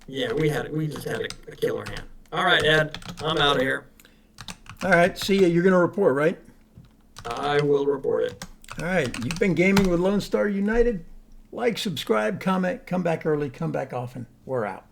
Yeah, we just had a killer hand. All right, Ed, I'm out of here. All right, see ya. You're gonna report, right? I will report it. All right. You've been gaming with Lone Star United. Like, subscribe, comment, come back early, come back often. We're out.